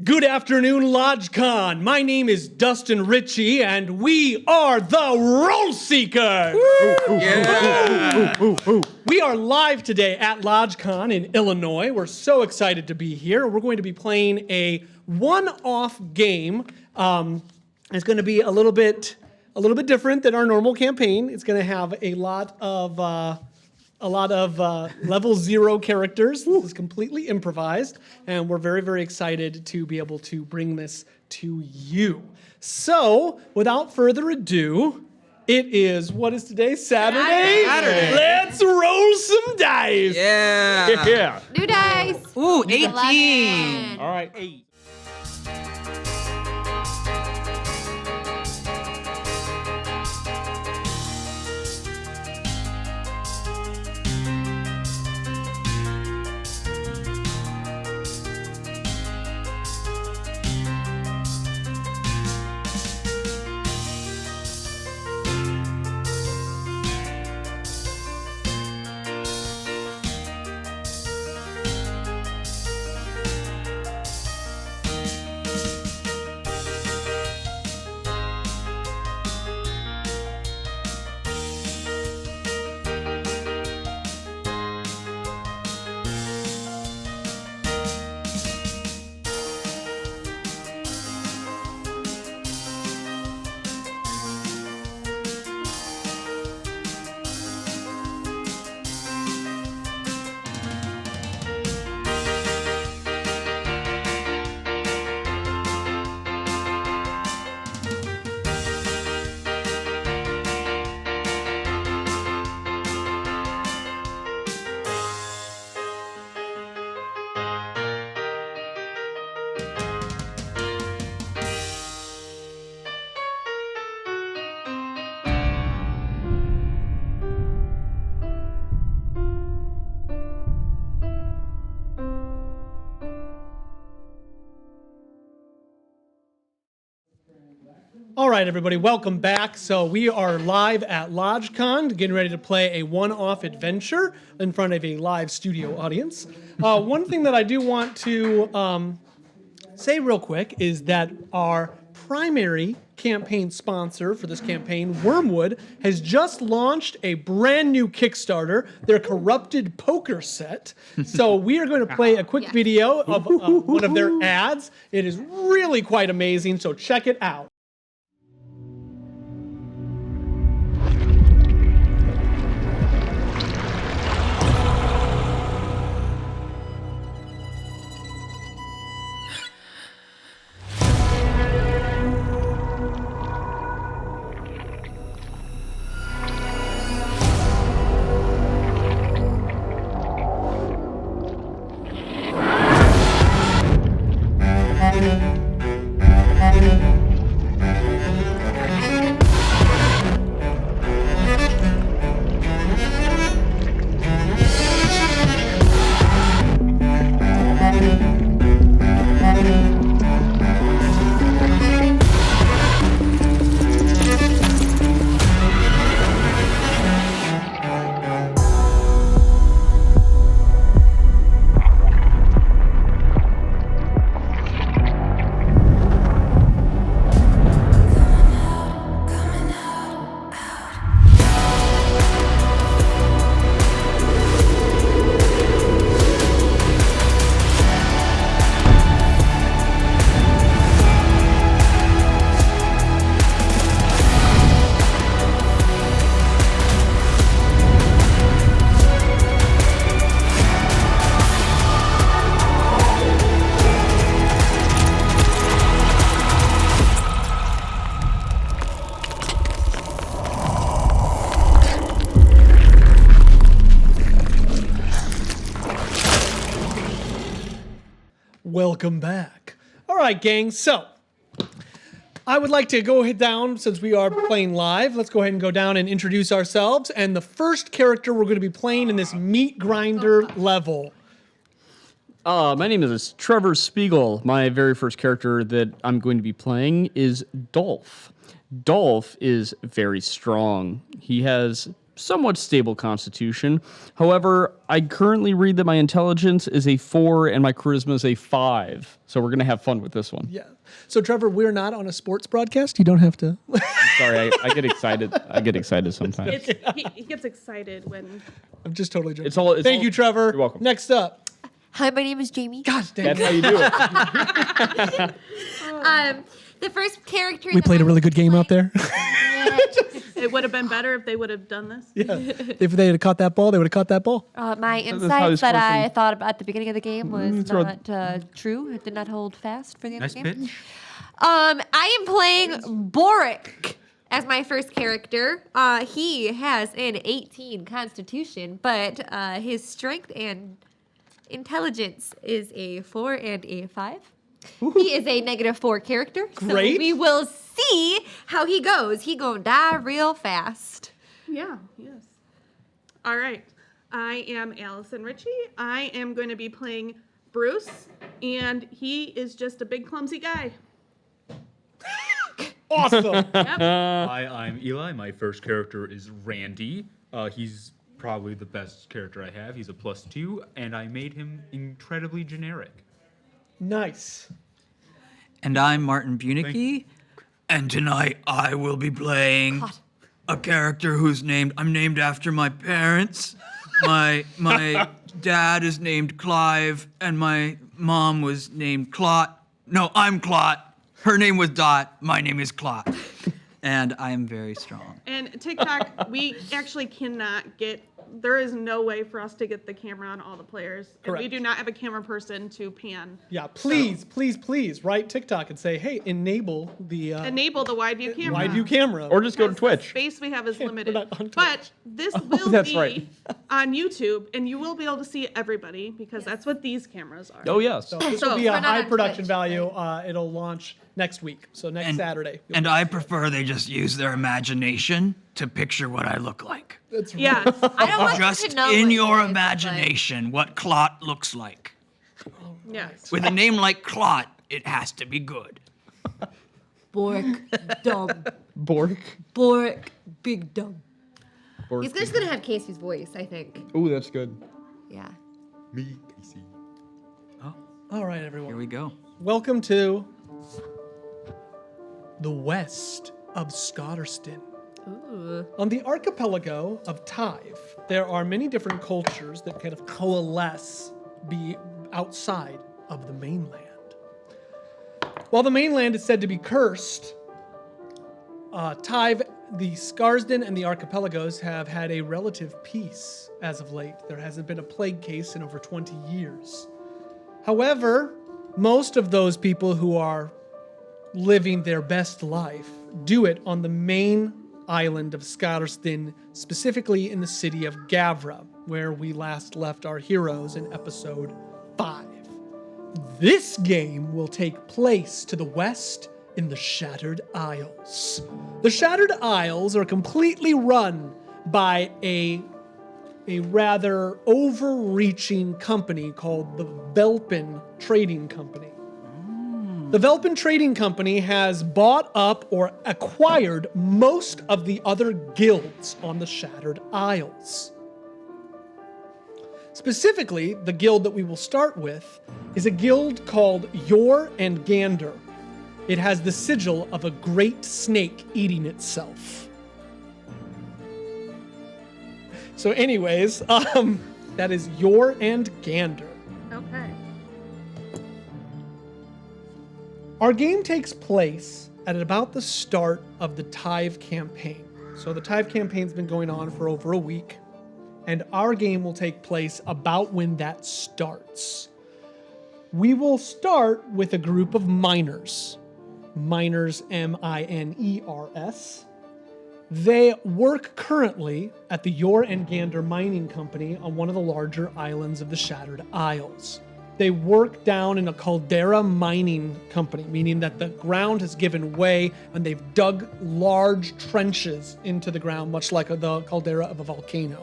Good afternoon, LodgeCon. My name is Dustin Ritchie, and we are the Roll Seekers. We are live today at LodgeCon in Illinois. We're so excited to be here. We're going to be playing a one-off game. It's going to be a little bit different than our normal campaign. It's going to have a lot of level 0 characters. This is completely improvised, and we're very, very excited to be able to bring this to you. So, without further ado, it is, what is today? Saturday? Let's roll some dice. Yeah. New dice. Ooh, 18. 11. All right, 8. All right, everybody, welcome back. So we are live at LodgeCon, getting ready to play a one-off adventure in front of a live studio audience. One thing that I do want to say real quick is that our primary campaign sponsor for this campaign, Wormwood, has just launched a brand new Kickstarter, their Corrupted Poker set. So we are going to play a quick video of one of their ads. It is really quite amazing, so check it out. Welcome back. All right, gang, so I would like to go down, since we are playing live, let's go ahead and go down and introduce ourselves. And the first character we're going to be playing in this meat grinder level. My name is Trevor Spiegel. My very first character that I'm going to be playing is Dolph. Dolph is very strong. He has somewhat stable constitution. However, I currently read that my intelligence is a 4 and my charisma is a 5. So we're going to have fun with this one. Yeah. So, Trevor, we're not on a sports broadcast. You don't have to. Sorry, I get excited. I get excited sometimes. He gets excited when. I'm just totally joking. It's Thank all- you, Trevor. You're welcome. Next up. Hi, my name is Jamie. God damn That's it. how you do it. The first character We played a really good game out there. It would have been better if they would have done this. Yeah. If they had caught that ball, they would have caught that ball. My how insights this that works I in- thought about at the beginning of the game was throw- not true. It did not hold fast for the end Nice of the game. pitch. I am playing Boric as my first character. He has an 18 constitution, but his strength and intelligence is a 4 and a 5. He is a -4 character. Great. So we will see how he goes. He gonna die real fast. Yeah, yes. All right. I am Allison Ritchie. I am going to be playing Bruce, and he is just a big, clumsy guy. Awesome. Hi, I'm Eli. My first character is Randy. He's probably the best character I have. He's a +2, and I made him incredibly generic. Nice. And I'm Martin Bunicki, and tonight I will be playing a character I'm named after my parents. My dad is named Clive, and my mom was named Clot. No, I'm Clot. Her name was Dot. My name is Clot. And I am very strong. And TikTok, we actually cannot get. There is no way for us to get the camera on all the players. And we Correct. do not have a camera person to pan. Yeah, please write TikTok and say, hey, enable the Enable the wide view camera. wide view camera. Or just go to Because the Twitch. space we have is limited. not on Twitch. But this will that's be right. on YouTube, and you will be able to see everybody because that's what these cameras are. Oh, yes. So this So will be a we're not high on production Twitch, value. It'll launch next week. So next Saturday. And I prefer they just use their imagination to picture what I look like. That's right. Yes. I don't want you Just to know in what your you guys look like. imagination what Clot looks like. Yes. With a name like Clot, it has to be good. Bork, dumb. Bork. Bork, big dumb. Bork. He's just gonna have Casey's voice, I think. Ooh, that's good. Yeah. Me, Casey. All right, Here everyone. we go. Welcome to the west of Scotterston. Ooh. On the archipelago of Tyve, there are many different cultures that kind of coalesce be outside of the mainland. While the mainland is said to be cursed, Tyve, the Scarsden, and the archipelagos have had a relative peace as of late. There hasn't been a plague case in over 20 years. However, most of those people who are living their best life do it on the main island of Scotterston, specifically in the city of Gavra, where we last left our heroes in episode 5. This game will take place to the west in the Shattered Isles. The Shattered Isles are completely run by a rather overreaching company called the Velpin Trading Company. The Velpin Trading Company has bought up or acquired most of the other guilds on the Shattered Isles. Specifically, the guild that we will start with is a guild called Yor and Gander. It has the sigil of a great snake eating itself. So anyways, that is Yor and Gander. Okay. Our game takes place at about the start of the Tyve Campaign. So the Tyve Campaign's been going on for over a week, and our game will take place about when that starts. We will start with a group of miners. Miners, M-I-N-E-R-S. They work currently at the Yor and Gander Mining Company on one of the larger islands of the Shattered Isles. They work down in a caldera mining company, meaning that the ground has given way and they've dug large trenches into the ground, much like the caldera of a volcano.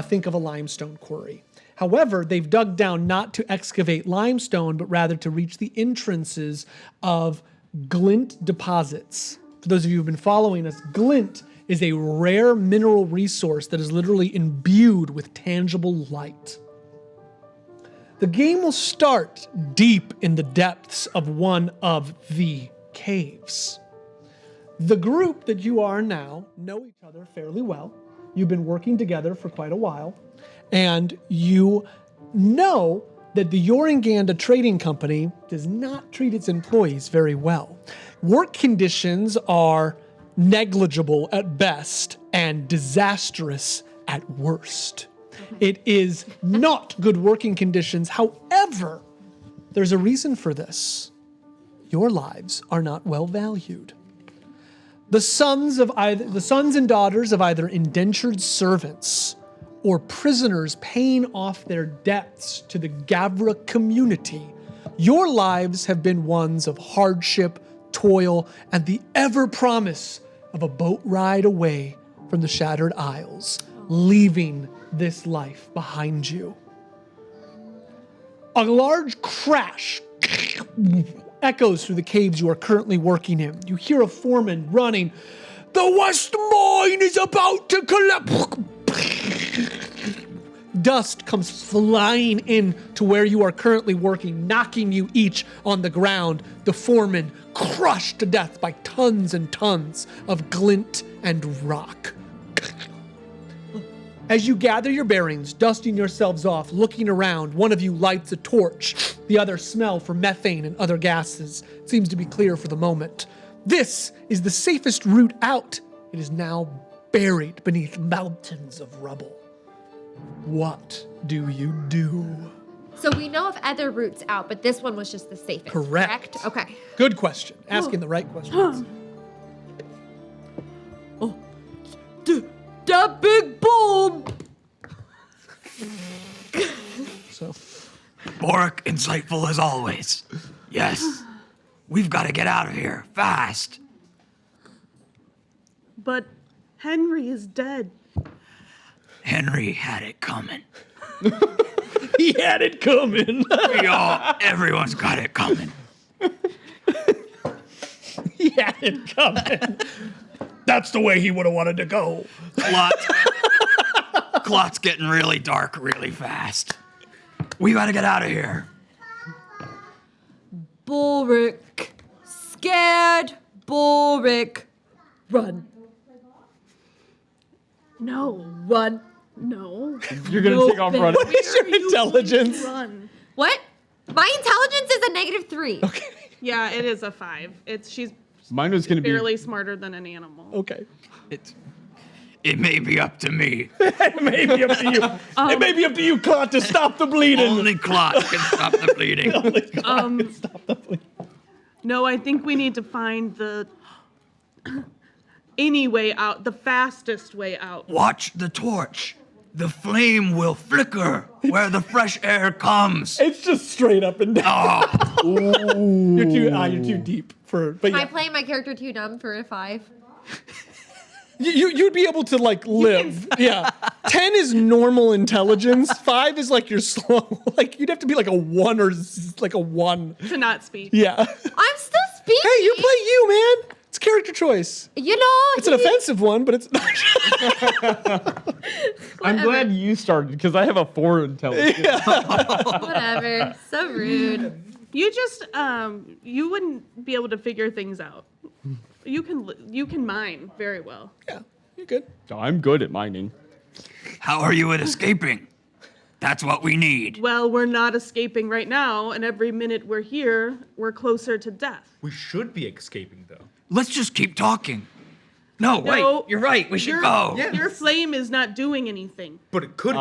Think of a limestone quarry. However, they've dug down not to excavate limestone, but rather to reach the entrances of glint deposits. For those of you who've been following us, glint is a rare mineral resource that is literally imbued with tangible light. The game will start deep in the depths of one of the caves. The group that you are now know each other fairly well. You've been working together for quite a while, and you know that the Yorenganda Trading Company does not treat its employees very well. Work conditions are negligible at best and disastrous at worst. It is not good working conditions. However, there's a reason for this. Your lives are not well valued. The sons and daughters of either indentured servants or prisoners paying off their debts to the Gavra community, your lives have been ones of hardship, toil, and the ever promise of a boat ride away from the Shattered Isles, leaving this life behind you. A large crash echoes through the caves you are currently working in. You hear a foreman running. The West Mine is about to collapse. Dust comes flying in to where you are currently working, knocking you each on the ground. The foreman crushed to death by tons and tons of glint and rock. As you gather your bearings, dusting yourselves off, looking around, one of you lights a torch. The other smell for methane and other gases. It seems to be clear for the moment. This is the safest route out. It is now buried beneath mountains of rubble. What do you do? So we know of other routes out, but this one was just the safest. Correct. Okay. Good question. Asking the right questions. That big bomb! So, Boric, insightful as always. Yes. We've got to get out of here, fast. But Henry is dead. Henry had it coming. he had it coming. Everyone's got it coming. he had it coming. That's the way he would have wanted to go. Clot's getting really dark really fast. We gotta get out of here. Boric. Scared. Boric. Run. No. Run. No. You're gonna take off running. What is your intelligence? Run. What? My intelligence is a -3. Okay. Yeah, it is a 5. She's Mine was gonna be. barely smarter than an animal. Okay. It may be up to me. It may be up to you. It may be up to you, Clot, to stop the bleeding. Only Clot can stop the bleeding. Only Clot can stop the bleeding. No, I think we need to find any way out, the fastest way out. Watch the torch. The flame will flicker where the fresh air comes. It's just straight up and down. Oh, You're too deep for. But Am I yeah, playing my character too dumb for a 5? you'd be able to like live. Yeah, 10 is normal intelligence. 5 is like you're slow. Like you'd have to be like a 1 or like a 1. To not speak. Yeah. I'm still speaking. Hey, you play you, man. It's character choice. You know, It's an offensive one, but it's not. I'm glad you started because I have a 4 intelligence. Whatever. So rude. You just you wouldn't be able to figure things out. You can mine very well. Yeah, you're good. I'm good at mining. how are you at escaping? That's what we need. Well, we're not escaping right now, and every minute we're here, we're closer to death. We should be escaping, though. Let's just keep talking. No, wait, you're right. We should go. Your flame is not doing anything. But it could.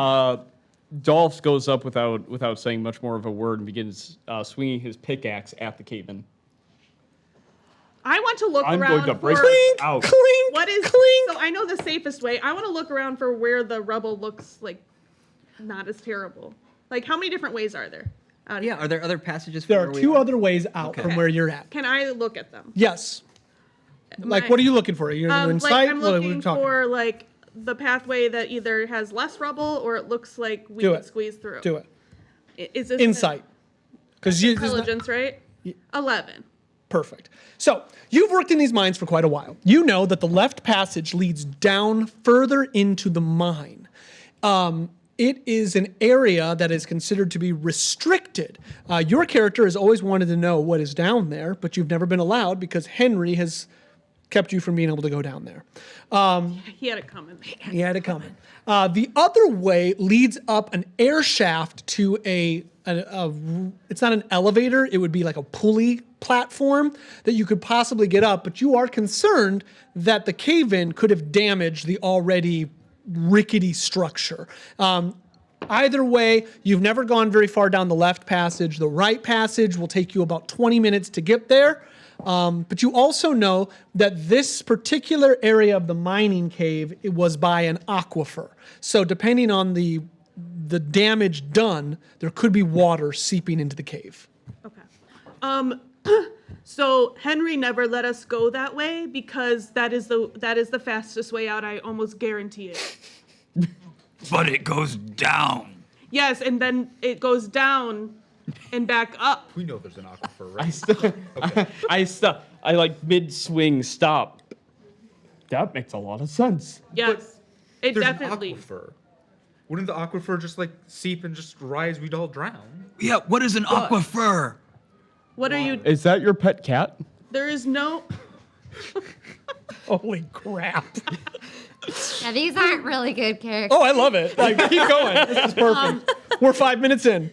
Dolph goes up without saying much more of a word and begins swinging his pickaxe at the caveman. I want to look I'm around going to break for it out. Clink. what is. Clink. So I know the safest way. I want to look around for where the rubble looks like not as terrible. Like, how many different ways are there? out Yeah, here? are there other passages? There from are where we 2 are? other ways out Okay. from where you're at. Can I look at them? Yes. Like, My- what are you looking for? Are you Like, insight? I'm What are we looking talking? for like the pathway that either has less rubble or it looks like we Do can it. squeeze through. Do it. Is this Insight. Because you. there's not- intelligence, right? 11. Perfect. So you've worked in these mines for quite a while. You know that the left passage leads down further into the mine. It is an area that is considered to be restricted. Your character has always wanted to know what is down there, but you've never been allowed because Henry has kept you from being able to go down there. He had it coming. He had it coming. The other way leads up an air shaft to it's not an elevator, it would be like a pulley platform that you could possibly get up, but you are concerned that the cave-in could have damaged the already rickety structure. Either way, you've never gone very far down the left passage. The right passage will take you about 20 minutes to get there. But you also know that this particular area of the mining cave, it was by an aquifer. So depending on the damage done, there could be water seeping into the cave. Okay. So Henry never let us go that way because that is the fastest way out. I almost guarantee it. But it goes down. Yes, and then it goes down and back up. We know there's an aquifer, right? I like mid-swing stop. That makes a lot of sense. Yes, it There's definitely. an aquifer. Wouldn't the aquifer just like seep and just rise? We'd all drown. Yeah, what is an aquifer? What are you? Is that your pet cat? There is no. Holy crap. Yeah, these aren't really good characters. Oh, I love it. Like, keep going. This is perfect. We're 5 minutes in.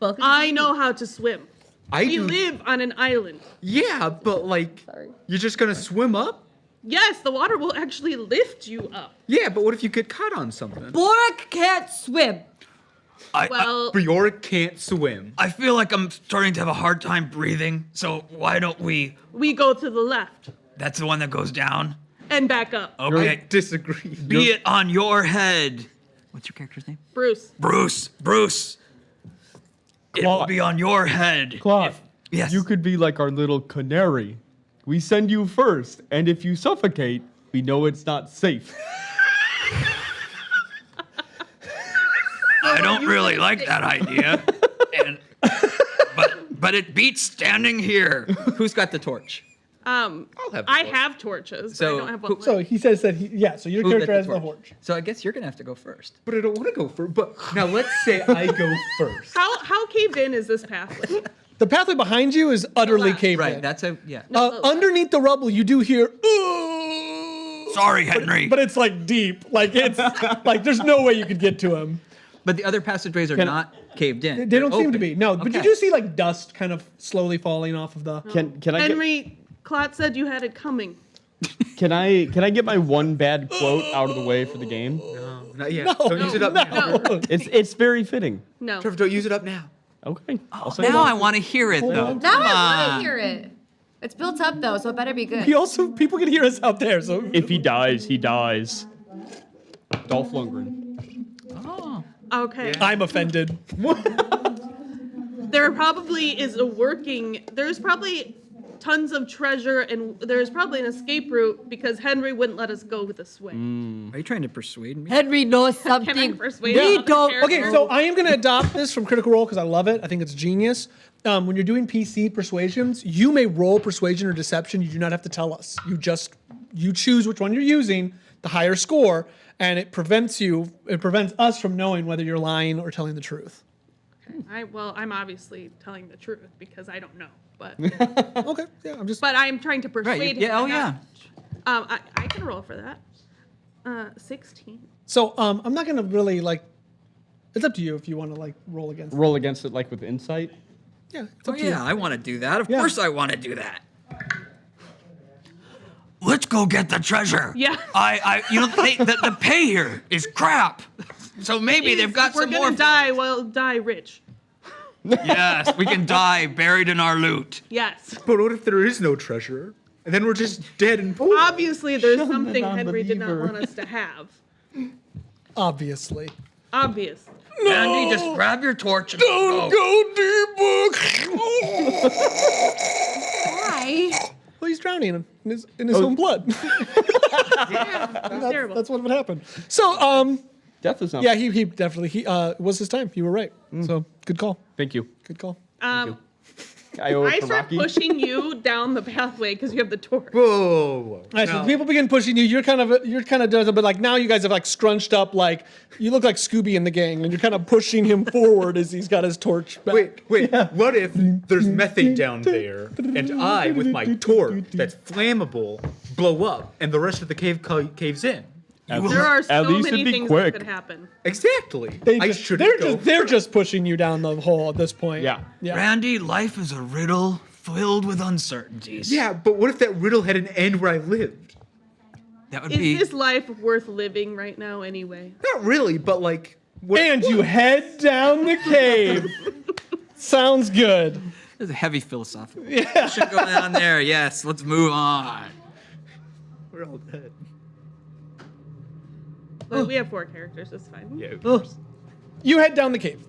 I know how to swim. We do. live on an island. Yeah, but like, you're just gonna swim up? Yes, the water will actually lift you up. Yeah, but what if you get caught on something? Boric can't swim. Well, Bjork can't swim. I feel like I'm starting to have a hard time breathing, so why don't we... we go to the left That's the one that goes down? and back up. Okay. I disagree. Be it on your head. What's your character's name? Bruce. Bruce. It will Claude. be on your head. Claude, Yes. you could be like our little canary. We send you first, and if you suffocate, we know it's not safe. I don't really like that idea. But it beats standing here. Who's got the torch? I'll have the I torch. have torches, but So, I don't have one. So he says that so your Who character got has the torch. So I guess you're gonna have to go first. But I don't want to go first. But now let's say I go first. How caved in is this pathway? The pathway behind you is utterly left. caved Right. in. That's a yeah. Underneath the rubble, you do hear, ooh, Sorry, Henry. but it's like deep. Like it's like there's no way you could get to him. But the other passageways are Can- not caved in. They don't They're seem to open. be. No, but you Okay. do see like dust kind of slowly falling off of the. Can I get Henry, Clot said you had it coming. can I get my one bad quote out of the way for the game? No, not yet. Don't use it up now. It's very fitting. No. Trevor, don't use it up now. Okay. I'll say Now that. I want to hear it, though. Now I want to hear it. It's built up though, so it better be good. People can hear us out there. So If he dies, he dies. Dolph Lundgren. Okay. I'm offended. There's probably tons of treasure, and there's probably an escape route because Henry wouldn't let us go with a swing. Are you trying to persuade me? Henry knows Can I something. persuade we another don't. character? Okay, so I am going to adopt this from Critical Role because I love it. I think it's genius. When you're doing PC persuasions, you may roll persuasion or deception. You do not have to tell us. You choose which one you're using, the higher score, and it prevents us from knowing whether you're lying or telling the truth. I'm obviously telling the truth because I don't know, but Okay, yeah, I'm just. but I'm trying to persuade him. Yeah. Oh and yeah. not- I can roll for that. 16. So I'm not going to really like. It's up to you if you want to like roll against. Roll against it like with insight. Yeah, it's Oh up to you. yeah. I want to do that. Of Yeah. course I want to do that. Let's go get the treasure. Yeah. The pay here is crap. So maybe they've got We're some more. gonna die. We'll die rich. Yes, we can die buried in our loot. Yes. But what if there is no treasure? And then we're just dead and poor. Obviously, there's Shun the something Henry did not non-believer. want us to have. Obviously. Obvious. Andy, just grab your torch and go. Why? Well, he's drowning in his own blood. That's terrible. That's what would happen. So, Death is not. yeah, he definitely it was his time. You were right. So good call. Thank you. Good call. I owe it I to start Rocky. pushing you down the pathway because you have the torch. Whoa. All right, so people begin pushing you. You're kind of doing it, but like now you guys have like scrunched up, like you look like Scooby and the gang, and you're kind of pushing him forward as he's got his torch back. Wait. What if there's methane down there, and I, with my torch that's flammable, blow up, and the rest of the cave caves in? There are so least many it'd be things quick. that could happen. Exactly. I should They're just pushing you down the hole at this point. Yeah. Randy, life is a riddle filled with uncertainties. Yeah, but what if that riddle had an end where I lived? That would Is be. this life worth living right now anyway? Not really, but like. What, And you head down the cave. Sounds good. There's a heavy philosophical discussion going on there. Yes, let's move on. We're all dead. But we have 4 characters, it's fine. Yeah. Of course. You head down the cave.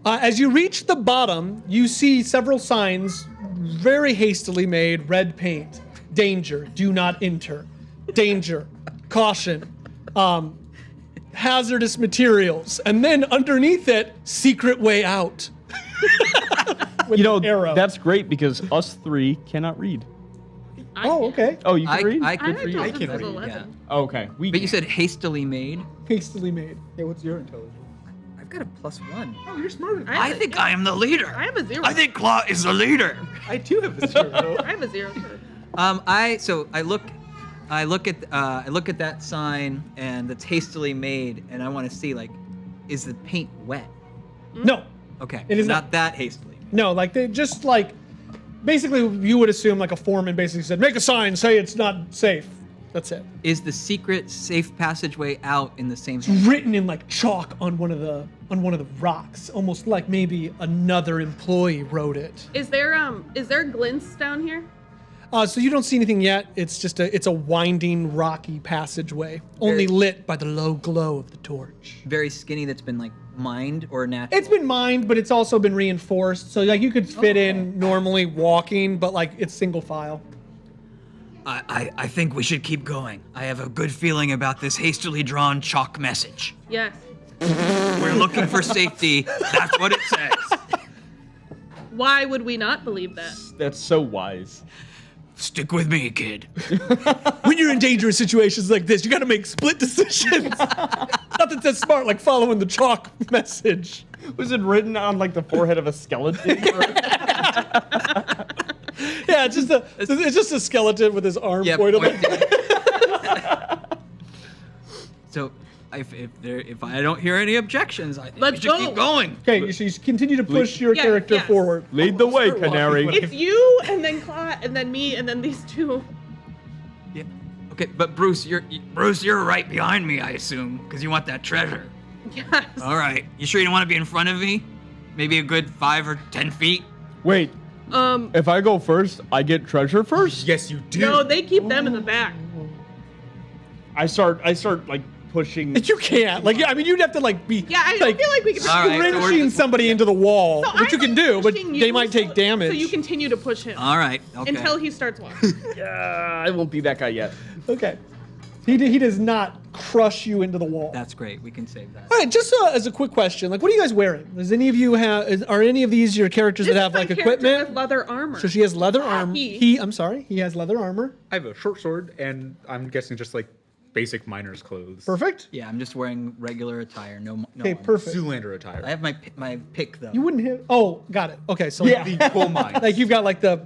As you reach the bottom, you see several signs, very hastily made, red paint. Danger, do not enter. Danger, caution, hazardous materials. And then underneath it, secret way out. With You know, an arrow. that's great because us 3 cannot read. Oh, okay. Oh, you can read? I I could had read. intelligence can of read, 11. Yeah. Oh, okay. We But you said hastily made. Hastily made. Hey, what's your intelligence? I've got a +1. Oh, you're smarter than I think I am the leader. I have a 0. I think Claw is the leader. I too have a 0. I have a 0 too. I look at that sign and it's hastily made, and I want to see like, is the paint wet? No, Okay, It is not that hastily. no, like they just like, basically you would assume like a foreman basically said, make a sign, say it's not safe. That's it. Is the secret safe passageway out in the same? Written in like chalk on one of the rocks, almost like maybe another employee wrote it. Is there glints down here? So you don't see anything yet. It's just a winding, rocky passageway, only Very- lit by the low glow of the torch. Very skinny. That's been like mined or natural. It's been mined, but it's also been reinforced. So like you could fit in normally walking, but like it's single file. I think we should keep going. I have a good feeling about this hastily drawn chalk message. Yes. We're looking for safety. That's what it says. Why would we not believe that? That's so wise. Stick with me, kid. When you're in dangerous situations like this, you got to make split decisions. Nothing says smart like following the chalk message. Was it written on like the forehead of a skeleton? Yeah, it's just a skeleton with his arm Yeah, pointed. pointing. So, if I don't hear any objections, I think Let's we should go. keep going. Okay, so you continue to push your Yes, character yes. forward. Lead the way, Canary. It's you, and then Claw, and then me, and then these 2. Yeah. Okay, but Bruce, you're right behind me, I assume, because you want that treasure. Yes. All right. You sure you don't want to be in front of me? Maybe a good 5 or 10 feet. Wait, if I go first, I get treasure first? Yes, you do. No, they keep them in the back. I start like pushing. You can't. Like, I mean, you'd have to like be Yeah, I don't feel like we can. All right, so we're wrenching just- somebody into the wall, So which you I'm, can like, do, but pushing they you might take damage. So you continue to push him All right. Okay. until he starts walking. I won't be that guy yet. Okay. He does not crush you into the wall. That's great. We can save that. All right, just as a quick question, like, what are you guys wearing? Does any of you are any of these your characters This that is have my like character equipment? with leather armor. So she has leather armor. He. I'm sorry, he has leather armor. I have a short sword, and I'm guessing just like basic miner's clothes. Perfect. Yeah, I'm just wearing regular attire. No. Okay, armor. perfect. Zoolander attire. I have my pick though. You wouldn't hit. Oh, got it. Okay, so Yeah. the coal mine. like you've got like the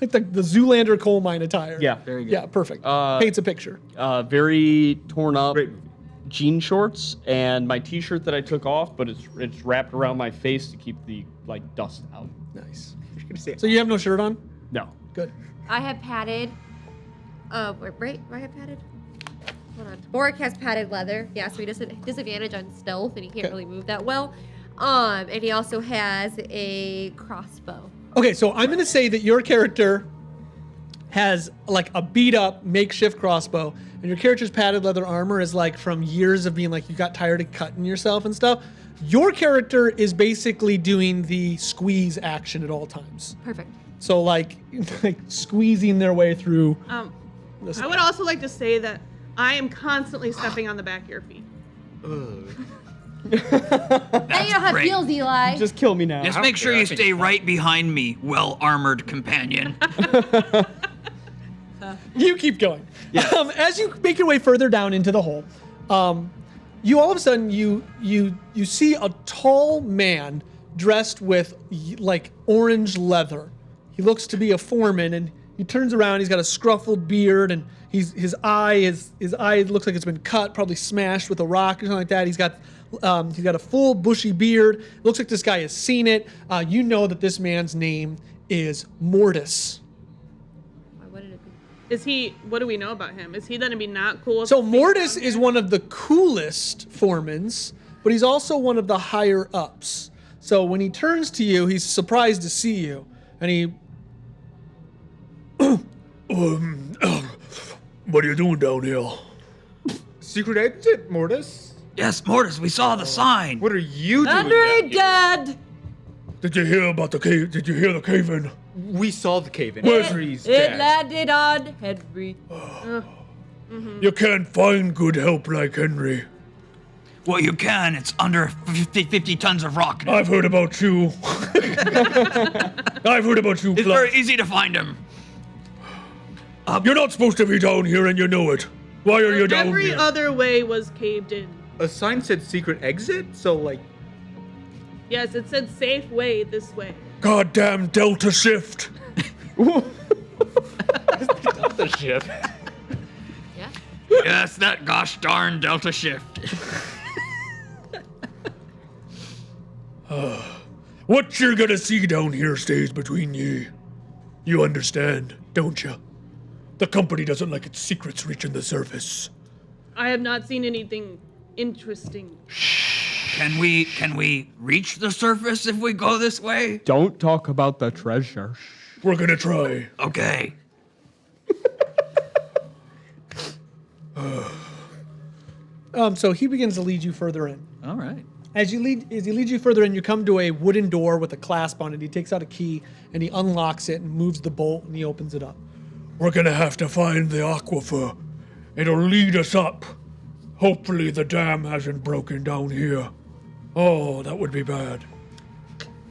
like the Zoolander coal mine attire. Yeah. Very good. Yeah, perfect. Paints a picture. Very torn up Great movie. jean shorts and my t-shirt that I took off, but it's wrapped around my face to keep the like dust out. Nice. You're gonna say So you have no shirt on? No. Good. I have padded. Right? Do I have padded? Hold on. Boric has padded leather. Yeah, so he does disadvantage on stealth, and he can't Okay. really move that well. And he also has a crossbow. Okay, so I'm gonna say that your character has like a beat up makeshift crossbow, and your character's padded leather armor is like from years of being like you got tired of cutting yourself and stuff. Your character is basically doing the squeeze action at all times. Perfect. So like squeezing their way through. This I would also like to say that I am constantly stepping on the back of your feet. Now you know how it great. feels, Eli. Just kill me now. Just don't make sure care, I you think stay it's fun. right behind me, well-armored companion. You keep going. As you make your way further down into the hole, you all of a sudden you see a tall man dressed with like orange leather. He looks to be a foreman, and he turns around. He's got a scruffled beard, and his eye looks like it's been cut, probably smashed with a rock or something like that. He's got a full bushy beard. Looks like this guy has seen it. You know that this man's name is Mortis. What did it be? Is he? What do we know about him? Is he gonna be not cool? So Mortis is one of the coolest foremans, but he's also one of the higher ups. So when he turns to you, he's surprised to see you, and he. What are you doing down here? Secret exit, Mortis. Yes, Mortis, we saw the sign. What are you doing? Henry down here? dead. Did you hear about the cave? Did you hear the cave-in? We saw the cave in. Where's Henry's It dad. landed on Henry. You can't find good help like Henry. Well, you can. It's under 50 tons of rock. I've heard about you. I've heard about you, It's Clark. very easy to find him. You're not supposed to be down here, and you know it. Why are you down Every here? other way was caved in. A sign said secret exit, so like Yes, it said safe way this way. Goddamn Delta Shift. the ship. Yeah. Yes, that gosh darn Delta Shift. What you're gonna see down here stays between ye. You understand, don't you? The company doesn't like its secrets reaching the surface. I have not seen anything interesting. Can we reach the surface if we go this way? Don't talk about the treasure. We're gonna try. Okay. So he begins to lead you further in. All right. As he leads you further in, you come to a wooden door with a clasp on it. He takes out a key and he unlocks it and moves the bolt and he opens it up. We're gonna have to find the aquifer. It'll lead us up. Hopefully the dam hasn't broken down here. Oh, that would be bad.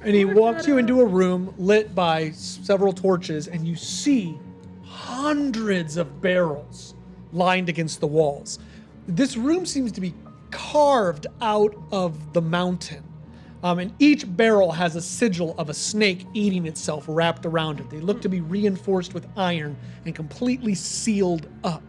And he walks you into a room lit by several torches, and you see hundreds of barrels lined against the walls. This room seems to be carved out of the mountain. And each barrel has a sigil of a snake eating itself wrapped around it. They look to be reinforced with iron and completely sealed up.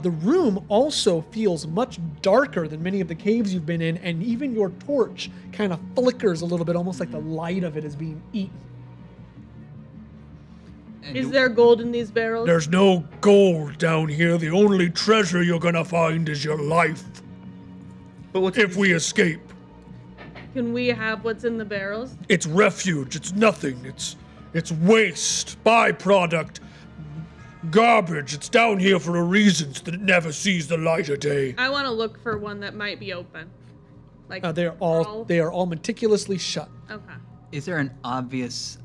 The room also feels much darker than many of the caves you've been in, and even your torch kind of flickers a little bit, almost like the light of it is being eaten. Is there gold in these barrels? There's no gold down here. The only treasure you're gonna find is your life. But what's If we escape. Can we have what's in the barrels? It's refuge. It's nothing. It's waste, byproduct, garbage. It's down here for a reason so that it never sees the light of day. I want to look for one that might be open. Like They are all meticulously shut. Okay. Is there an obvious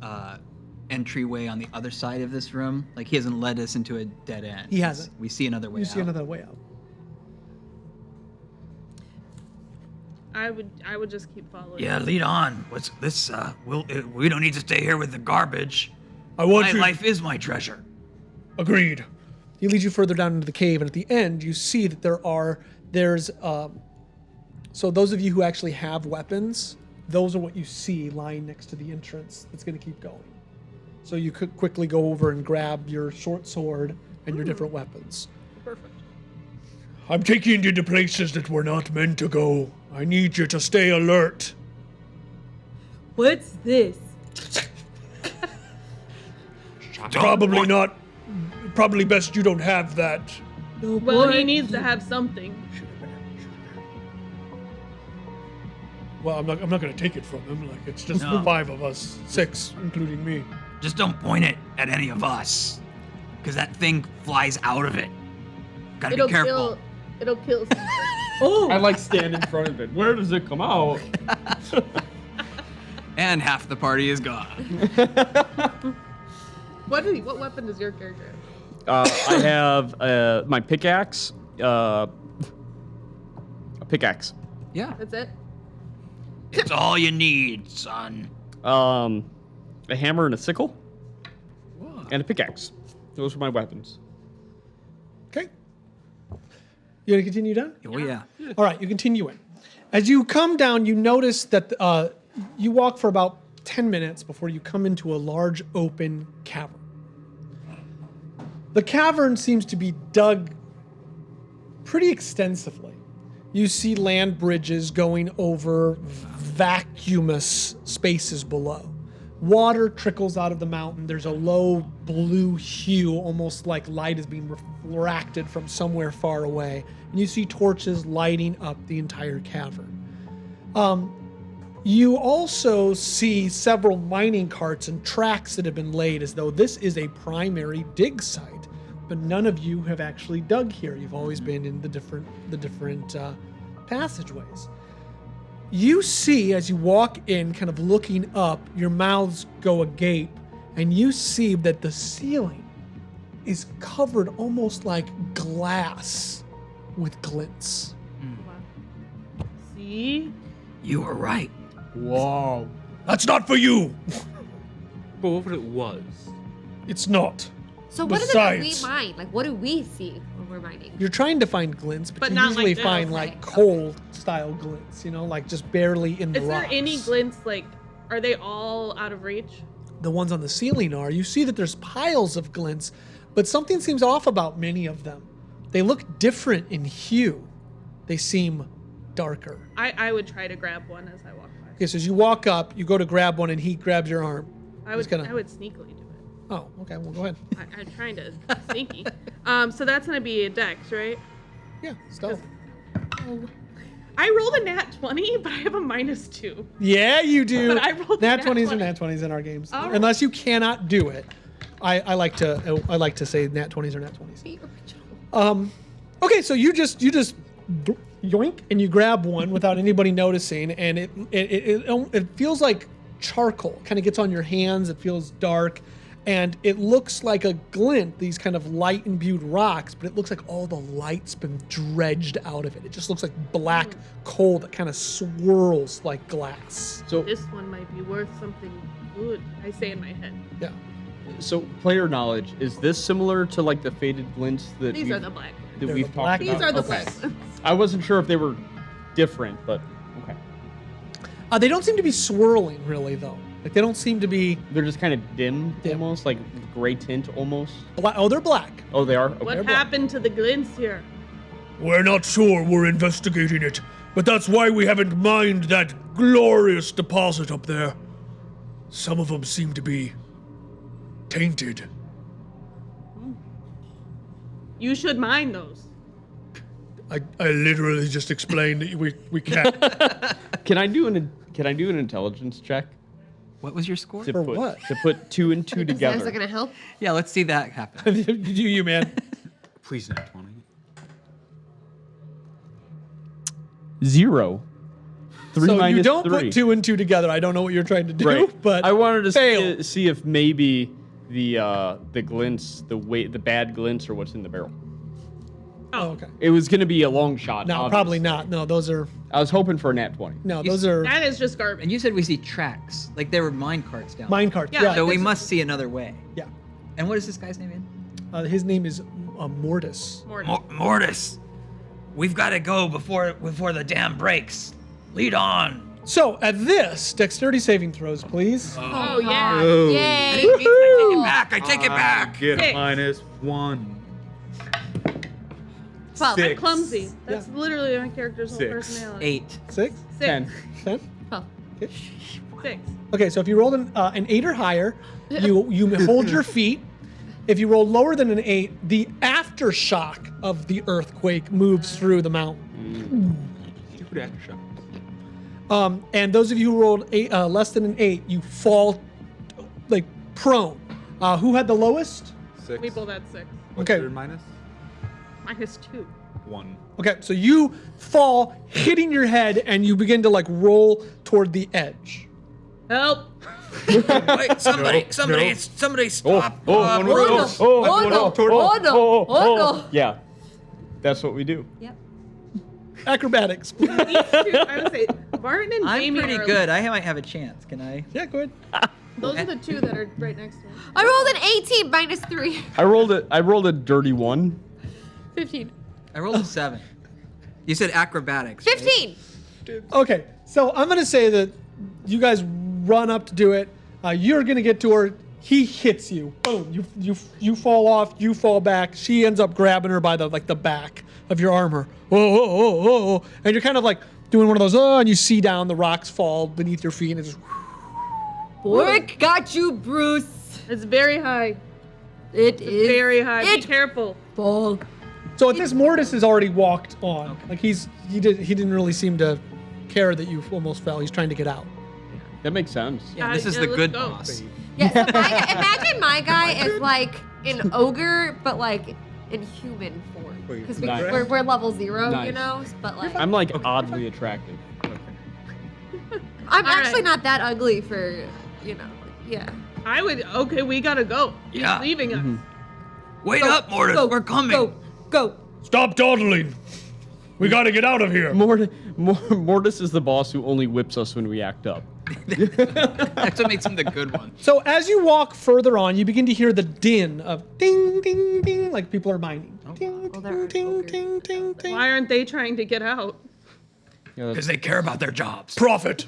entryway on the other side of this room? Like he hasn't led us into a dead end. He hasn't. We see another way You out. see another way out. I would just keep following. Yeah, lead on. What's this? We don't need to stay here with the garbage. I want My you. life is my treasure. Agreed. He leads you further down into the cave, and at the end, you see that there's. So those of you who actually have weapons, those are what you see lying next to the entrance. That's going to keep going. So you could quickly go over and grab your short sword and your different weapons. Perfect. I'm taking you to places that we're not meant to go. I need you to stay alert. What's this? Probably not. Probably best you don't have that. Well, he needs to have something. Well, I'm not going to take it from him. Like, it's just No. 5 of us, 6, including me. Just don't point it at any of us, because that thing flies out of it. Gotta be careful. It'll kill. Oh, I like stand in front of it. Where does it come out? And half the party is gone. What weapon does your character I have? have my pickaxe. A pickaxe. Yeah. That's it. It's all you need, son. A hammer and a sickle. And a pickaxe. Those are my weapons. Okay. You gonna continue down? Oh yeah. All right, you continue in. As you come down, you notice that you walk for about 10 minutes before you come into a large open cavern. The cavern seems to be dug pretty extensively. You see land bridges going over vacuumous spaces below. Water trickles out of the mountain. There's a low blue hue, almost like light is being refracted from somewhere far away. And you see torches lighting up the entire cavern. You also see several mining carts and tracks that have been laid as though this is a primary dig site. But none of you have actually dug here. You've always been in the different passageways. You see, as you walk in, kind of looking up, your mouths go agape, and you see that the ceiling is covered almost like glass with glints. See? You were right. Wow. That's not for you. But what it was? It's not. So what is it that we Besides- mine? Like, what do we see when we're mining? You're trying to find glints, but, But you not usually like this. find Okay. like coal-style glints, like just barely in the Is there rocks. any glints, like, are they all out of reach? The ones on the ceiling are. You see that there's piles of glints, but something seems off about many of them. They look different in hue. They seem darker. I would try to grab one as I walk by. Okay, so as you walk up, you go to grab one, and he grabs your arm. I He's would gonna- I would sneakily do it. Oh, okay. Well, go ahead. I'm trying to be sneaky. So that's gonna be a dex, right? Yeah, stealth. I rolled a nat 20, but I have a -2. Yeah, you do. But I rolled nat nat 20s 20. are nat 20s in our games, All right. unless you cannot do it. I like to say nat 20s are nat 20s. Be original. Okay, so you just yoink and you grab one without anybody noticing, and it feels like charcoal. Kind of gets on your hands. It feels dark, and it looks like a glint. These kind of light imbued rocks, but it looks like all the light's been dredged out of it. It just looks like black coal that kind of swirls like glass. So, This one might be worth something good. I say in my head. Yeah. so player knowledge, is this similar to like the faded glints that These we've, are the black ones. that They're we've the talked black about? These are the Okay. black ones. I wasn't sure if they were different, but okay. They don't seem to be swirling really though. Like they don't seem to be. They're just kind of dim, Dim. almost like gray tint, almost. Oh, they're black. Oh, they are. Okay. What happened to the glints here? We're not sure. We're investigating it. But that's why we haven't mined that glorious deposit up there. Some of them seem to be tainted. You should mine those. I literally just explained that we can't. Can I do an intelligence check What was your score? to For put what? to put 2 and 2 Is together? that gonna help? Yeah, let's see that happen. you, man. Please nat 20. 0. 3 So you minus don't 3. put 2 and 2 together. I don't know what you're trying to do, Right. but I wanted to fail. see if maybe the glints, the bad glints, are what's in the barrel. Oh, okay. It was going to be a long shot. No, obviously. probably not. No, those are I was hoping for a nat 20. those are That is just garbage. And you said we see tracks, like there were mine carts down. mine carts. Yeah, Yeah, So we This is- must see another way. yeah. And what is this guy's name again? His name is Mortis. Morton. Mortis, we've got to go before the dam breaks. Lead on. So at this, dexterity saving throws, please. Oh, yeah. Oh. Yay! I take it back. I take it back. Get Six. -1. 12. Six. Clumsy. That's literally my character's whole 6. personality. 8. 6, 6. 10. 10. 12. 6. Okay, so if you rolled an 8 or higher, you hold your feet. If you roll lower than an 8, the aftershock of the earthquake moves through the mountain. Stupid aftershock. And those of you who rolled less than an 8, you fall like prone. Who had the lowest? 6. We both had 6. What's Okay. your minus? -2. 1. Okay, so you fall, hitting your head, and you begin to like roll toward the edge. Help. Wait, somebody, No, somebody, no. somebody, stop. Oh, Uh, no. Bruce. Oh no! Oh no! Oh no! Yeah. That's what we do. Yep. Acrobatics. These two, I would say Martin and I'm Jamie pretty are good. I might have a chance. Can I? Yeah, go ahead. Those are the two that are right next to me. I rolled an 18 minus 3. I rolled a dirty 1. 15. I rolled a 7. You said acrobatics. Right? 15. Okay, so I'm gonna say that you guys run up to do it. You're gonna get to her. He hits you. Boom. You fall off. You fall back. She ends up grabbing her by the back of your armor. Whoa, whoa, whoa, whoa. And you're kind of like doing one of those. Oh, and you see down the rocks fall beneath your feet, and it just. Boric got you, Bruce. It's very high. It is Very high. Be It careful. fall. So at this, Mortis has already walked on. Okay. Like he didn't really seem to care that you almost fell. He's trying to get out. That makes sense. Yeah, this is Yeah, the let's good go. boss. Yeah, so imagine my guy is like an ogre, but like in human form. Because Nice. we're level 0, you Nice. know? But like, I'm like oddly attractive. I'm All actually right. not that ugly for, you know, yeah. I would. Okay, we gotta go. Yeah. He's leaving us. Wait up, Mortis. Go, We're coming. Go. Stop dawdling. We got to get out of here. Mortis is the boss who only whips us when we act up. That's what makes him the good one. So as you walk further on, you begin to hear the din of ding, ding, ding, like people are mining. Ding, Oh, there ding, are ding, ding, ding, ding. Why aren't they trying to get out? Because they care about their jobs. Profit.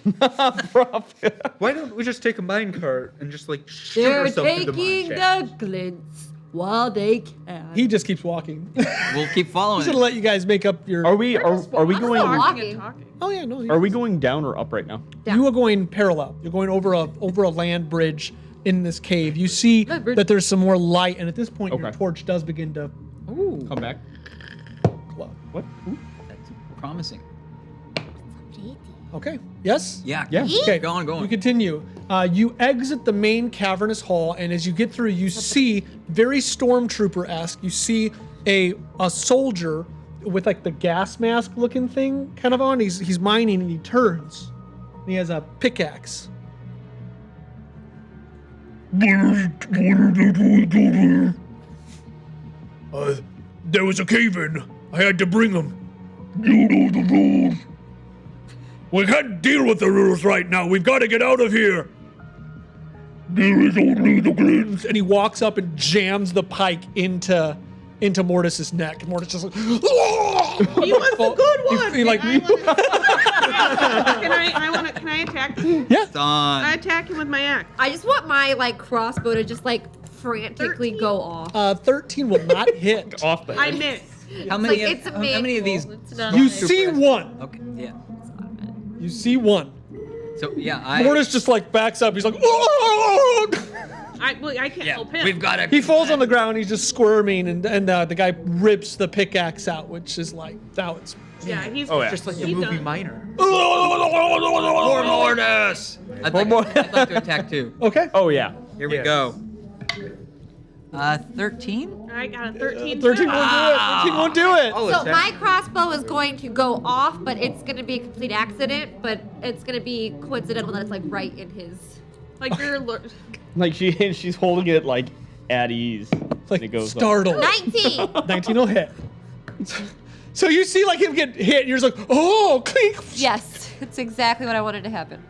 Why don't we just take a mine cart and just like shoot They're ourselves through the mine taking shaft? the glints while they can. He just keeps walking. We'll keep following. He's gonna let you guys make up your. Are we going? Talking and talking. Oh yeah, no. Are we going down or up right now? You are going parallel. You're going over a land bridge in this cave. You see Land bridge. that there's some more light, and at this point, your Okay. torch does begin to Ooh, Come back. glow. What? Ooh. that's promising. Okay. Yes. Yeah. Yeah. Okay. Go on, go on. You continue. You exit the main cavernous hall, and as you get through, you see very stormtrooper-esque. You see a soldier with like the gas mask looking thing kind of on. He's mining, and he turns. And he has a pickaxe. There was a cave-in. I had to bring him. You know the rules. We can't deal with the rules right now. We've got to get out of here. There is only the glins. And he walks up and jams the pike into Mortis's neck. And Mortis just like, He was the good one. He like, Can I attack him? yeah. Done. I attack him with my axe. I just want my like crossbow to just like frantically 13? go off. 13 will not hit. Off the. I miss. How many? Like, it's a how many of these? manual. It's not- You see one. Okay. Yeah. You see one. So yeah, I. Mortis just like backs up. He's like, oh! I can't help him. We've got to. He falls on the ground. He's just squirming, and the guy rips the pickaxe out, which is like, now it's. Yeah, he's Oh, yeah. Just like he's the movie done. Miner. Poor Mortis. I'd like to attack too. Okay. Oh yeah. Here we Yes. go. 13. I got a 13. 13 won't do it. 13 won't do it. I'll So attack. my crossbow is going to go off, but it's going to be a complete accident. But it's going to be coincidental that it's like right in his. Like you're. Like she's holding it like at ease. It's like and it goes up. startled. 19. 19 will hit. So you see like him get hit, and you're just like, oh, clink. Yes, it's exactly what I wanted to happen.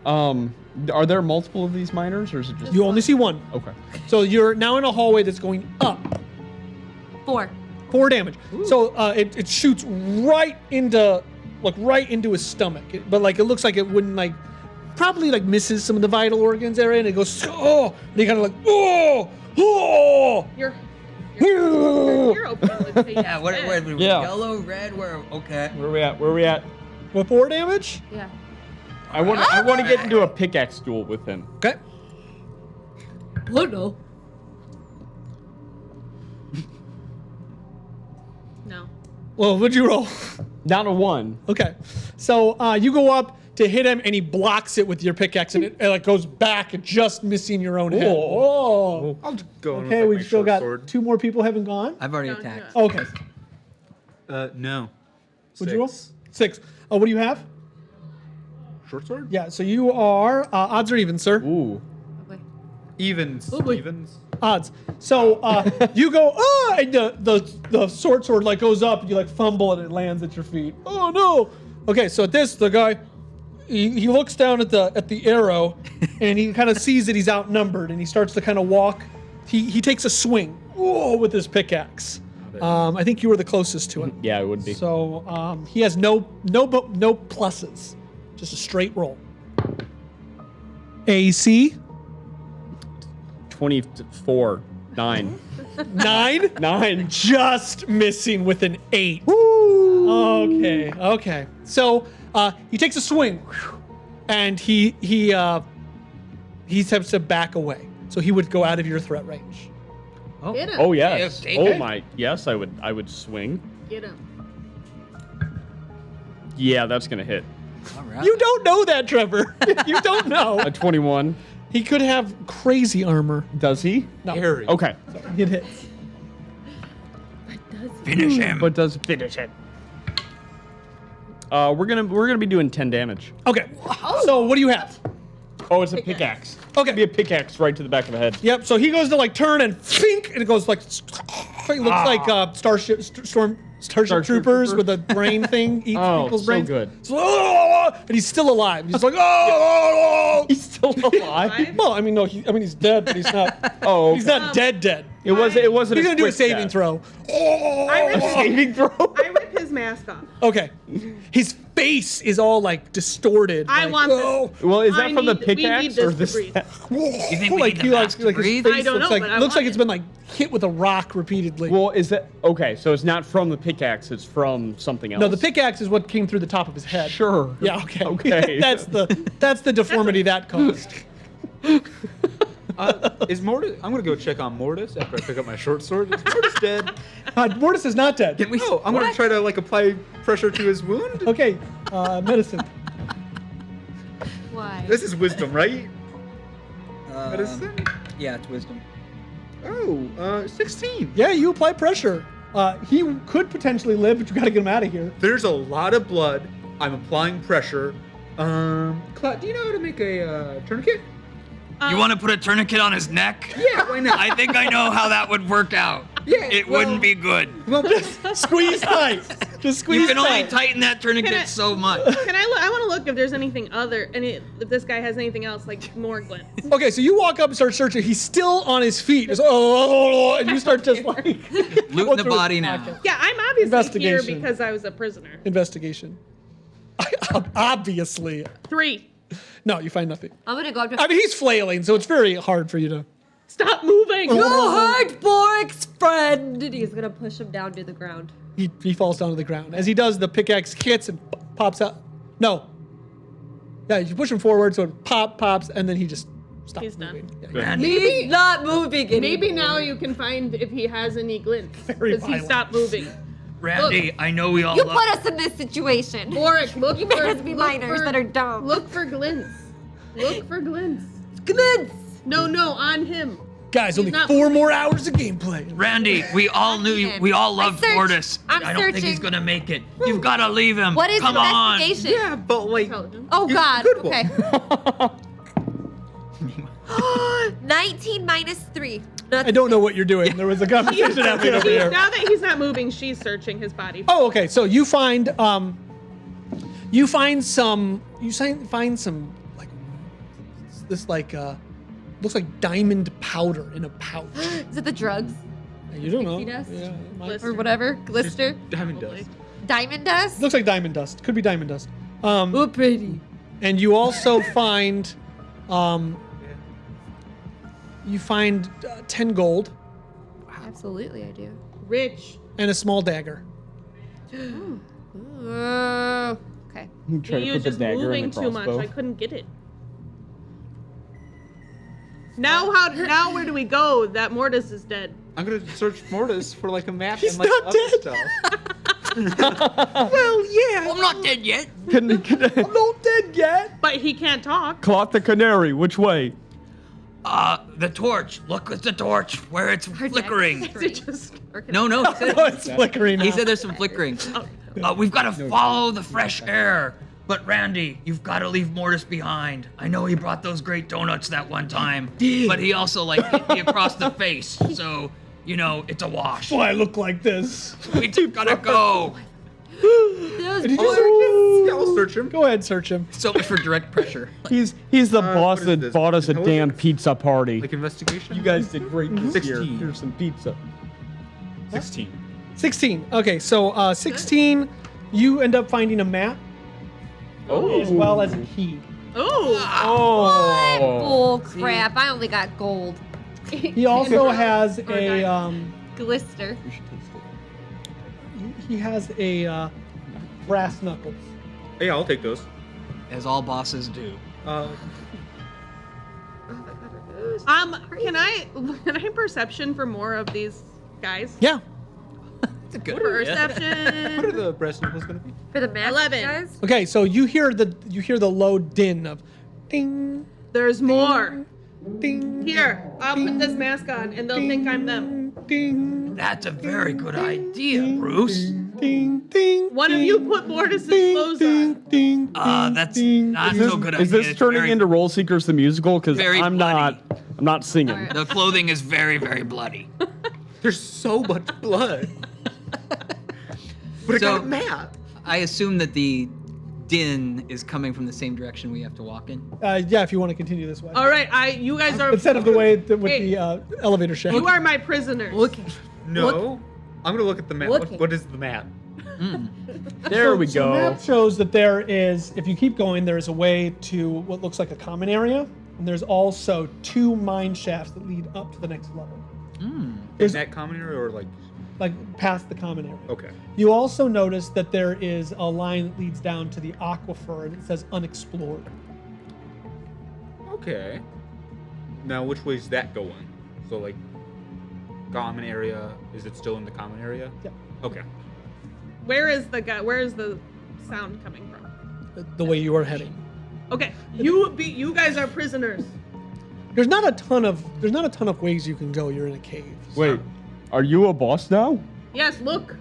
Are there multiple of these miners, or is it just? You only see one. Okay. So you're now in a hallway that's going up. 4. 4 damage. So it shoots right into his stomach. But like it looks like it wouldn't like probably like misses some of the vital organs area, and it goes oh, and he kind of like oh. You're Oh. open with the Yeah. What? Yeah. Yellow, red. Where? Okay. Where are we at? What 4 damage? Yeah. I want to get into a pickaxe duel with him. Okay. Oh no. No. Well, what'd you roll? Down to 1. Okay. So you go up to hit him, and he blocks it with your pickaxe, and it like goes back, just missing your own head. Oh. I'll just go in Okay, with, like, we've my still short got sword. 2 more people haven't gone. I've already Don't do attacked. it. Okay. No. What'd you roll? 6. What do you have? Short sword? Yeah. So you are odds or evens, sir. Ooh. Okay. Evens. boy. Evens. Odds. So you go and the sword like goes up, and you like fumble, and it lands at your feet. Oh no. Okay. So at this, the guy he looks down at the arrow, and he kind of sees that he's outnumbered, and he starts to kind of walk. He takes a swing with his pickaxe. I think you were the closest to it. Yeah, it would be. So he has no pluses, just a straight roll. AC 24. 9. 9. 9. Just missing with an 8. Okay. So he takes a swing, and he attempts to back away. So he would go out of your threat range. Get him. Oh yes. take Oh it. my. Yes, I would swing. Get him. Yeah, that's gonna hit. All right. You don't know that, Trevor. You don't know. A 21. He could have crazy armor. Does he? No. Harry. Okay. It hits. Finish him. But does finish it. We're gonna be doing 10 damage. Okay. So what do you have? Oh, it's a pickaxe. Okay. Be a pickaxe right to the back of the head. Yep. So he goes to like turn and fink, and it goes like it looks like Starship Troopers with a brain thing eats Oh, people's so brains. good. So, and he's still alive. He's like, oh. He's still alive. Well, I mean, no. He's dead, but he's not. Oh, He's okay. not dead. It wasn't. He's gonna do a quick saving death. throw. I rip, Saving throw. I rip his mask off. Okay. His face is all like distorted. I like, want this. oh. Well, is that I from the need- we need pickaxe this or to this? breathe. You think we Like need he the like mask to his breathe? face I don't looks know, like but I looks like want it's it. been like hit with a rock repeatedly. Well, is that okay? So it's not from the pickaxe; it's from something else. No, the pickaxe is what came through the top of his head. Sure. Yeah. Okay. Okay. that's the deformity that caused. Is Mortis? I'm gonna go check on Mortis after I pick up my short sword. Is Mortis dead? Mortis is not dead. No, I'm gonna try to like apply pressure to his wound. Okay. Medicine. Why? This is wisdom, right? Medicine? Yeah, it's wisdom. Oh, 16. Yeah, you apply pressure. He could potentially live, but you got to get him out of here. There's a lot of blood. I'm applying pressure. Claude, do you know how to make a tourniquet? You want to put a tourniquet on his neck? Yeah, why not? I think I know how that would work out. Yeah, It well- wouldn't be good. Well, Squeeze tight. Just squeeze You can only tight. tighten that tourniquet Can I- so much. Can I look? I want to look if there's anything if this guy has anything else, like more glints. Okay, so you walk up and start searching. He's still on his feet. Just, oh, and you start just like Looting the body now. Yeah, I'm obviously here Investigation. because I was a prisoner. investigation. Obviously. 3. No, you find nothing. I'm gonna go up to. I mean, he's flailing, so it's very hard for you to. Stop moving. You hurt Borik's friend! And he's gonna push him down to the ground. He falls down to the ground. As he does, the pickaxe hits and pops out. No. Yeah, you push him forward, so it pops, and then he just stops He's done. moving. Yeah, Randy, He's not moving anymore. Maybe now you can find if he has any glints Very because he violent. stopped moving. Randy, I know we all You love. put us in this situation. Boric, look You for made us be look minors for- that are dumb. Look for glints. Look for glints. Glints! No, on him. Guys, He's only not 4 moving. more hours of gameplay. Randy, we all knew you. We all loved searched. Mortis. I'm I don't think he's searching. gonna make it. You've got to leave him. What is Come on. investigation? yeah, but like, Intelligence. Oh You- god, good one. okay. 19 minus 3. I don't know what you're doing. There was a conversation happening over here. Now that he's not moving, she's searching his body. Oh, okay. So you find some like this like looks like diamond powder in a pouch. Is it the drugs? You don't know. Pixie dust? Yeah, it might- Glister. Or whatever? Glister? diamond Probably. dust. Diamond dust? looks like diamond dust. Could be diamond dust. Oh, pretty. And you also find 10 gold Absolutely, I do. Rich. and a small dagger. Ooh. Okay. Try He to was put the just dagger moving in the too much. crossbow. I couldn't get it. Now where do we go? That Mortis is dead. I'm gonna search Mortis for like a map He's and like not other dead. stuff. Well, yeah. I'm not dead yet. I'm not dead yet. But he can't talk. Cloth the canary. Which way? The torch. Look at the torch where it's flickering. Is it just No, he said, Oh, it's flickering. he Now. said there's some flickering. We've got to follow the fresh air. But Randy, you've got to leave Mortis behind. I know he brought those great donuts that one time, but he also like hit me across the face. So, it's a wash. Why I look like this? We just gotta go. Those Did you Borik's just- search him. Go ahead, search him. So much for direct pressure. He's the boss what is that this? bought us a damn Intelligence? pizza party. Like investigation? You guys did great this year. 16. Here's some pizza. 16. 16. Okay, so 16, you end up finding a map as well as a key. Oh. Bull crap. I only got gold. He also has Okay. a Glister. You should taste it. he has a brass knuckles. Yeah, I'll take those. As all bosses do. Can I perception for more of these guys? Yeah. It's a good Perception. What are the breast nipples gonna be? For the mask 11. guys? Okay, so you hear the low din of ding, There's more. ding. Here, I'll put this mask on, and they'll think I'm them. Ding, That's a very good idea, Bruce. ding, ding. One of you put Mortis's ding, clothes ding, on. ding, That's ding, not ding. so good idea. Is this It's turning very- into Roll Seekers the musical? Because Very I'm bloody. not singing. Alright. The clothing is very, very bloody. There's so much blood. But it So- got a map. I assume that the din is coming from the same direction we have to walk in. Yeah, if you want to continue this way. All right, you guys are. Instead of the way with Hey. the elevator shaft. You are my prisoners. No. I'm gonna look at the map. Look. What is the map? There we So go. the map shows that there is, if you keep going, there is a way to what looks like a common area, and there's also 2 mine shafts that lead up to the next level, Is that common area or like? like past the common area. Okay. You also notice that there is a line that leads down to the aquifer, and it says unexplored. Okay. Now, which way is that going? So like, common area. Is it still in the common area? Yeah. Okay. Where is the guy? Where is the sound coming from? The way you are heading. Okay, you guys are prisoners. There's not a ton of ways you can go. You're in a cave. Wait, are you a boss now? Yes, look.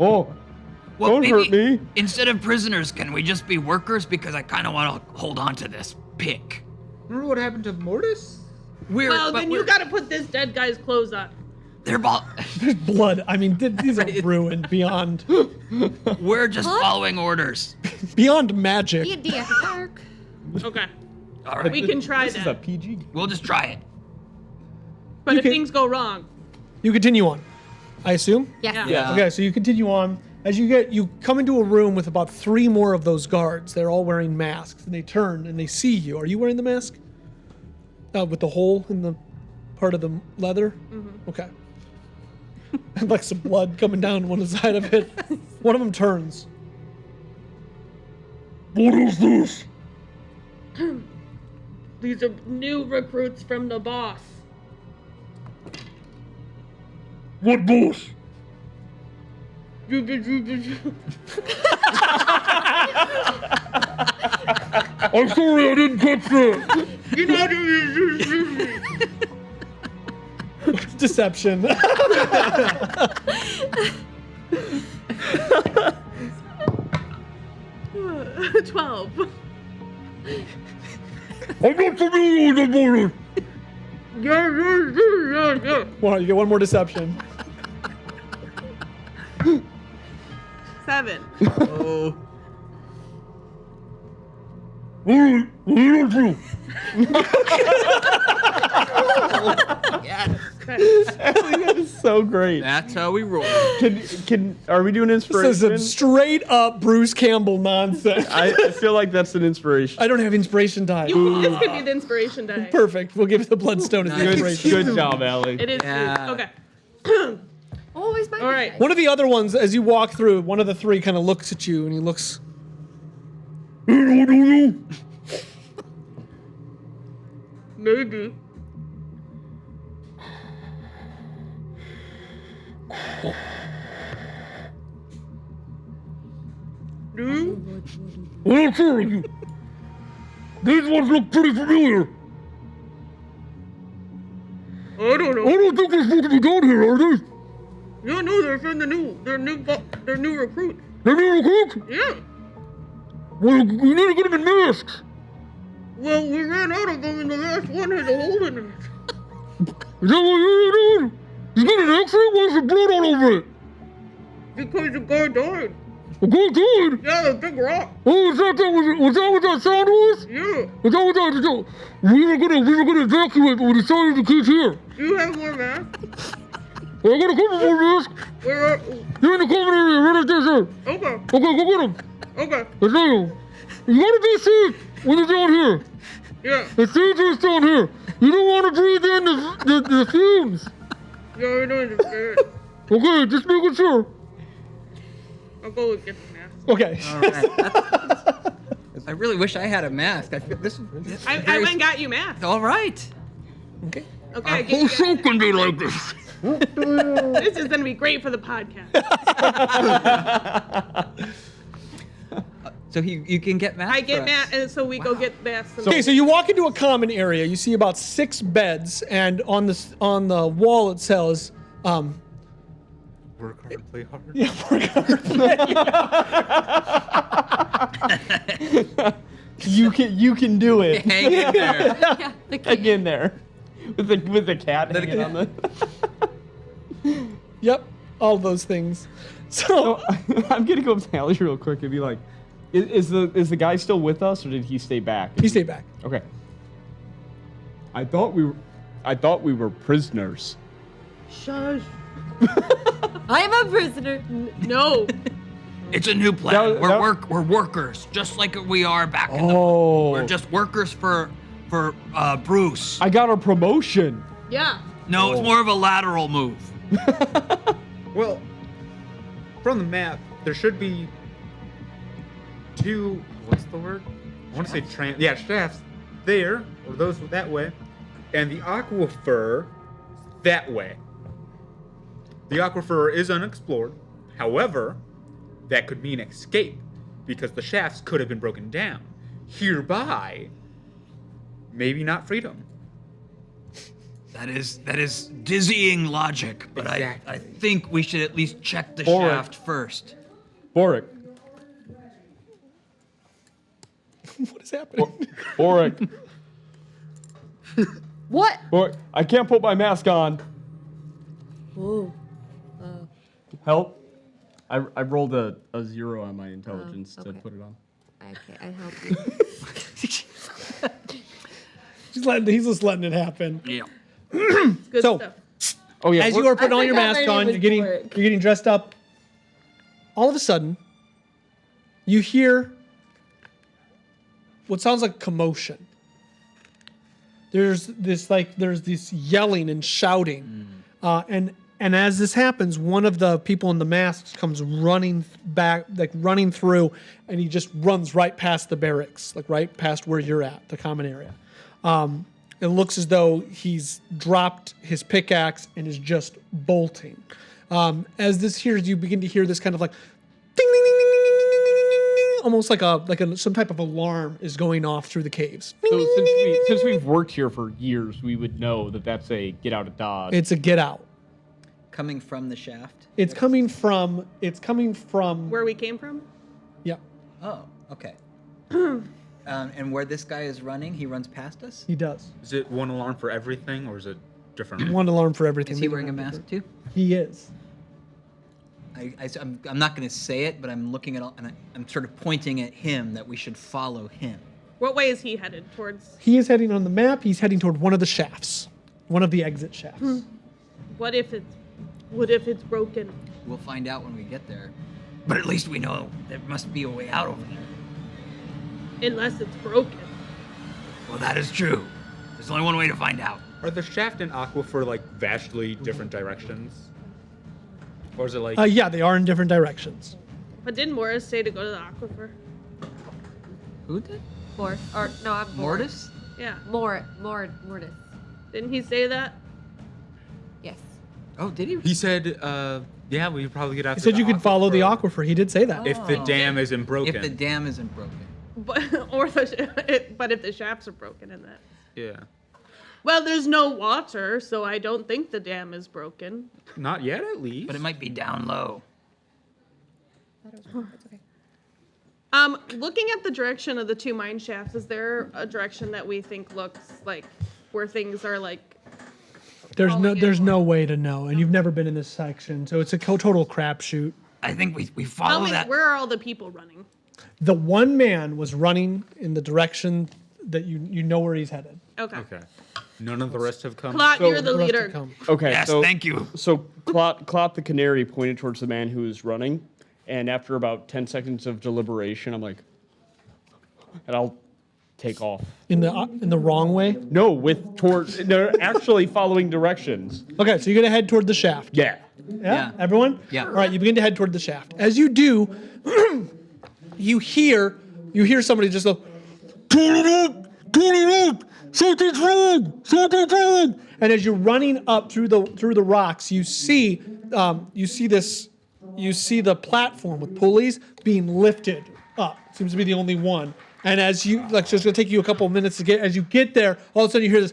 Oh, Well, don't hurt maybe me. Instead of prisoners, can we just be workers? Because I kind of want to hold on to this pick. Remember what happened to Mortis? Well, then you got to put this dead guy's clothes on. They're There's blood. I mean, these are ruined beyond We're just Huh? following orders. beyond magic. D&D after dark. Okay, All right, we can try This is a that. PG. we'll just try it. But You if can- things go wrong, You continue on, I assume. Yes. Yeah. Yeah. Okay, so you continue on. As you come into a room with about 3 more of those guards. They're all wearing masks, and they turn and they see you. Are you wearing the mask? With the hole in the part of the leather? Mm-hmm. Okay. Like some blood coming down one side of it. One of them turns. What is this? these are new recruits from the boss. What boss? I'm sorry, I didn't catch that. Deception. Uh, 12. I'm not familiar with the border. Yeah. Well, you get one more deception. 7. Oh. Alright, what do you do? That is so great. That's how we roll. Are we doing This is inspiration? some straight up Bruce Campbell nonsense. I feel like that's an inspiration. I don't have inspiration die. This could be the inspiration die. Perfect. We'll give it the bloodstone as the Nice. inspiration. Good job, Allie. It is. Yeah. Okay. Oh, it's my All right. One of the other ones, as you walk through, one of the 3 kind of looks at you and he looks. Maybe. Well, sorry. These ones look pretty familiar. I don't know. I don't think they're supposed to be down here, are they? Yeah, no, they're from the new. They're new recruits. They're new recruits? Yeah. Well, you need to get them in masks. Well, we ran out of them, and the last one had a hole in it. Is that what you're doing? You got an X-ray? Why is there blood all over it? Because the guy died. Okay, good. Yeah, the big rock. Oh, was that what that sound was? Yeah. Was that what that? We were gonna evacuate, but we decided to keep here. Do you have more masks? I got a couple more masks. Where are... They're in the common area, right up there, sir. Okay. Okay, go get them. Okay. Let's go. You gotta be safe when you're down here. Yeah. It's dangerous down here. You don't want to breathe in the fumes. Yeah, we're doing it. Okay, just making sure. I'll go get the mask. Okay. All right. I really wish I had a mask. I feel this. I went and got you masks. All right. Okay. Okay. Our whole show can be like this. This is gonna be great for the podcast. So you can get masks. I get for us. masks, and so we go get masks. Okay, so you walk into a common area. You see about 6 beds, and on the wall it says, Work hard, play hard. yeah, work hard. You can do it. Hang in there. Yeah, the Hang key. in there with the cat hanging on the. Yep, all those things. So I'm gonna go up to Allie real quick and be like, "Is the guy still with us, or did he stay back?" he stayed back. Okay. I thought we were prisoners. Shush. I am a prisoner. No. It's a new plan. That- We're workers, just like we are back in the. Oh. We're just workers for Bruce. I got a promotion. Yeah. No, it's more of a lateral move. Well, from the map, there should be 2. What's the word? I want to say shafts there, or those that way, and the aquifer that way. The aquifer is unexplored. However, that could mean escape, because the shafts could have been broken down. Hereby, maybe not freedom. That is dizzying logic, but Exactly. I think we should at least check the Forward. shaft first. Boric. What is happening? Boric. What? Boric. I can't put my mask on. Ooh. Help. I rolled a 0 on my intelligence to okay. put it on. Okay, I help you. He's just letting it happen. Yeah. Good So- stuff. Oh yeah. As you are putting I all your forgot mask my on, name you're was Boric. getting dressed up. All of a sudden, you hear what sounds like commotion. There's this yelling and shouting, and as this happens, one of the people in the masks comes running back, running through, and he just runs right past the barracks, right past where you're at, the common area. It looks as though he's dropped his pickaxe and is just bolting. As you begin to hear this kind of like ding, ding, ding, ding, ding, ding, ding, ding, ding, ding, almost like some type of alarm is going off through the caves. So since we've worked here for years, we would know that that's a get out of Dodge. It's a get out. Coming from the shaft. It's coming from. Where we came from? Yeah, Oh, okay. And where this guy is running, he runs past us. he does. Is it one alarm for everything, or is it different? One alarm for everything. Is he wearing a mask too? He is. I'm not going to say it, but I'm looking at all, and I'm sort of pointing at him that we should follow him. What way is he headed towards? He is heading on the map. He's heading toward one of the shafts, one of the exit shafts. What if it's broken? We'll find out when we get there. But at least we know there must be a way out over there. Unless it's broken. Well, that is true. There's only one way to find out. Are the shaft and aquifer like vastly different directions? Or is it like Yeah, they are in different directions. But didn't Morris say to go to the aquifer? Who did? I'm Boris. Mortis? Yeah. Mortis. Didn't he say that? Yes. Oh, did he? he said, yeah, we could probably get out. He said you could follow the aquifer. He did say that. if the dam isn't broken. If the dam isn't broken. But if the shafts are broken in that. Yeah. Well, there's no water, so I don't think the dam is broken. Not yet, at least. But it might be down low. It's okay. Looking at the direction of the 2 mine shafts, is there a direction that we think looks like where things are like? There's Falling no in. way to know, and you've never been in this section, so it's a total crapshoot. I think we Tell follow me, that. where are all the people running? The one man was running in the direction that you know where he's headed. Okay. Okay. None of the rest have come. Plot, you're the The rest to leader. come. Okay. Yes, so, thank you. So Clot the canary pointed towards the man who was running, and after about 10 seconds of deliberation, I'm like, and I'll take off. In the wrong way? No, no, actually following directions. Okay, so you're gonna head toward the shaft. Yeah. Yeah? Everyone? Yeah. All right, you begin to head toward the shaft. As you do, you hear somebody just go, "Turn it up, something's wrong. And as you're running up through the rocks, you see the platform with pulleys being lifted up. Seems to be the only one. And as you so it's gonna take you a couple of minutes to get. As you get there, all of a sudden you hear this,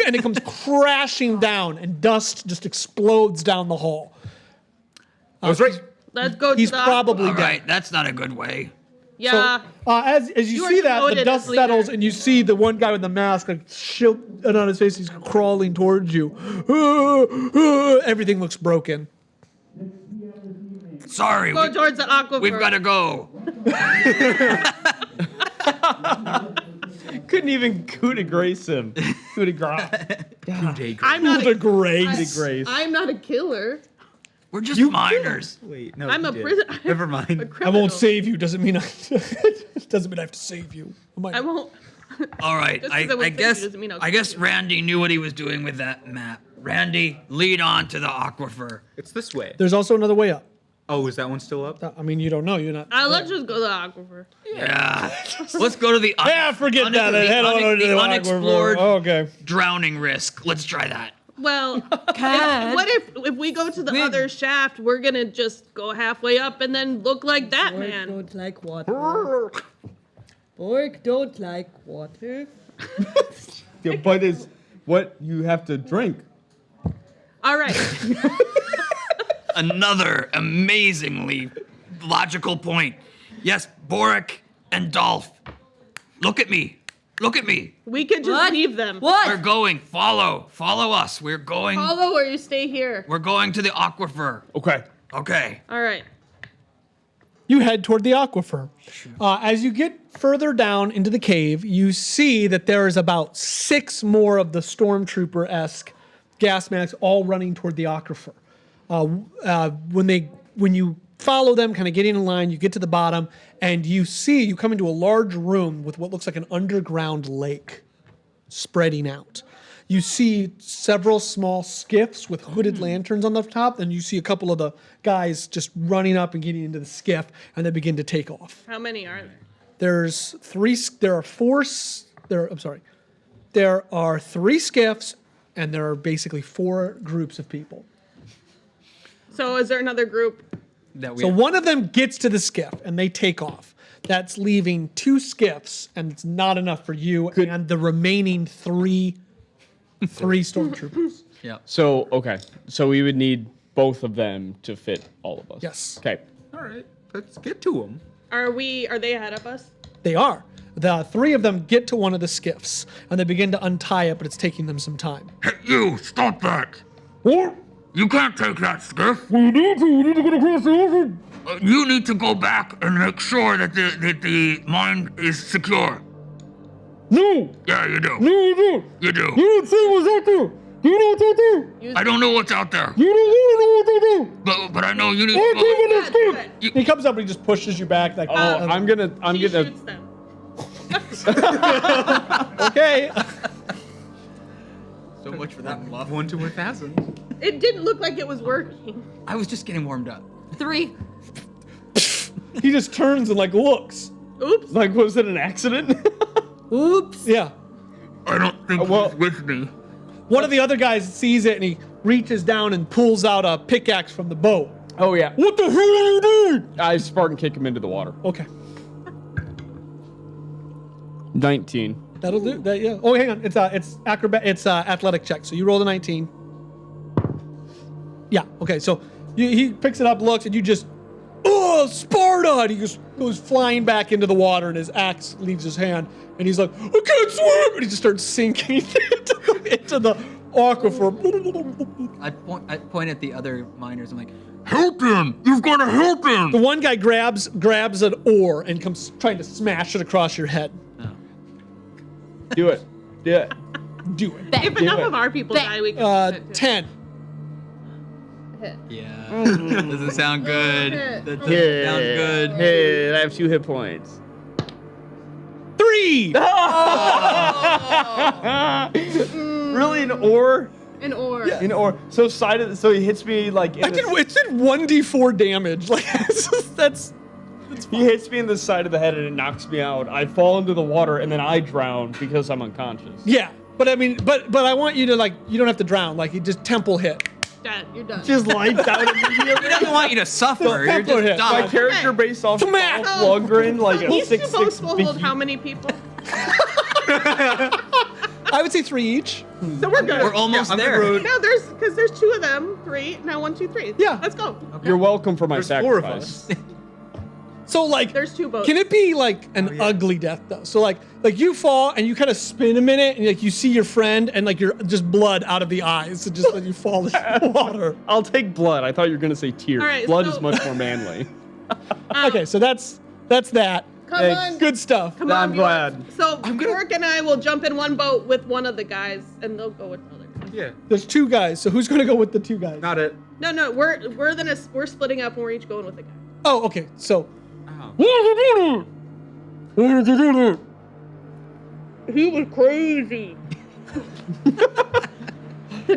and it comes crashing down, and dust just explodes down the hall. I was right. Let's go He's to the probably All dead. right, that's not a good way. Yeah. As you You are see that, the demoted dust as leader. settles, and you see the one guy with the mask, like and on his face, he's crawling towards you. Everything looks broken. Sorry, Go towards the aquifer. we've got to go. Couldn't even coup de grace him. Coup de grace. I'm not The a, grace. Grace. I'm not a killer. We're just minors. Wait, no. I'm you a did. prison. Never A mind. I criminal. won't save you. Doesn't mean I have to save you. I won't. All right, Just 'cause I won't I save you guess doesn't mean I'll I kill guess you. Randy knew what he was doing with that map. Randy, lead on to the aquifer. It's this way. There's also another way up. Oh, is that one still up? I mean, you don't know. You're not. Let's just go to the aquifer. Yeah. Let's go to the Forget that. Head on over to the unexplored Okay. drowning risk. Let's try that. Well, what if we go to the other shaft, we're gonna just go halfway up and then look like that Borg man. don't like water. Borg don't like water. Yeah, but it's what you have to drink. All right. Another amazingly logical point. Yes, Boric and Dolph. Look at me. Look at me. We could just What? leave them. We're What? going. Follow us. We're going. Follow or you stay here. We're going to the aquifer. Okay. Okay. All right. You head toward the aquifer. As you get further down into the cave, you see that there is about 6 more of the stormtrooper-esque gas masks all running toward the aquifer. When you follow them, kind of getting in line, you get to the bottom, and you come into a large room with what looks like an underground lake spreading out. You see several small skiffs with hooded lanterns on the top, and you see a couple of the guys just running up and getting into the skiff, and they begin to take off. How many are there? There are 3 skiffs, and there are basically 4 groups of people. So is there another group? That we So one of them gets to the skiff, and they take off. That's leaving 2 skiffs, and it's not enough for you and the remaining 3 stormtroopers. So, okay. So we would need both of them to fit all of us. Yes. Okay. All right, let's get to them. Are they ahead of us? They are. The 3 of them get to one of the skiffs, and they begin to untie it, but it's taking them some time. Hey, you! Stop that! What? You can't take that skiff. We need to get across the ocean. You need to go back and make sure that the mine is secure. No, Yeah, you do. no, you don't. You do. You don't see what's out there. You know what's out there. I don't know what's out there, You don't want to know what's out there. but I know you need I'm to taking go. that skiff. He comes up and he just pushes you back like, I'm gonna. She shoots them. okay. So much for that bluff. 1 to 1,000. It didn't look like it was working. I was just getting warmed up. 3. He just turns and like looks. Oops. Like, was it an accident? Oops. Yeah. I don't think well- he's with me. One of the other guys sees it and he reaches down and pulls out a pickaxe from the boat. Oh yeah. What the hell are you doing? I Spartan kick him into the water. Okay. 19. That'll do. That, yeah. Oh, hang on. It's acrobat. It's athletic check. So you roll a 19. Yeah. Okay. So he picks it up, looks, and you just, Sparta! And he just goes flying back into the water, and his axe leaves his hand, and he's like, I can't swim! And he just starts sinking into the aquifer. I point at the other miners. I'm like, Help him! You've got to help him! The one guy grabs an oar and comes trying to smash it across your head. Do it. Do it. Do it. If enough of our people die, we can. do it, too. 10. yeah, doesn't sound good. That doesn't sound good. Hey, I have 2 hit points. 3. Really, an oar? An oar. An oar. So so he hits me like. It did 1d4 damage. Like that's. He hits me in the side of the head and it knocks me out. I fall into the water and then I drown because I'm unconscious. Yeah, but I mean, but I want you to like. You don't have to drown. Like you just temple hit. Dead. You're done. Just lights out immediately. He doesn't want you to suffer. You're tempo hit. just My dumb. character based off Smack! Dolph Lundgren, like a These 6'6" two boats will hold big- how many people? I would say 3 each. So we're good. We're almost I'm there. good. No, because there's 2 of them. 3. Now 1, 2, 3. Yeah. Let's go. You're welcome for my There's 4 of sacrifice. us. So like, There's 2 boats. can it be like an ugly death though? So like you fall and you kind of spin a minute and like you see your friend and like you're just blood out of the eyes and just like you fall into the water. I'll take blood. I thought you were gonna say tears. All right, Blood so- is much more manly. Okay, so that's that. Come on. Good stuff. Come I'm on, glad. Bjork. So Bjork and I will jump in one boat with one of the guys, and they'll go with the other guy. Yeah. There's 2 guys. So who's gonna go with the 2 guys? Not it. No, we're splitting up and we're each going with a guy. Oh, okay. So Oh. He was crazy. the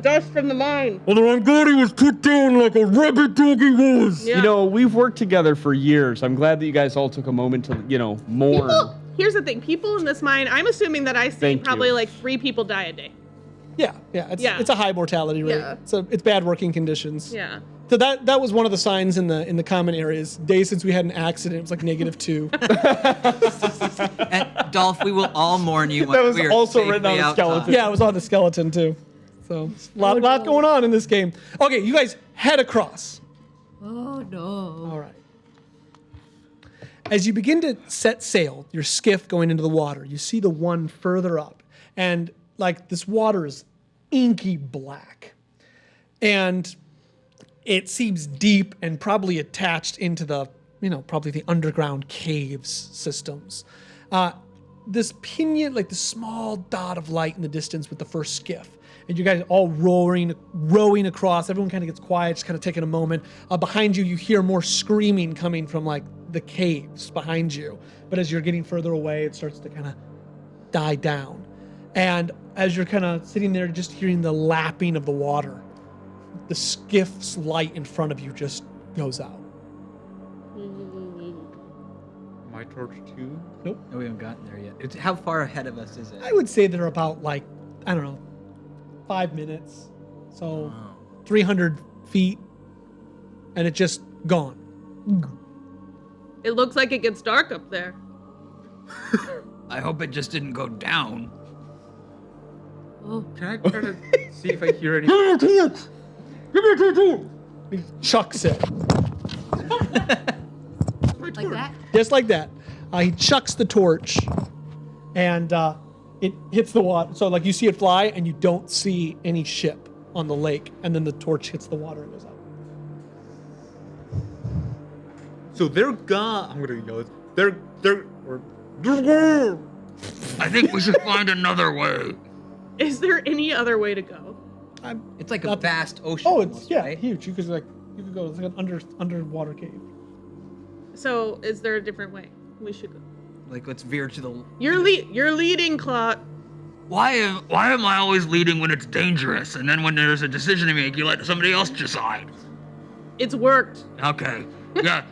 dust from the mine. And I'm glad he was put down like a rabbit dog he was. Yeah. You know, we've worked together for years. I'm glad that you guys all took a moment to, mourn. Here's the thing: people in this mine. I'm assuming that I see Thank probably you. like 3 people die a day. yeah, it's a high mortality rate. Yeah. So it's bad working conditions. Yeah. So that was one of the signs in the common areas. Days since we had an accident, it was like -2. And Dolph, we will all mourn you. That was we are also safely written on the outside. skeleton. Yeah, it was on the skeleton too. So a lot going on in this game. Okay, you guys head across. Oh no. All right. As you begin to set sail, your skiff going into the water, you see the one further up, and like this water is inky black, and it seems deep and probably attached into the, probably the underground caves systems. This pinion, like the small dot of light in the distance with the first skiff. And you guys all rowing across. Everyone kind of gets quiet, just kind of taking a moment. Behind you, you hear more screaming coming from like the caves behind you. But as you're getting further away, it starts to kind of die down. And as you're kind of sitting there, just hearing the lapping of the water, the skiff's light in front of you just goes out. My torch too. Nope. No, we haven't gotten there yet. How far ahead of us is it? I would say they're about like, I don't know, 5 minutes. So 300 feet. And it's just gone. It looks like it gets dark up there. I hope it just didn't go down. Can I try to see if I hear any? Give me a torch! Give me a torch! He chucks it. Like that? Just like that. He chucks the torch, and it hits the water. So like you see it fly, and you don't see any ship on the lake, and then the torch hits the water and goes out. So they're gone. I'm gonna yell it. They're I think we should find another way. Is there any other way to go? It's like a Not- vast ocean. Oh, it's almost, yeah, right? huge. You could go. It's like an underwater cave. So is there a different way we should go? Like let's veer to the. You're leading, Claude. Why am I always leading when it's dangerous, and then when there's a decision to make, you let somebody else decide? It's worked. Okay, yeah,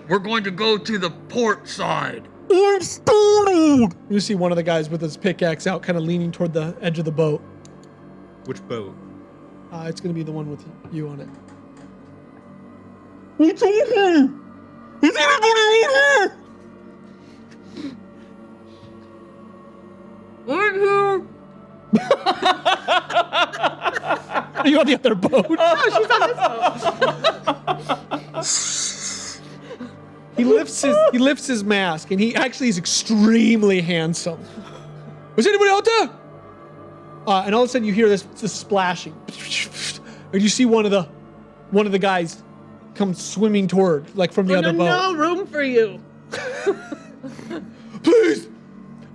we're going to go to the port side. I'm startled! You see one of the guys with his pickaxe out, kind of leaning toward the edge of the boat. which boat? It's going to be the one with you on it. What's over? Is anybody over? I'm here. Are you on the other boat? He lifts his mask, and he actually is extremely handsome. Was anybody out there? and all of a sudden you hear this splashing, and you see one of the guys come swimming toward, like from the other boat. No room for you. Please,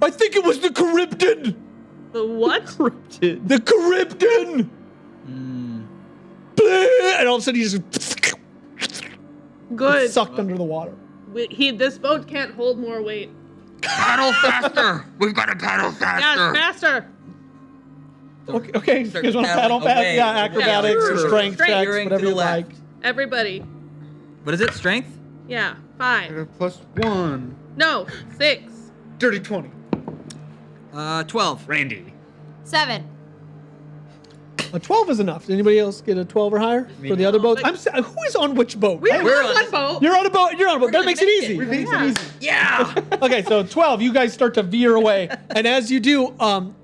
I think it was the Charybdin. The what? The Charybdin. Please, and all of a sudden he just Good. sucked under the water. This boat can't hold more weight. Paddle faster! We've got to paddle faster! Yes, faster. Okay. You Start guys want to paddle paddling fast? away. Yeah, acrobatics or Sure. strength checks, Steering to whatever the you like. left. Everybody. What is it? Strength? Yeah, 5. +1. No, 6. Dirty 20. 12. Randy. 7. A 12 is enough. Did anybody else get a 12 or higher for the other boats? Who is on which boat? We're We're on on one boat. You're on a boat. You're on a boat. That makes it easy. Yeah. Okay, so 12, you guys start to veer away, and as you do,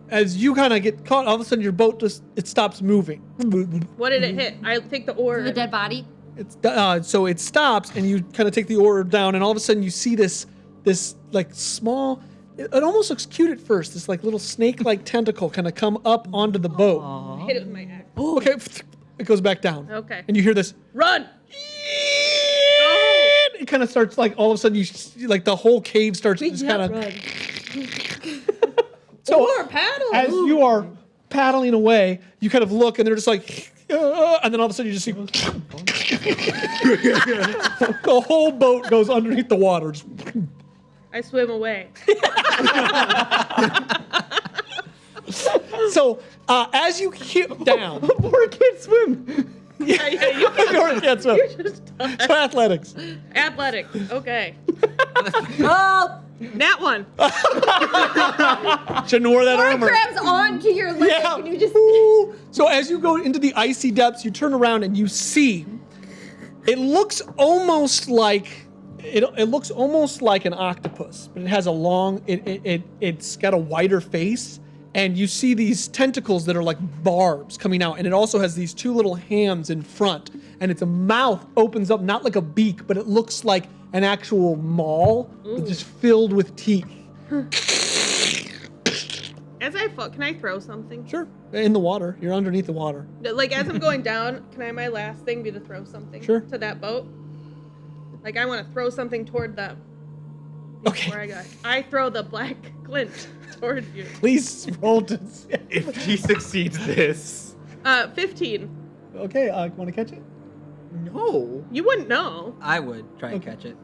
as you kind of get caught, all of a sudden your boat it stops moving. What did it hit? I take the oar. The dead body. It's so it stops, and you kind of take the oar down, and all of a sudden you see this like small. It almost looks cute at first. This like little snake-like tentacle kind of come up onto the boat. Hit it with my axe. Oh, okay, it goes back down. Okay. And you hear this. Run. It kind of starts like all of a sudden you see, like the whole cave starts just kind of. So Or paddle. as you are paddling away, you kind of look and they're just like, and then all of a sudden you just see the whole boat goes underneath the water. Just- I swim away. So as you hit down, Or can't swim. Yeah, you you can't swim. just So athletics. Athletics. Okay. Oh, That one. Shouldn't have wore that or armor. grabs onto your leg Yeah. and you just. So as you go into the icy depths, you turn around and you see. It looks almost like it looks almost like an octopus, but it has a long. It's got a wider face, and you see these tentacles that are like barbs coming out, and it also has these two little hands in front, and its mouth opens up not like a beak, but it looks like an actual maw, just filled with teeth. As I fall, can I throw something? Sure, in the water. You're underneath the water. Like as I'm going down, can I my last thing be to throw something Sure. to that boat? Like I want to throw something toward them. Okay. Where I throw the black glint toward you. Please roll to. If he succeeds this. 15. Okay, want to catch it? No. You wouldn't know. I would try and catch it.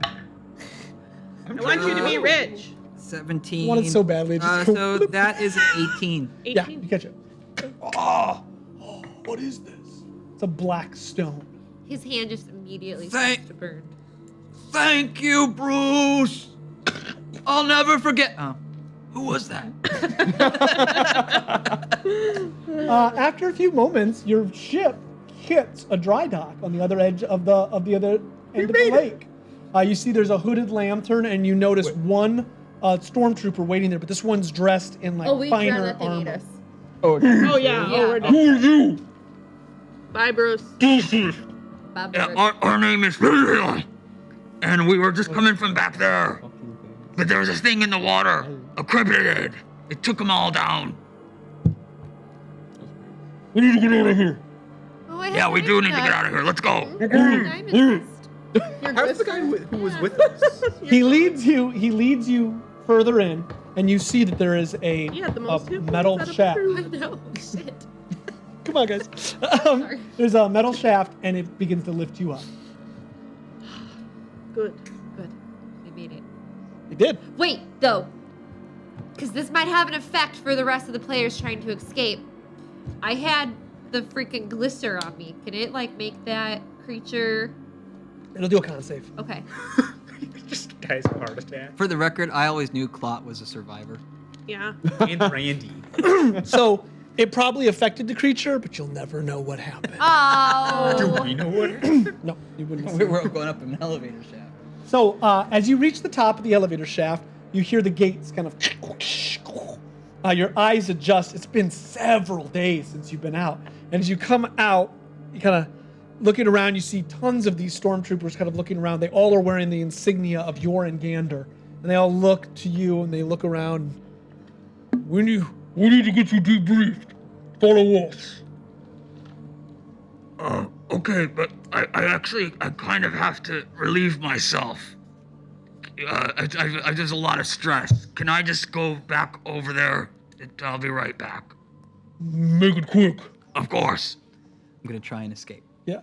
I want you to be rich. 17. I want it so badly. Just go- So that is an 18. 18. Yeah, you catch it. Oh, what is this? It's a black stone. His hand just immediately Thank- starts to burn. Thank you, Bruce! I'll never forget. Oh, who was that? After a few moments, your ship hits a dry dock on the other edge of the other end of the lake. You see there's a hooded lantern, and you notice one stormtrooper waiting there, but this one's dressed in like Oh, we drowned finer that thing ate armor. us. Oh yeah. Yeah. Oh, we're done. Who are you? Bye, Bruce. This is. Bob Yeah, Burke. our name is Peotone, and we were just coming from back there. But there was this thing in the water, a cryptid. It took them all down. We need to get out of here. Oh, I Yeah, have we do need to diamond get out of here. Let's go. dust. Diamond dust. How's the guy who was with us? He leads you further in, and you see that there is a had the most hit points metal out of the shaft. crew. I know. Shit. Come on, guys. There's a metal shaft, and it begins to lift you up. Good. Good. We made it. It did. Wait, though. Because this might have an effect for the rest of the players trying to escape. I had the freaking glister on me. Can it, like, make that creature... It'll do a con save. Okay. Just guy's a heart attack. For the record, I always knew Clot was a survivor. Yeah. And Randy. So it probably affected the creature, but you'll never know what happened. Oh. You know what? No, you wouldn't. We were going up an elevator shaft. So as you reach the top of the elevator shaft, you hear the gates kind of. Your eyes adjust. It's been several days since you've been out, and as you come out, you kind of looking around. You see tons of these stormtroopers kind of looking around. They all are wearing the insignia of Yor and Gander, and they all look to you and they look around. When We need to get you debriefed. Follow us. Okay, but I kind of have to relieve myself. There's a lot of stress. Can I just go back over there? I'll be right back. Make it quick. Of course. I'm gonna try and escape. Yeah.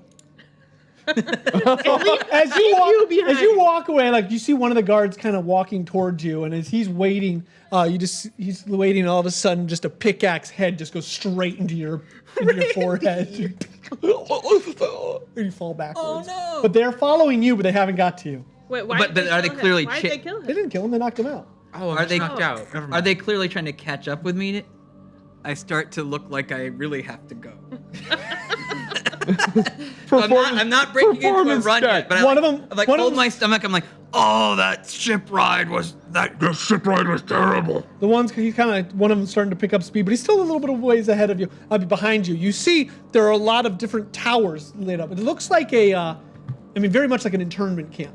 As you walk away, like you see one of the guards kind of walking towards you, and as he's waiting, he's waiting. And all of a sudden, just a pickaxe head just goes straight into your forehead, and you fall backwards. Oh, no. But they're following you, but they haven't got to you. Wait, why But did are they kill him? clearly Why did they kill They him? didn't kill him; they knocked him out. Oh, Are they knocked out? Never Are mind. they clearly trying to catch up with me? I start to look like I really have to go. I'm not breaking into a performance run check. yet, but One I of them- like one of hold them- my stomach. I'm like, Oh, that ship ride was terrible. The ones he's kind of one of them starting to pick up speed, but he's still a little bit of ways ahead of you, behind you. You see there are a lot of different towers lit up. It looks like very much like an internment camp.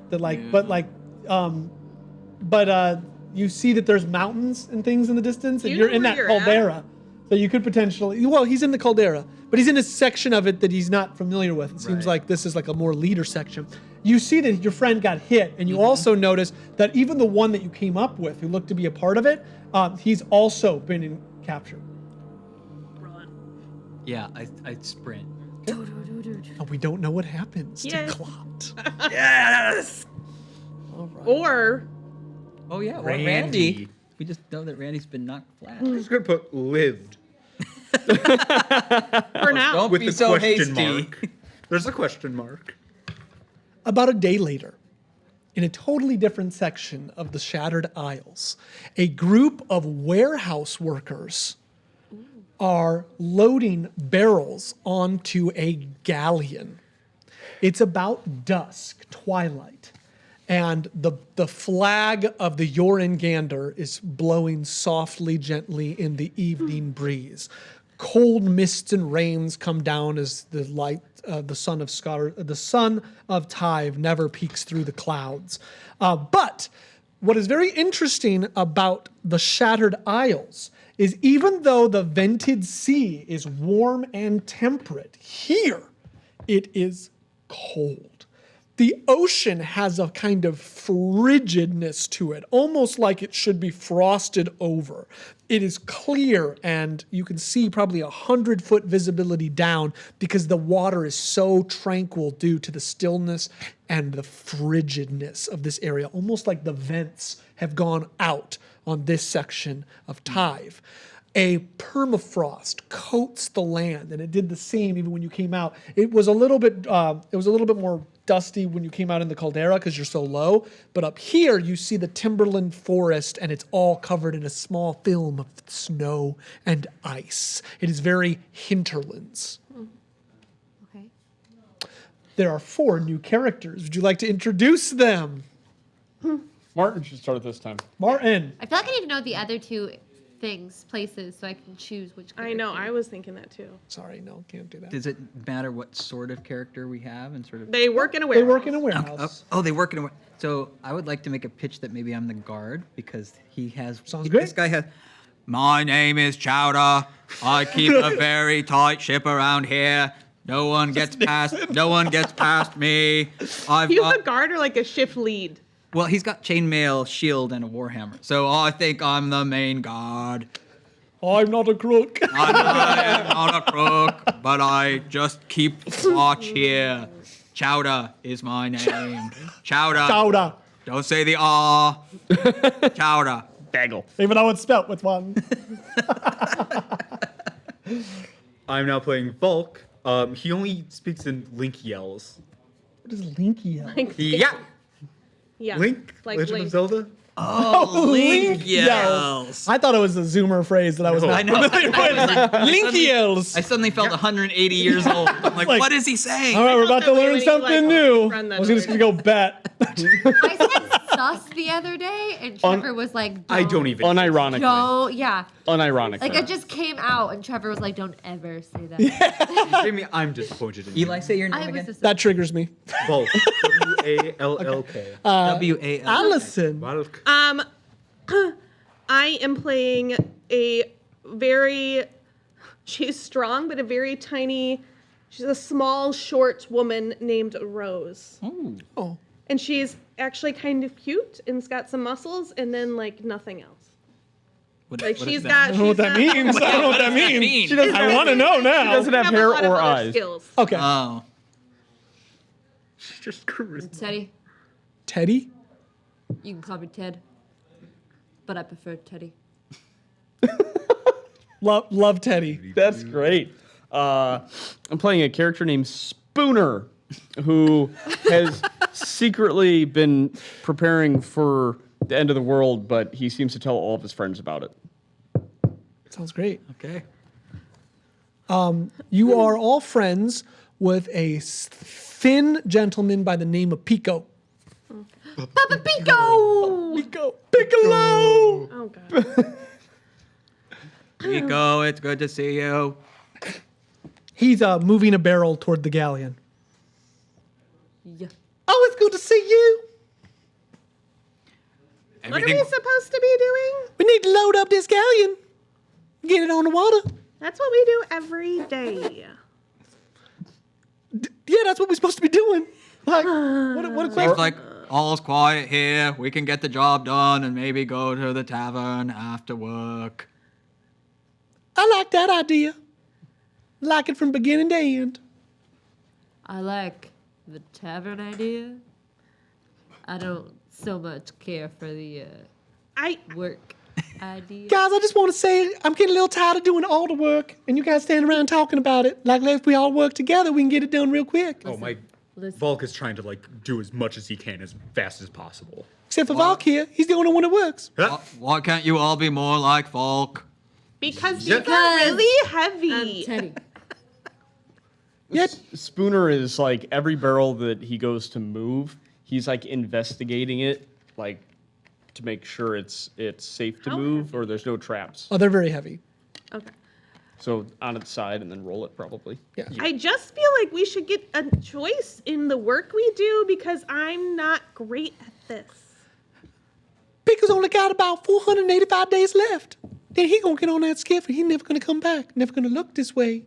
You see that there's mountains and things in the distance, and you you're know in where that you're at? caldera. So you could potentially, well, he's in the caldera, but he's in a section of it that he's not familiar with. It seems Right. like this is like a more leader section. You see that your friend got hit, and you also notice that even the one that you came up with, who looked to be a part of it, he's also been captured. yeah, I sprint. And we don't know what happens Yes. to Clot. Yes. Or Oh yeah, well, Randy. Randy. We just know that Randy's been knocked flat. I'm just gonna put lived for now. Don't with be the so question hasty. mark. There's a question mark. About a day later, in a totally different section of the Shattered Isles, a group of warehouse workers are loading barrels onto a galleon. It's about dusk, twilight, and the flag of the Jorungander is blowing softly, gently in the evening breeze. Cold mists and rains come down as the light, the sun of Tyve never peeks through the clouds. But what is very interesting about the Shattered Isles is even though the vented sea is warm and temperate, here it is cold. The ocean has a kind of frigidness to it, almost like it should be frosted over. It is clear, and you can see probably 100-foot visibility down because the water is so tranquil due to the stillness and the frigidness of this area, almost like the vents have gone out on this section of Tyve. A permafrost coats the land, and it did the same even when you came out. It was a little bit more dusty when you came out in the caldera because you're so low. But up here, you see the timberland forest, and it's all covered in a small film of snow and ice. It is very hinterlands. Okay. There are 4 new characters. Would you like to introduce them? Martin should start this time. Martin. I feel like I need to know the other 2 places, so I can choose which I know. character. I was thinking that too. Sorry, no, can't do that. Does it matter what sort of character we have and sort of? They work in a warehouse. They work in a warehouse. Oh, they work in a. So I would like to make a pitch that maybe I'm the guard because he has. Sounds great. This guy has. My name is Chowder. I keep a very tight ship around here. No one gets past. No one gets past me. I've He's got, a guard or like a shift lead. Well, he's got chainmail, shield, and a warhammer. so I think I'm the main guard. I'm not a crook. I am not a crook, but I just keep watch here. Chowder is my name. Chowder. Chowder. Don't say the R. Chowder. Bagel. Even though it's spelt with one. I'm now playing Volk. He only speaks in Link yells. What is Linky yell? Yeah. Yeah. Link? Like Legend Link. of Zelda? Oh, Link yells. I thought it was a Zoomer phrase that I was No. not I know. Linky yells. I suddenly felt 180 years old. I'm like, Like- what is he saying? All right, we're about to that way learn when you, something like, new. run that I was just over. gonna go bet. I said sus the other day, and Trevor was like, I don't even. Unironically. Don't, yeah. Unironically. Like, it just came out, and Trevor was like, don't ever say that. Jamie, I'm disappointed in Eli, say your name I was again. just That triggers me. Volk. W-A-L-L-K. W-A-L. Allison. Volk. I am playing a she's strong, but a very tiny, she's a small, short woman named Rose. Oh. And she's actually kind of cute and's got some muscles and then like nothing else. Like what she's is got. I don't know what that means. I don't know what that means. She doesn't I want to know now. She doesn't have Have a hair lot of or other eyes. skills. Okay. Oh. Just charisma. Teddy. Teddy? You can call me Ted. But I prefer Teddy. Love Teddy. That's great. I'm playing a character named Spooner, who has secretly been preparing for the end of the world, but he seems to tell all of his friends about it. Sounds great. Okay. You are all friends with a thin gentleman by the name of Pico. Papa Pico! Pico. Piccolo! Oh god. Rico, it's good to see you. He's moving a barrel toward the galleon. Yeah. Oh, it's good to see you. What are we supposed to be doing? We need to load up this galleon. Get it on the water. That's what we do every day. Yeah, that's what we're supposed to be doing. Like, what a question. Seems like all's quiet here. We can get the job done and maybe go to the tavern after work. I like that idea. Like it from beginning to end. I like the tavern idea. I don't so much care for the I work idea. Guys, I just want to say I'm getting a little tired of doing all the work and you guys standing around talking about it. Like, if we all work together, we can get it done real quick. Oh, my Listen. Volk is trying to like do as much as he can as fast as possible. Except for Valk here. He's the only one that works. Huh? Why can't you all be more like Volk? because Yeah. these are really I'm heavy. Teddy. Yeah. Spooner is like every barrel that he goes to move, he's like investigating it, like to make sure it's safe to How move or there's no traps. Oh, they're very heavy. Okay. So on its side and then roll it probably. Yeah. I just feel like we should get a choice in the work we do because I'm not great at this. Pico's only got about 485 days left. Then he gonna get on that skiff and he never gonna come back. Never gonna look this way.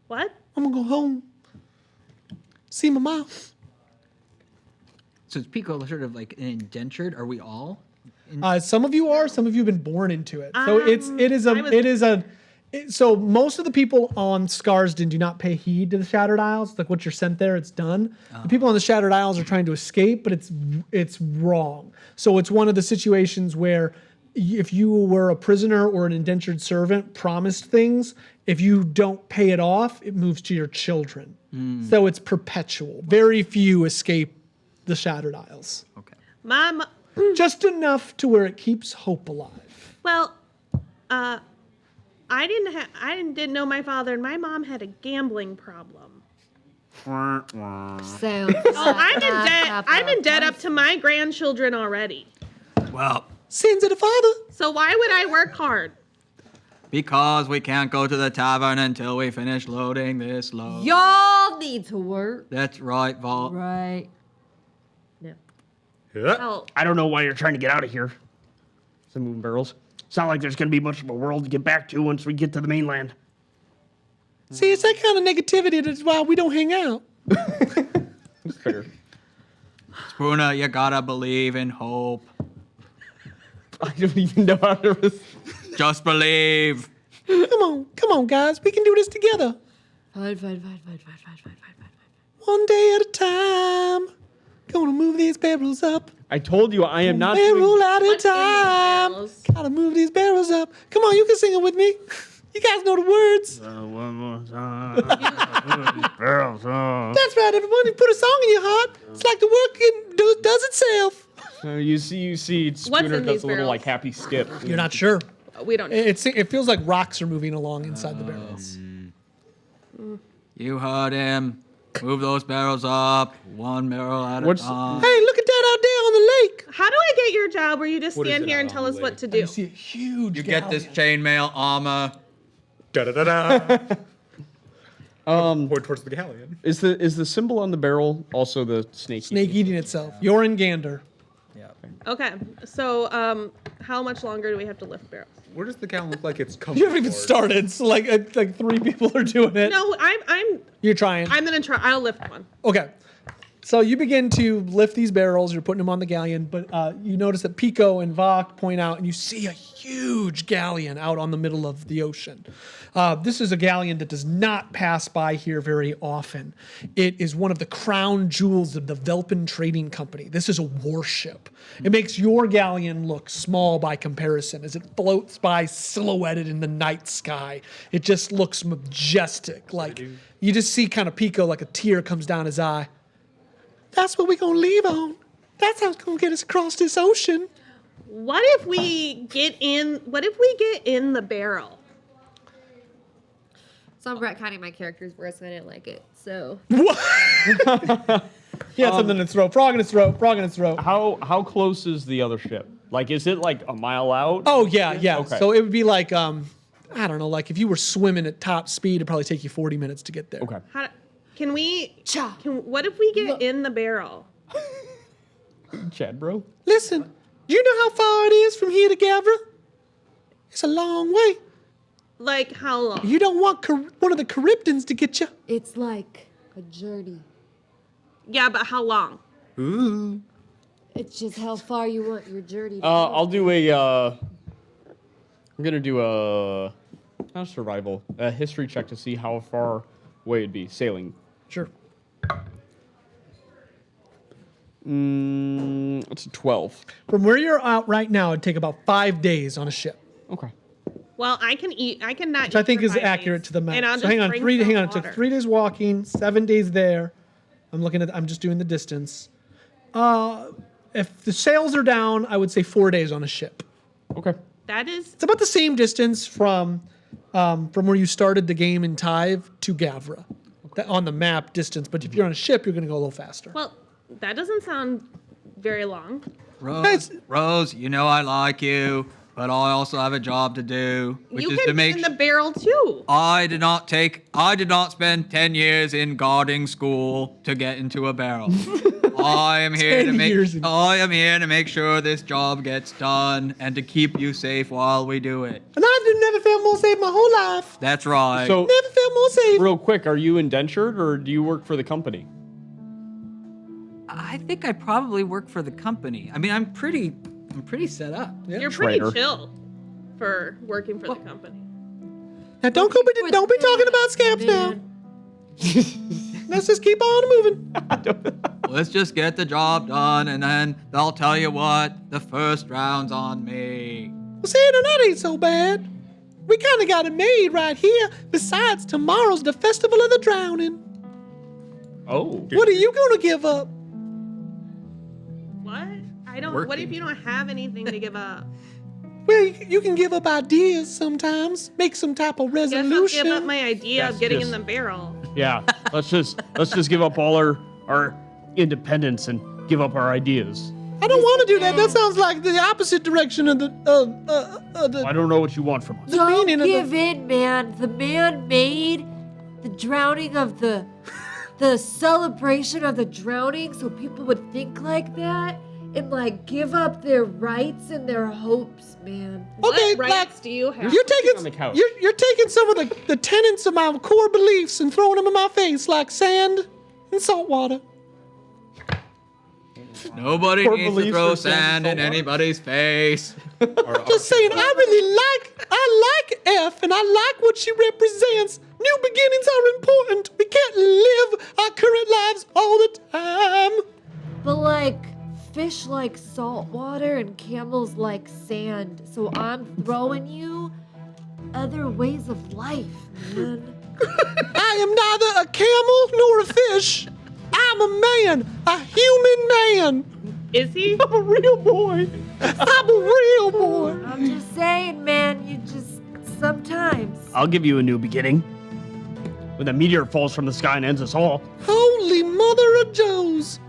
What? I'm gonna go home. See my mom. So is Pico sort of like an indentured? Are we all? Some of you are, some of you have been born into it. So so most of the people on Scarsden do not pay heed to the Shattered Isles. Like, once you're sent there, it's done. The people on the Shattered Isles are trying to escape, but it's wrong. So it's one of the situations where if you were a prisoner or an indentured servant promised things, if you don't pay it off, it moves to your children. So it's perpetual. Very few escape the Shattered Isles. Okay. Mom. Just enough to where it keeps hope alive. Well, I didn't know my father and my mom had a gambling problem. Sounds I'm in debt up to my grandchildren already. Well, Sins of the father. So why would I work hard? because we can't go to the tavern until we finish loading this load. Y'all need to work. That's right, Volk. Right. No. Yeah. Oh, I don't know why you're trying to get out of here. Some moving barrels. It's not like there's going to be much of a world to get back to once we get to the mainland. See, it's that kind of negativity that's why we don't hang out. Fair. Spooner, you gotta believe in hope. I don't even know how to. Just believe. Come on, guys. We can do this together. Fine. One day at a time. Gonna move these barrels up. I told you I am not Barrel doing. at a what's in these time. barrels? Gotta move these barrels up. Come on, you can sing it with me. You guys know the words. One more time. Barrels up. That's right, everyone. You put a song in your heart. It's like the work does itself. So you see, Spooner in does these a little barrels? like happy skip. You're not sure. We don't. It feels like rocks are moving along inside the barrels. You heard him. Move those barrels up, one barrel at a What's- time. Hey, look at that out there on the lake. How do I get your job where you just What is stand it here out and on tell the us what lake? to do? You see a huge You get this galleon. chainmail armor. Da da da da. Or towards the galleon. Is the symbol on the barrel also the snake? Snake eating itself. You're in Gander. Yeah. Okay, so how much longer do we have to lift barrels? Where does the gallon look like it's coming? You haven't even started. So like 3 people are doing it. No, You're trying. I'm gonna try. I'll lift one. Okay. So you begin to lift these barrels. You're putting them on the galleon, but you notice that Pico and Vok point out, and you see a huge galleon out on the middle of the ocean. This is a galleon that does not pass by here very often. It is one of the crown jewels of the Velpin Trading Company. This is a warship. It makes your galleon look small by comparison as it floats by silhouetted in the night sky. It just looks majestic. Like you just see kind of Pico, like a tear comes down his eye. That's what we're gonna leave on. That's how it's gonna get us across this ocean. What if we get in? What if we get in the barrel? So I'm retconning my character's words, and I didn't like it. So He had something in his throat. Frog in his throat. Frog in his throat. How close is the other ship? Like, is it like a mile out? Oh yeah. Okay. So it would be like I don't know, like if you were swimming at top speed, it'd probably take you 40 minutes to get there. Okay. Can we? What if we get in the barrel? Chad, bro. Listen, do you know how far it is from here to Gavra? It's a long way. Like how long? You don't want one of the Charybdins to get you. it's like a journey. Yeah, but how long? Ooh. It's just how far you want your journey to I'll do I'm gonna do a not a history check to see how far away it'd be sailing. Sure. It's a 12. From where you're out right now, it'd take about 5 days on a ship. Okay. Well, I can eat. I can not. Which I eat think for is 5 accurate days. to the map. And I'll So just hang on, bring some It took water. 3 days walking, 7 days there. I'm just doing the distance. If the sails are down, I would say 4 days on a ship. Okay. That is. It's about the same distance from where you started the game in Tyve to Gavra. That on the map distance, but if you're on a ship, you're going to go a little faster. Well, that doesn't sound very long. Rose, you know I like you, but I also have a job to do, which You is can to get make in the barrel too. I did not spend 10 years in guarding school to get into a barrel. I am here 10 years in- I am here to make sure this job gets done and to keep you safe while we do it. And I've never felt more safe my whole life. That's right. So, Never felt more safe. real quick, are you indentured or do you work for the company? I think I probably work for the company. I mean, I'm pretty set up. You're pretty Traitor. chill for working for the company. Now don't be talking about scabs now. Let's just keep on moving. Let's just get the job done, and then I'll tell you what, the first round's on me. Well, see, now that ain't so bad. We kind of got it made right here. Besides, tomorrow's the Festival of the Drowning. Oh. What are you gonna give up? What? I don't. What if you don't have anything to give up? Well, you can give up ideas sometimes. Make some type of Guess I'll resolution. give up my idea That's of getting just- in the barrel. Yeah. let's just give up all our independence and give up our ideas. I don't want to do that. That sounds like the opposite direction of the I don't know what you want from us. the Don't meaning of give the. in, man. The man made the drowning of the celebration of the drowning so people would think like that and like give up their rights and their hopes, man. Okay, What rights do you have? You're taking on the couch. You're taking some of the tenets of my core beliefs and throwing them in my face like sand and salt water. Nobody Poor needs to beliefs throw are standing sand so in hard. anybody's face. Just saying, I like F, and I like what she represents. New beginnings are important. We can't live our current lives all the time. But like fish like salt water and camels like sand. So I'm throwing you other ways of life, man. I am neither a camel nor a fish. I'm a man, a human man. Is he? I'm a real boy. I'm a real boy. I'm just saying, man, you just sometimes. I'll give you a new beginning. When the meteor falls from the sky and ends us all. Holy mother of Joes.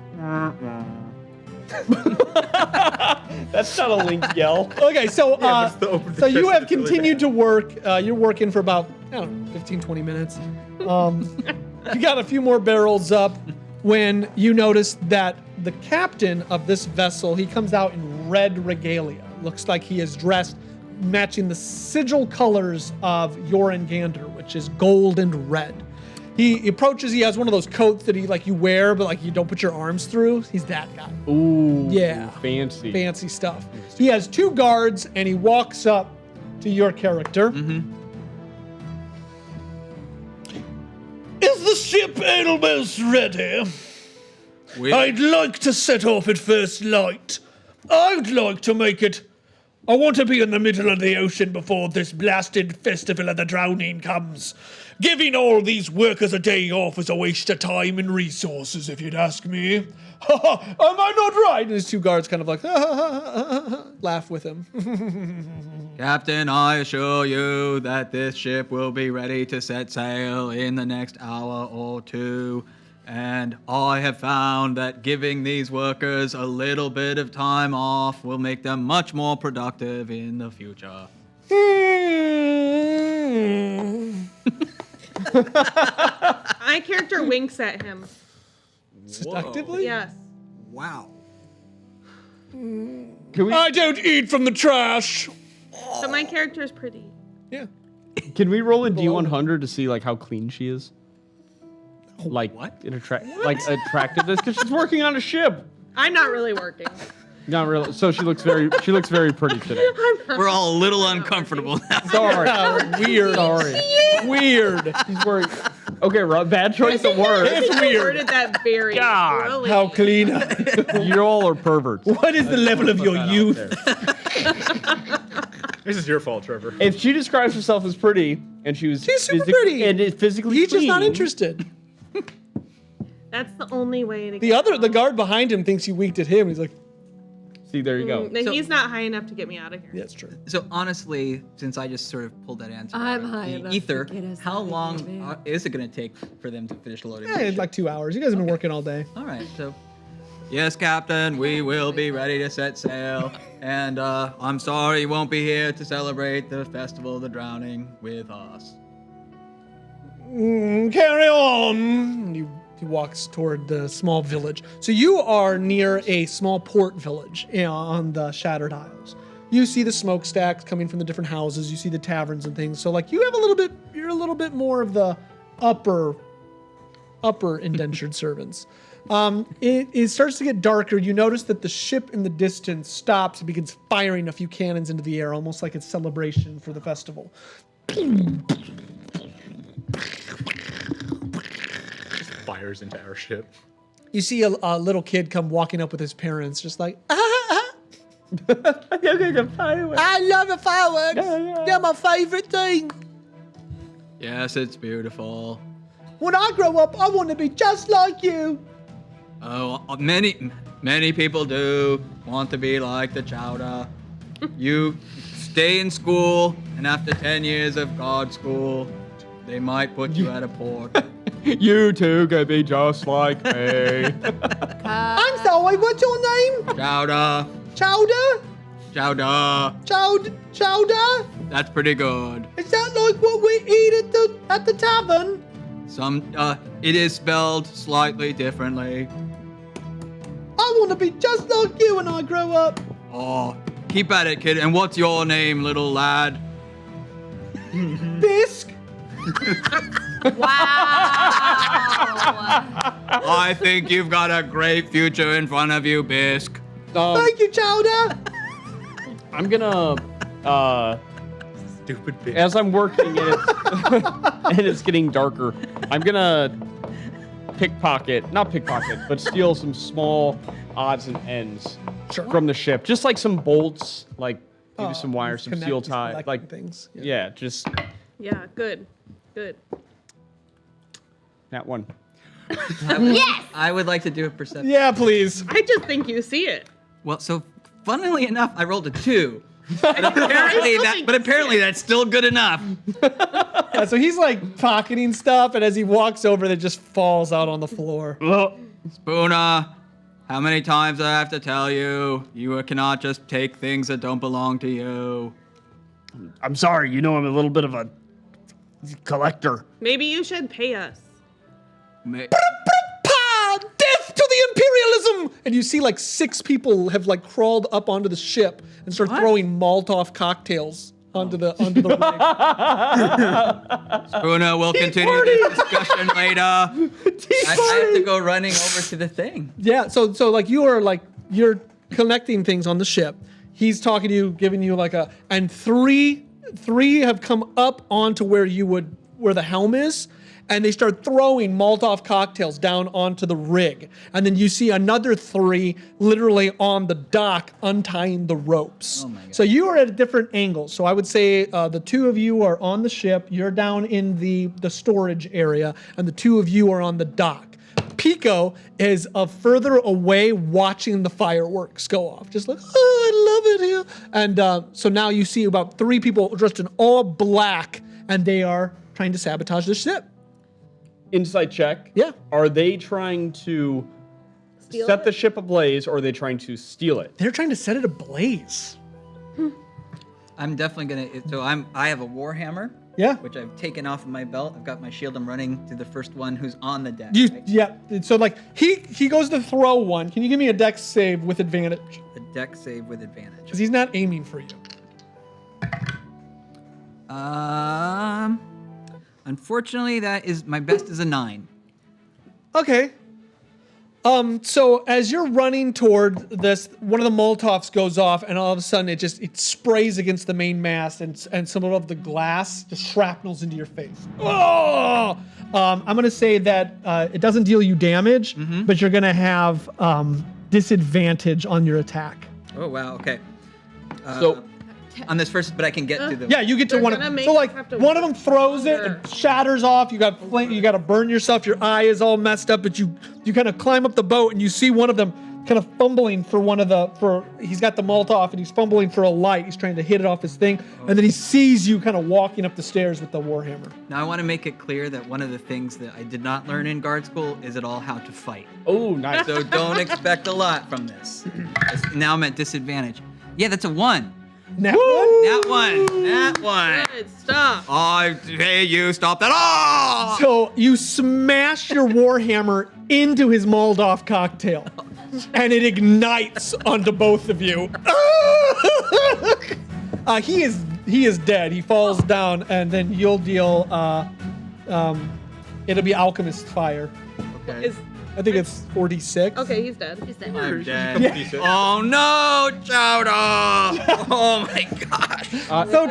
That's not a Link yell. Okay, so Yeah, but it's the so you have it's really continued bad. to work. You're working for about, I don't know, 15, 20 minutes. You got a few more barrels up when you notice that the captain of this vessel, he comes out in red regalia. Looks like he is dressed matching the sigil colors of Jorungander, which is gold and red. He approaches, he has one of those coats that you wear, but you don't put your arms through. He's that guy. Ooh. Yeah. Fancy. Fancy stuff. He has 2 guards, and he walks up to your character. Mm-hmm. Is the ship almost ready? I'd like to set off at first light. I'd like to make it. I want to be in the middle of the ocean before this blasted festival of the drowning comes. Giving all these workers a day off is a waste of time and resources, if you'd ask me. Am I not right? And his 2 guards kind of laugh with him. Captain, I assure you that this ship will be ready to set sail in the next hour or 2. And I have found that giving these workers a little bit of time off will make them much more productive in the future. My character winks at him. Seductively? Yes. Wow. I don't eat from the trash. So my character is pretty. Yeah. Can we roll a D100 to see how clean she is? What? Attractiveness, because she's working on a ship. I'm not really working. Not really. So she looks very pretty today. We're all a little uncomfortable now. Sorry. Weird. Sorry. Weird. She's wearing. Okay, Rob. Bad choice of words. It's I weird. worded that very God, poorly. How clean. You all are perverts. What is the level of your youth? This is your fault, Trevor. If she describes herself as pretty, and she's super pretty. and is physically He's just not clean, interested. That's the only way to The guard behind him thinks you winked at him. He's like, See, there you go. Then he's not high enough to get me out of here. yeah, it's true. So honestly, since I just sort of pulled that answer, I'm out of high the enough ether, to get us how out of long here, man. is it going to take for them to finish loading? Yeah, it's like 2 hours. You guys have been working all day. All right, so yes, Captain, we will be ready to set sail. And I'm sorry you won't be here to celebrate the Festival of the Drowning with us. Carry on. And he walks toward the small village. So you are near a small port village on the Shattered Isles. You see the smokestacks coming from the different houses. You see the taverns and things. So you have you're a little bit more of the upper indentured servants. It starts to get darker. You notice that the ship in the distance stops and begins firing a few cannons into the air, almost like it's celebration for the festival. Fires into our ship. You see a little kid come walking up with his parents, just like, I love the fireworks. They're my favorite thing. Yes, it's beautiful. When I grow up, I want to be just like you. Oh, many people do want to be like the Chowder. You stay in school, and after 10 years of God school, they might put you at a port. You two can be just like me. I'm sorry, what's your name? Chowder. Chowder? Chowder. Chowder? That's pretty good. Is that like what we eat at the tavern? It is spelled slightly differently. I want to be just like you when I grow up. Oh, keep at it, kid. And what's your name, little lad? Bisque? Wow. I think you've got a great future in front of you, Bisque. Thank you, Chowder. I'm gonna Stupid bitch. as I'm working and it's getting darker, I'm gonna not pickpocket, but steal some small odds and ends from the ship. Just like some bolts, like maybe some wires, some steel tie, like things. yeah, just Yeah, good. that one. Yes! I would like to do a perception. Yeah, please. I just think you see it. Well, so funnily enough, I rolled a 2. But apparently that's still good enough. Yeah, so he's like pocketing stuff, and as he walks over, it just falls out on the floor. Spooner, how many times do I have to tell you? You cannot just take things that don't belong to you. I'm sorry, I'm a little bit of a collector. Maybe you should pay us. Death to the imperialism and you see like 6 people have like crawled up onto the ship and start throwing Molotov cocktails onto the rig. Spooner, we'll continue this discussion later. I have to go running over to the thing. Yeah, so like you're collecting things on the ship. He's talking to you, giving you like and three have come up onto where the helm is, and they start throwing Molotov cocktails down onto the rig. And then you see another 3 literally on the dock untying the ropes. Oh my God. So you are at different angles. So I would say the 2 of you are on the ship, you're down in the storage area, and the 2 of you are on the dock. Pico is further away watching the fireworks go off. Just like, oh, I love it here. And so now you see about 3 people dressed in all black, and they are trying to sabotage the ship. Insight check. Yeah. Are they trying to set the ship ablaze, or are they trying to steal it? They're trying to set it ablaze. I'm definitely gonna. So I have a warhammer. Yeah. Which I've taken off of my belt. I've got my shield. I'm running to the first one who's on the deck. Right? Yeah. So like he goes to throw one. Can you give me a dex save with advantage? A deck save with advantage. Because he's not aiming for you. Unfortunately, that is my best is a 9. Okay. So as you're running toward this, one of the Molotovs goes off, and all of a sudden it sprays against the main mast, and some of the glass just shrapnels into your face. Oh! I'm gonna say that it doesn't deal you damage, but you're gonna have disadvantage on your attack. Oh wow. Okay. So on this first, but I can get to the. Yeah, you get to They're one gonna of make so us like have to one of them throws it, longer. it shatters off. You got flame, you got to burn yourself. Your eye is all messed up, but you kind of climb up the boat and you see one of them kind of fumbling for he's got the Molotov and he's fumbling for a light. He's trying to hit it off his thing, and then he sees you kind of walking up the stairs with the warhammer. Now I want to make it clear that one of the things that I did not learn in guard school is at all how to fight. Oh, nice. So don't expect a lot from this. Now I'm at disadvantage. Yeah, that's a 1. Now what? That one. Good stuff. Hey, you stop that! Oh! So you smash your warhammer into his Molotov cocktail, and it ignites onto both of you. He is dead. He falls down, and then you'll deal. It'll be alchemist fire. Okay. I think it's 46. Okay, he's dead. I'm dead. Oh no, Chowder! Oh my gosh. So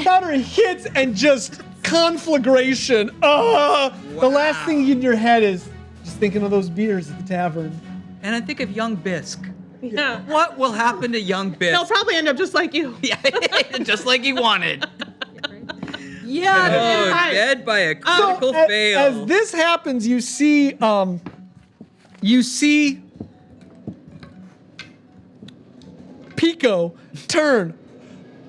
Chowder hits and just conflagration. The last thing in your head is just thinking of those beers at the tavern. And I think of young Bisk. Yeah. What will happen to young Bisk? He'll probably end up just like you. Yeah, just like he wanted. Yeah. Oh, Hi. dead by a critical fail. As this happens, you see Pico turn,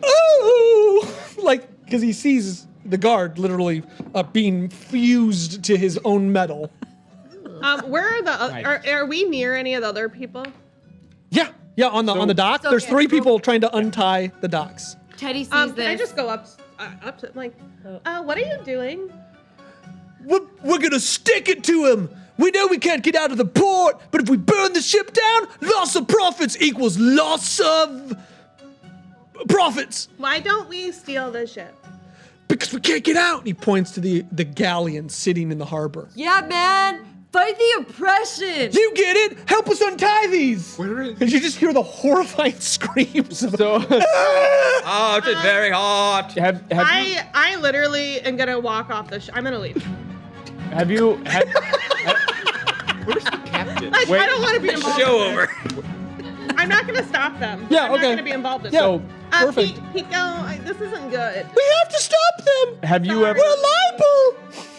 ooh, like because he sees the guard literally being fused to his own metal. Where are the? Are we near any of the other people? Yeah, on the dock. So There's yeah, 3 people trying to untie the docks. Teddy sees Can this. I just go up to like? What are you doing? We're gonna stick it to him. We know we can't get out of the port, but if we burn the ship down, loss of profits equals loss of profits. Why don't we steal the ship? Because we can't get out. He points to the galleon sitting in the harbor. Yeah, man. Fight the oppression. You get it? Help us untie these. Where is? And you just hear the horrifying screams of Oh, it's very hot. Have you I literally am gonna walk off the ship. I'm gonna leave. Where's the captain? Like, I don't want to be involved. Show in over. this. I'm not gonna stop them. Yeah, I'm okay. not gonna be involved in Yeah, this. perfect. Pico, this isn't good. We have to stop them. have you Sorry. ever We're liable.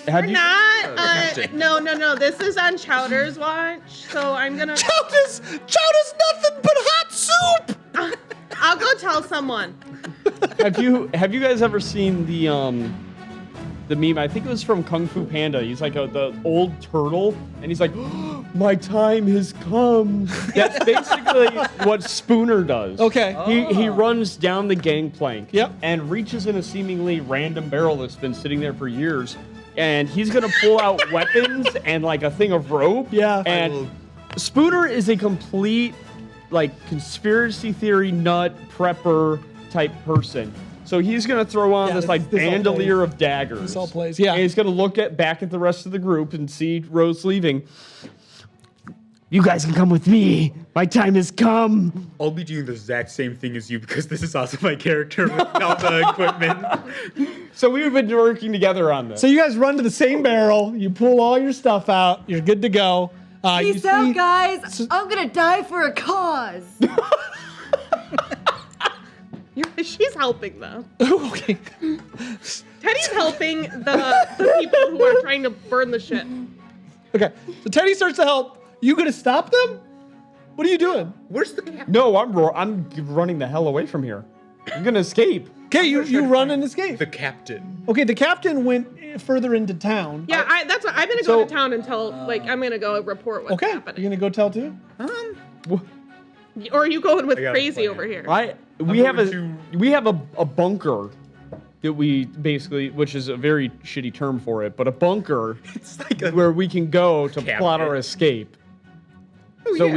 have We're you not. captain. No. This is on Chowder's watch, so I'm gonna. Chowder's nothing but hot soup. I'll go tell someone. have you guys ever seen the meme? I think it was from Kung Fu Panda. He's like the old turtle, and he's like, oh, "My time has come." That's basically what Spooner does. Okay. He runs down the gangplank. Yep. And reaches in a seemingly random barrel that's been sitting there for years, and he's gonna pull out weapons and like a thing of rope. Yeah. And Spooner is a complete, like, conspiracy theory nut prepper type person. So he's gonna throw on this like this all bandolier plays. of daggers. This all plays, yeah. And he's gonna look back at the rest of the group and see Rose leaving. You guys can come with me. My time has come. I'll be doing the exact same thing as you because this is also my character without the equipment. So we've been working together on this. So you guys run to the same barrel. You pull all your stuff out. You're good to go. You Peace out, see- guys. I'm gonna die for a cause. She's helping though. Okay. Teddy's helping the people who are trying to burn the ship. Okay. So Teddy starts to help. You gonna stop them? What are you doing? Where's the captain? No, I'm running the hell away from here. I'm gonna escape. Okay, you run and escape. The captain. Okay, the captain went further into town. Yeah, that's what I'm gonna go So- to town and tell. Like, I'm gonna go report what's Okay, happening. you're gonna go tell too? Or are you going with I got a crazy plan. over here? We have going a bunker that we basically, which is a very shitty term for it, but a bunker It's like a where we can go to Cabinet. plot our escape. Oh, So yeah.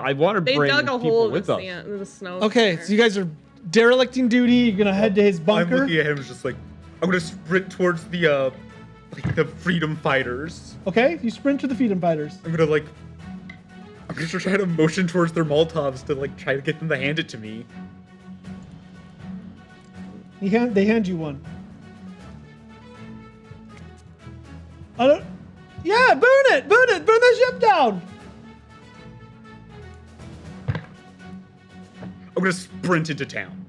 I wanted to They bring dug a people hole in with the us. sand, in the snow. Okay, there. so you guys are derelicting duty. You're gonna head to his I'm bunker. looking at him just like I'm gonna sprint towards the freedom fighters. Okay, you sprint to the freedom fighters. I'm gonna try to motion towards their Molotovs to like try to get them to hand it to me. They hand you one. Yeah, burn it, burn the ship down. I'm gonna sprint into town.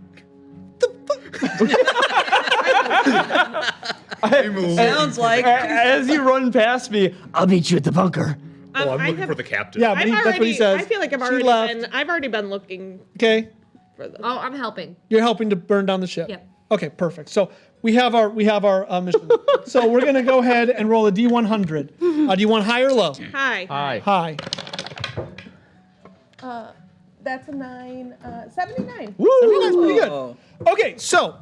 Sounds like. As you run past me, I'll meet you at the bunker. Oh, I'm I looking have- for the captain. Yeah, but that's what he says. I feel like She I've left. already been looking Okay, for them. Oh, I'm helping. you're helping to burn down the ship. Yep. Okay, perfect. So we have our mission. So we're gonna go ahead and roll a D100. Do you want high or low? Hi. Hi. High. That's a 9. 79. Woo, that's pretty good. Oh. Okay, so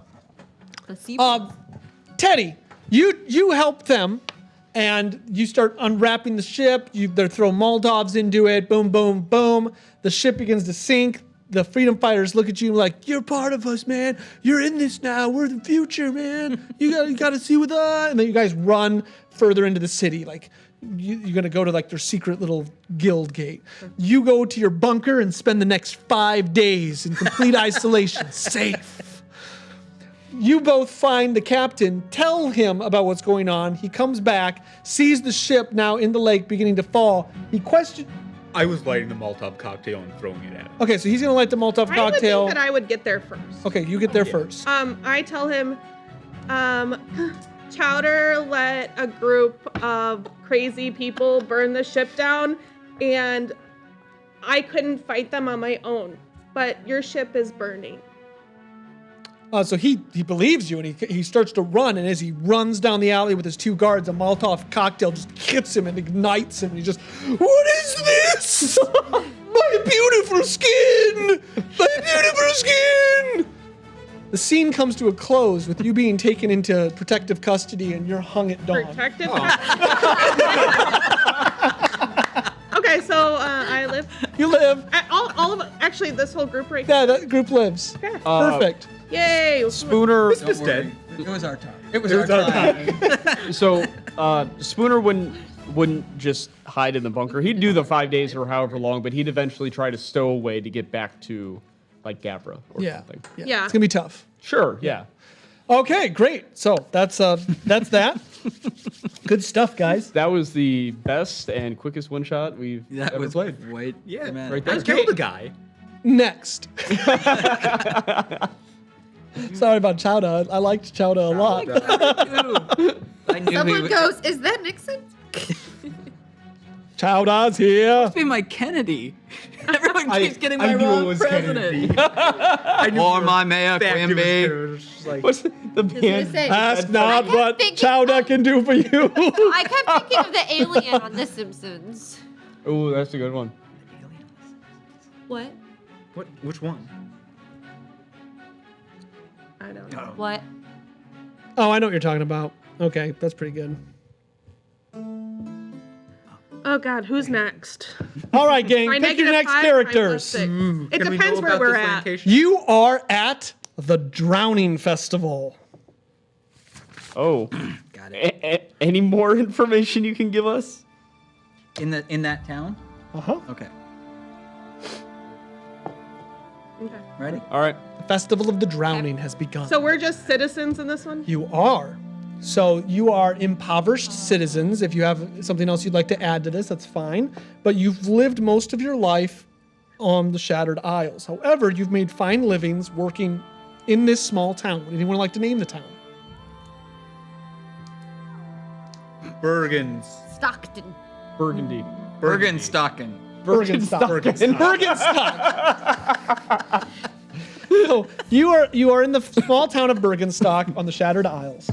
The sea Teddy, you help them, and you start unwrapping the ship. They're throwing Molotovs into it. Boom, boom, boom. The ship begins to sink. The freedom fighters look at you like, "You're part of us, man. You're in this now. We're the future, man. You gotta see with us." And then you guys run further into the city, like. You're gonna go to like their secret little guild gate. You go to your bunker and spend the next 5 days in complete isolation, safe. You both find the captain, tell him about what's going on. He comes back, sees the ship now in the lake beginning to fall. He questions. I was lighting the Molotov cocktail and throwing it at him. Okay, so he's gonna light the Molotov I would cocktail. think that I would get there first. Okay, you get there first. I tell him, Chowder let a group of crazy people burn the ship down, and I couldn't fight them on my own. But your ship is burning. So he believes you, and he starts to run, and as he runs down the alley with his 2 guards, a Molotov cocktail just hits him and ignites him, and he just, "What is this? My beautiful skin! My beautiful skin!" The scene comes to a close with you being taken into protective custody, and you're hung at dawn. Protected. Okay, so I live. You live. All of actually this whole group right Yeah, that group lives. Okay. Perfect. Yay! Spooner. It's dead. It was our time. It was our time. So Spooner wouldn't just hide in the bunker. He'd do the 5 days or however long, but he'd eventually try to stow away to get back to like Gavra or Yeah. something. Yeah. It's gonna be tough. Sure. Yeah. Okay, great. So that's that. Good stuff, guys. That was the best and quickest one shot we've That ever was played. Wait, Yeah, man. Right I there. killed a guy. Next. Sorry about Chowda. I liked Chowda a lot. I knew he Someone would goes, "Is that Nixon?" Chowda's here. be my Kennedy. Everyone I- keeps getting I my knew it wrong was president. I knew Or for my a mayor, fact it was Quimby. him. It was just like, What's the I was gonna band? say, Ask not kept what thinking Chowda of- can do for you. I kept thinking of the alien on The Simpsons. Oh, that's a good one. What? what? Which one? I don't know. What? Oh, I know what you're talking about. Okay, that's pretty good. Oh God, who's next? All right, gang, My pick your -5, next my characters. +6. It Can we know depends where about we're this at. location? You are at the Drowning Festival. Oh. Got it. Any more information you can give us? In that town? Uh-huh. Okay. Okay. Ready? All right. The Festival of the Drowning has begun. So we're just citizens in this one? You are. So you are impoverished citizens. If you have something else you'd like to add to this, that's fine. But you've lived most of your life on the Shattered Isles. However, you've made fine livings working in this small town. Would anyone like to name the town? Bergens. Stockton. Burgundy. Bergenstocken. Bergenstock. Bergenstock. So you are in the small town of Bergenstock on the Shattered Isles.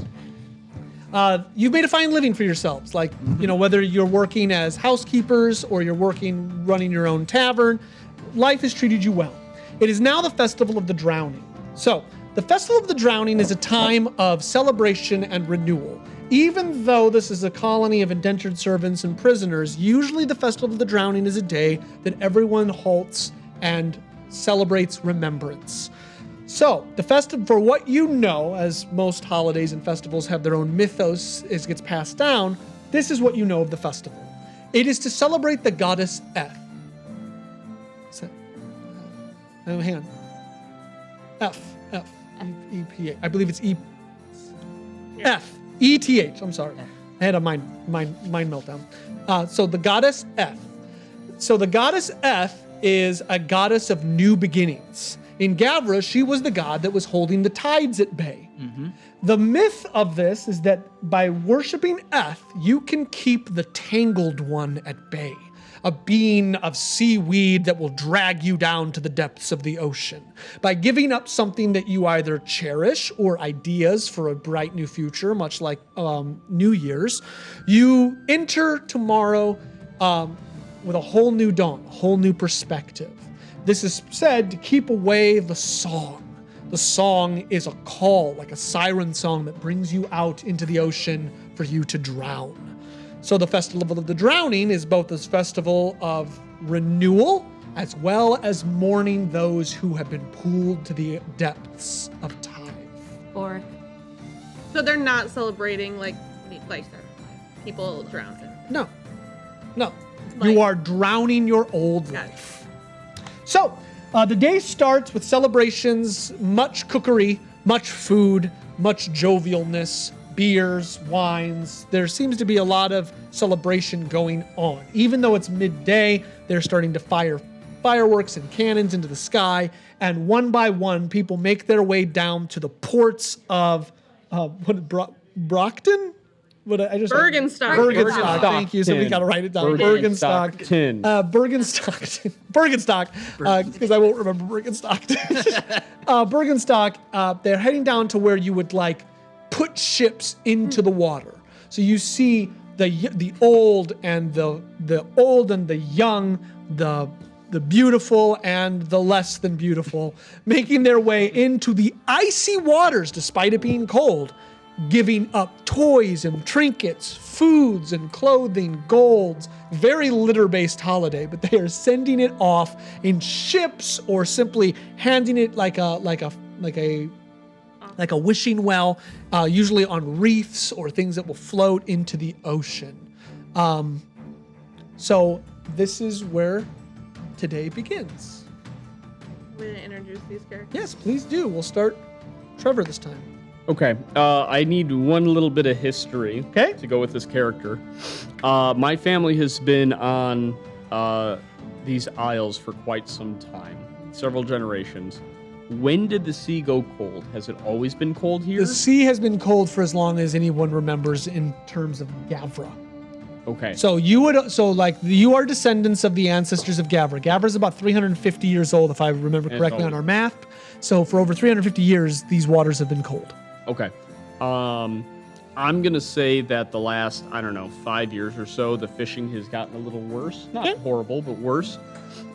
You've made a fine living for yourselves. Like, whether you're working as housekeepers or you're running your own tavern, life has treated you well. It is now the Festival of the Drowning. So the Festival of the Drowning is a time of celebration and renewal. Even though this is a colony of indentured servants and prisoners, usually the Festival of the Drowning is a day that everyone halts and celebrates remembrance. So, the festival, for what you know, as most holidays and festivals have their own mythos as gets passed down, this is what you know of the festival. It is to celebrate the goddess Eth. Hang on. E-P-A. I believe it's F. E-T-H. I'm sorry. I had a mind meltdown. So the goddess Eth. So the goddess Eth is a goddess of new beginnings. In Gavra, she was the god that was holding the tides at bay. The myth of this is that by worshiping Eth, you can keep the Tangled One at bay, a being of seaweed that will drag you down to the depths of the ocean. By giving up something that you either cherish or ideas for a bright new future, much like New Year's, you enter tomorrow with a whole new dawn, a whole new perspective. This is said to keep away the song. The song is a call, like a siren song that brings you out into the ocean for you to drown. So the Festival of the Drowning is both this festival of renewal as well as mourning those who have been pulled to the depths of Tyve. Or So they're not celebrating like people drowning. No. Like- You are drowning your old Got it. life. So, the day starts with celebrations, much cookery, much food, much jovialness, beers, wines. There seems to be a lot of celebration going on. Even though it's midday, they're starting to fire fireworks and cannons into the sky, and one by one, people make their way down to the ports of Brockton? Bergenstock. Bergenstock. Thank you. So we got to write it down. Bergenstock. Bergenstock. Because I won't remember Bergenstock. Bergenstock. They're heading down to where you would put ships into the water. So you see the old and the young, the beautiful and the less than beautiful, making their way into the icy waters despite it being cold, giving up toys and trinkets, foods and clothing, golds. Very litter-based holiday, but they are sending it off in ships or simply handing it like a wishing well, usually on reefs or things that will float into the ocean. So this is where today begins. I'm going to introduce these characters. Yes, please do. We'll start Trevor this time. Okay, I need one little bit of history to go with this character. My family has been on these isles for quite some time, several generations. When did the sea go cold? Has it always been cold here? The sea has been cold for as long as anyone remembers in terms of Gavra. Okay. So you are descendants of the ancestors of Gavra. Gavra is about 350 years old, if I remember correctly on our math. So for over 350 years, these waters have been cold. Okay. I'm going to say that the last, 5 years or so, the fishing has gotten a little worse. Not horrible, but worse.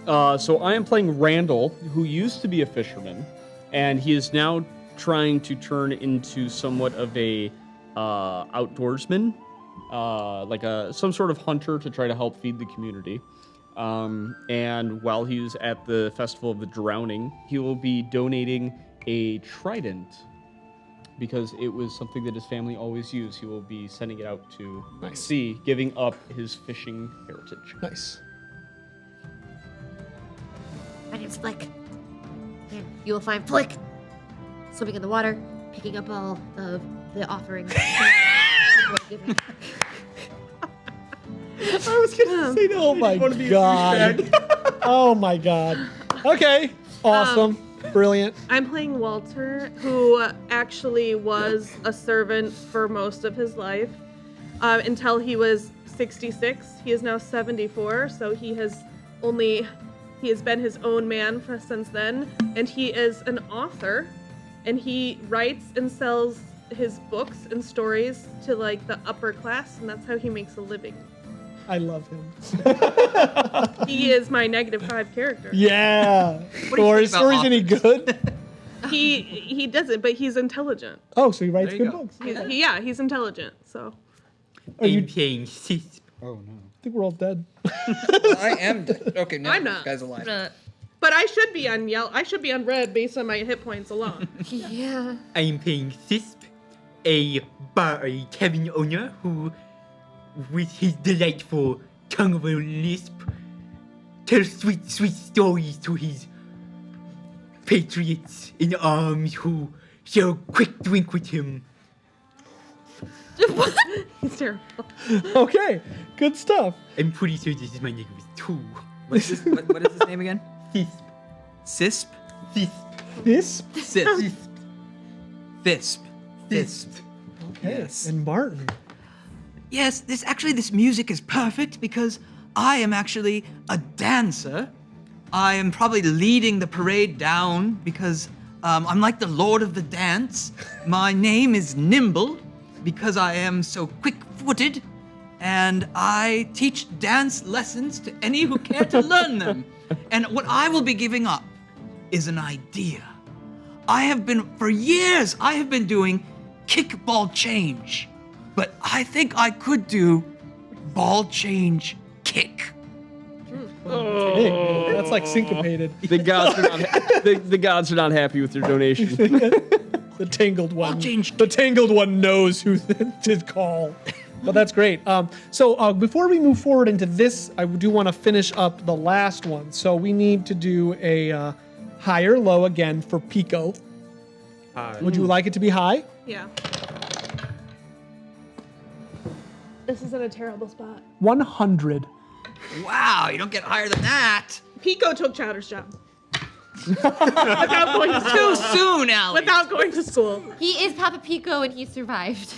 So I am playing Randall, who used to be a fisherman, and he is now trying to turn into somewhat of a outdoorsman. some sort of hunter to try to help feed the community. And while he's at the Festival of the Drowning, he will be donating a trident because it was something that his family always used. He will be sending it out to sea, giving up his fishing heritage. Nice. My name's Flick. And you will find Flick swimming in the water, picking up all of the offerings. I was gonna say, oh my god. Oh my god. Okay. Awesome. Brilliant. I'm playing Walter, who actually was a servant for most of his life until he was 66. He is now 74, so he has been his own man since then, and he is an author, and he writes and sells his books and stories to like the upper class, and that's how he makes a living. I love him. He is my -5 character. Yeah. What do you Or think his about stories any good? He doesn't, but he's intelligent. Oh, so he writes There you good go. books. He's intelligent. So Are you? playing Cisp. Oh no. I think we're all dead. I am dead. Okay, now I'm this not. guy's alive. but I should be on yellow. I should be on red based on my hit points alone. Yeah. I am playing Cisp, a tavern owner who, with his delightful tongue of a lisp, tells sweet, sweet stories to his patriots in arms who share a quick drink with him. He's terrible. Okay. Good stuff. I'm pretty sure this is my name with 2. What is his name again? Cisp. Cisp? Cisp. This. Cisp. Fisp. Cisp. Okay. Yes. And Martin. Yes, this music is perfect because I am actually a dancer. I am probably leading the parade down because I'm like the Lord of the Dance. My name is Nimble because I am so quick-footed, and I teach dance lessons to any who care to learn them. And what I will be giving up is an idea. For years, I have been doing kickball change, but I think I could do ball change kick. Hey, that's like syncopated. The gods are not. The gods are not happy with your donation. The tangled one. change. The tangled one knows who did call. But that's great. So before we move forward into this, I do want to finish up the last one. So we need to do a high or low again for Pico. Would you like it to be high? Yeah. This is in a terrible spot. 100. Wow, you don't get higher than that. Pico took Chowder's job. Without going to Too school. soon, Allie. Without going to school. He is Papa Pico and he survived.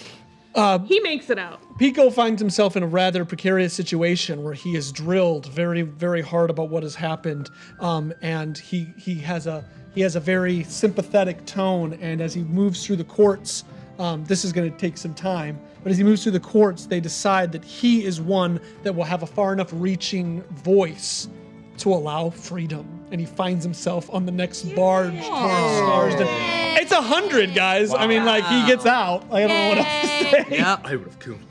He makes it out. Pico finds himself in a rather precarious situation where he is drilled very, very hard about what has happened, and he has a very sympathetic tone. And as he moves through the courts, this is going to take some time. But as he moves through the courts, they decide that he is one that will have a far enough reaching voice to allow freedom. And he finds himself on the next barge towards stars. It's 100, guys. I mean, like, he gets out. I don't know what else to say. Yep. I would have killed him.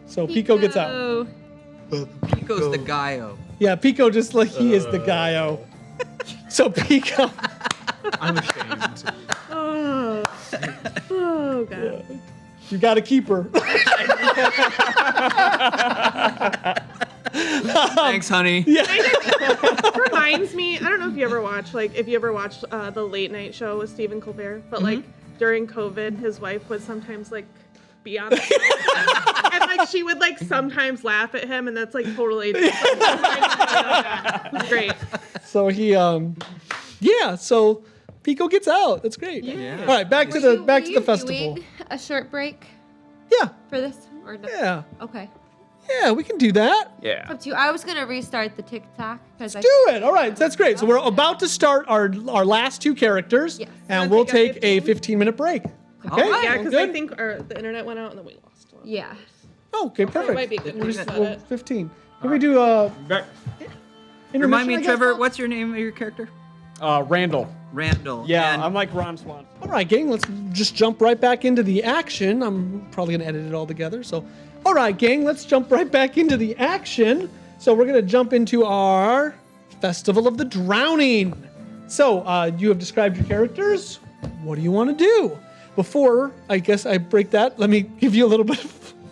So Pico gets out. Pico's the guy-o. Yeah, Pico just like he is the guy-o. So Pico. I'm ashamed. Oh god. You gotta keep her. Thanks, honey. Reminds me, I don't know if you ever watched the late night show with Stephen Colbert, but like during COVID, his wife would sometimes like be on the show. And like she would like sometimes laugh at him, and that's like totally it's great. So he so Pico gets out. That's great. Yeah. All right, back to the festival. Doing a short break Yeah. for this or no? Yeah. Okay. Yeah, we can do that. Yeah. Up to you. I was gonna restart the TikTok because I Do it. All right, that's great. So we're about to start our last two characters, Yes. and Wanna we'll take a take a 15-minute break. Okay. All right. Yeah, Sound because I good? think the internet went out and then we lost one. yeah. Oh, okay, perfect. might be good to We'll reset we'll- it. 15. Can we do Back. Remind me, intermission, I guess? Trevor, what's your name of your character? Randall. Randall. Yeah, And I'm like Ron Swan. All right, gang, let's just jump right back into the action. I'm probably going to edit it all together. So All right, gang, let's jump right back into the action. So we're going to jump into our Festival of the Drowning. So you have described your characters. What do you want to do? Before, I guess I break that, let me give you a little bit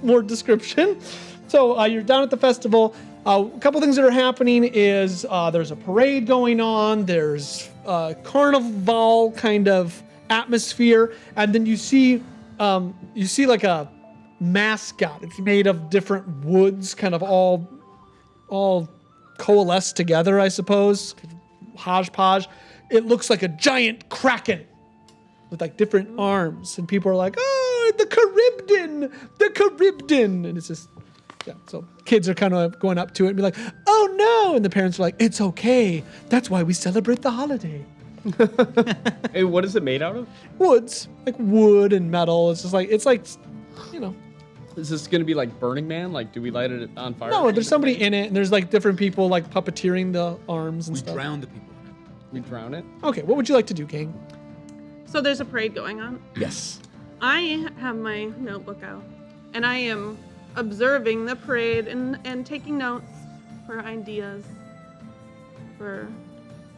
more description. So you're down at the festival. A couple things that are happening is there's a parade going on. There's a carnival kind of atmosphere. And then you see like a mascot. It's made of different woods, kind of all coalesced together, I suppose. Hodgepodge. It looks like a giant kraken with like different arms, and people are like, "Oh, the Charybdin!" And it's just, yeah. So kids are kind of going up to it and be like, "Oh no!" And the parents are like, "It's okay. That's why we celebrate the holiday." Hey, what is it made out of? Woods, like wood and metal. It's like, you know. Is this going to be like Burning Man? Like, do we light it on fire? No, there's somebody in it, and there's like different people like puppeteering the arms and We stuff. drown the people. We drown it? Okay, what would you like to do, gang? So there's a parade going on. Yes. I have my notebook out, and I am observing the parade and taking notes for ideas for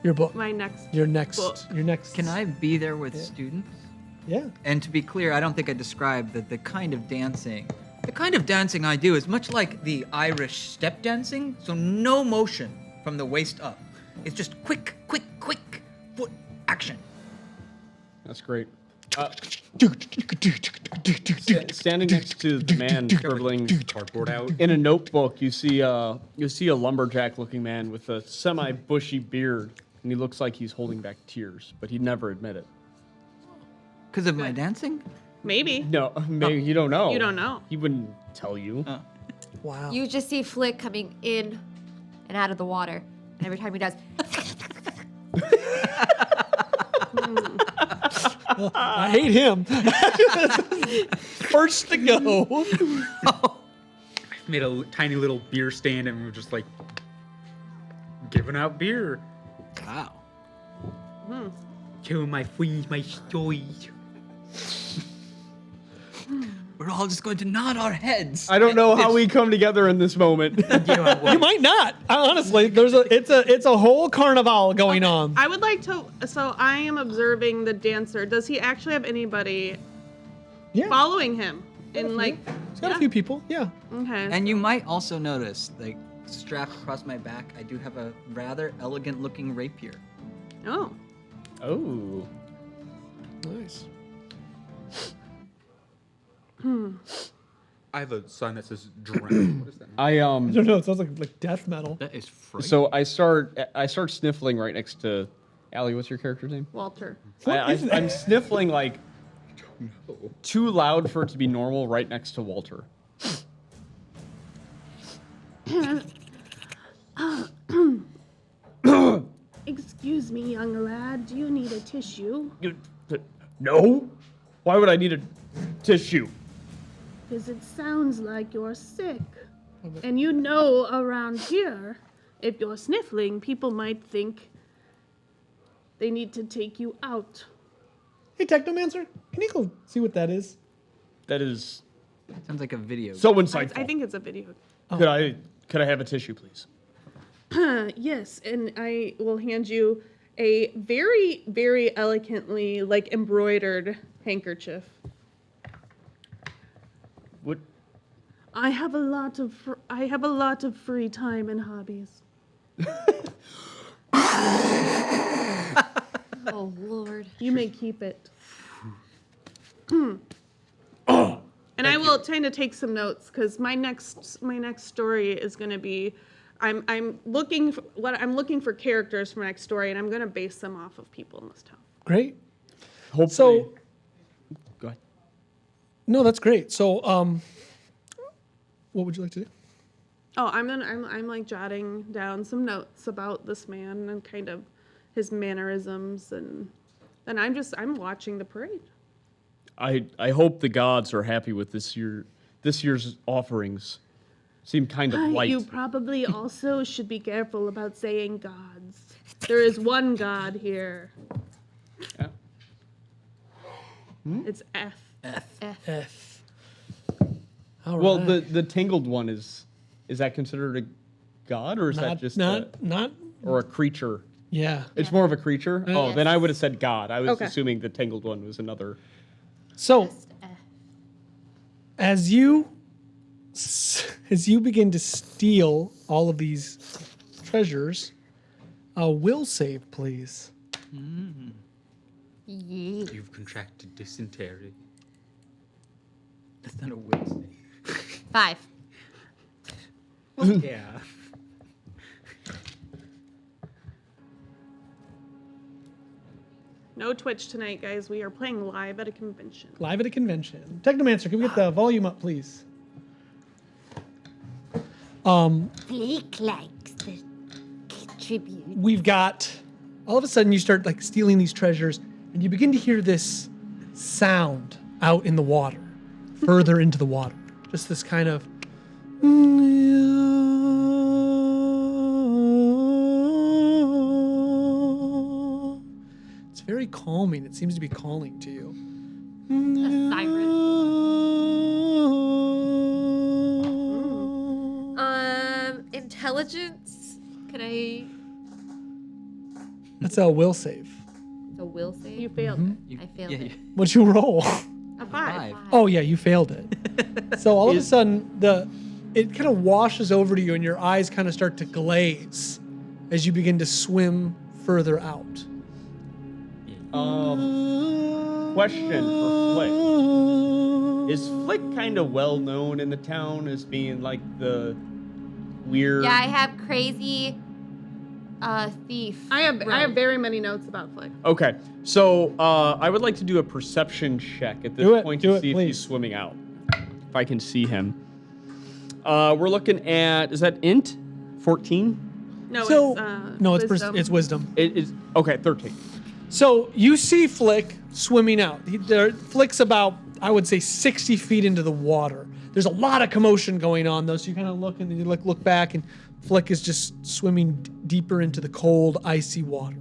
Your book. my next Your next. book. Your next. Can I be there with students? Yeah. And to be clear, I don't think I described that the kind of dancing I do is much like the Irish step dancing, so no motion from the waist up. It's just quick foot action. That's great. Standing next to the man scribbling Cardboard out. in a notebook, you see a lumberjack-looking man with a semi-bushy beard, and he looks like he's holding back tears, but he'd never admit it. Because of my dancing? Maybe. No, maybe you don't know. You don't know. He wouldn't tell you. Wow. You just see Flick coming in and out of the water. And every time he does, I hate him. First to go. Made a tiny little beer stand, and we were just like giving out beer. Wow. Tell my friends my stories. We're all just going to nod our heads. I don't know how we come together in this moment. You might not. Honestly, it's a whole carnival going on. I would like to. So I am observing the dancer. Does he actually have anybody Yeah. following him? In like, He's got a few people. Yeah. okay. And you might also notice, like, strapped across my back, I do have a rather elegant-looking rapier. Oh. Oh. Nice. I have a sign that says drown. What is that? I don't know. It sounds like death metal. That is frightening. So I start sniffling right next to Allie. What's your character's name? Walter. I'm sniffling like too loud for it to be normal right next to Walter. Excuse me, young lad. Do you need a tissue? No? Why would I need a tissue? Because it sounds like you're sick. And you know, around here, if you're sniffling, people might think they need to take you out. Hey, Technomancer, can you go see what that is? That is Sounds like a video. so insightful. I think it's a video. Could I have a tissue, please? Yes, and I will hand you a very, very elegantly like embroidered handkerchief. What? I have a lot of free time and hobbies. oh Lord. You may keep it. And I will try to take some notes because my next story is going to be, I'm looking for characters for my next story, and I'm going to base them off of people in this town. Great. Hopefully. So, Go ahead. no, that's great. So, what would you like to do? Oh, I'm like jotting down some notes about this man and kind of his mannerisms, and then I'm watching the parade. I hope the gods are happy with this year's offerings. Seem kind of light. You probably also should be careful about saying gods. There is one god here. Yeah. It's F. F. Well, right. the tangled one is that considered a god or is that just not? or a creature? Yeah. It's more of a creature. Oh, then I would have said god. I was Okay. assuming the tangled one was another. So, as you begin to steal all of these treasures, will save, please. Yeah. You've contracted dysentery. That's not a will. 5. Yeah. No Twitch tonight, guys. We are playing live at a convention. Live at a convention. Technomancer, can we get the volume up, please? Flick likes the tribute. We've got, all of a sudden you start like stealing these treasures and you begin to hear this sound out in the water, further into the water. Just this kind of. It's very calming. It seems to be calling to you. A siren. Intelligence. Can I? That's a will save. It's a will save. You failed it. I failed it. What'd you roll? A 5. Oh yeah, you failed it. So all of a sudden, it kind of washes over to you, and your eyes kind of start to glaze as you begin to swim further out. Question for Flick. Is Flick kind of well known in the town as being like the weird? Yeah, I have crazy thief. I have rogue. very many notes about Flick. Okay, so I would like to do a perception check at this point to see if he's swimming out. If I can see him. We're looking at, is that int? 14? No, So- it's No, it's wisdom. it's wisdom. It is, okay, 13. So you see Flick swimming out. Flick's about, I would say, 60 feet into the water. There's a lot of commotion going on, though, so you kind of look and then you look back, and Flick is just swimming deeper into the cold, icy water.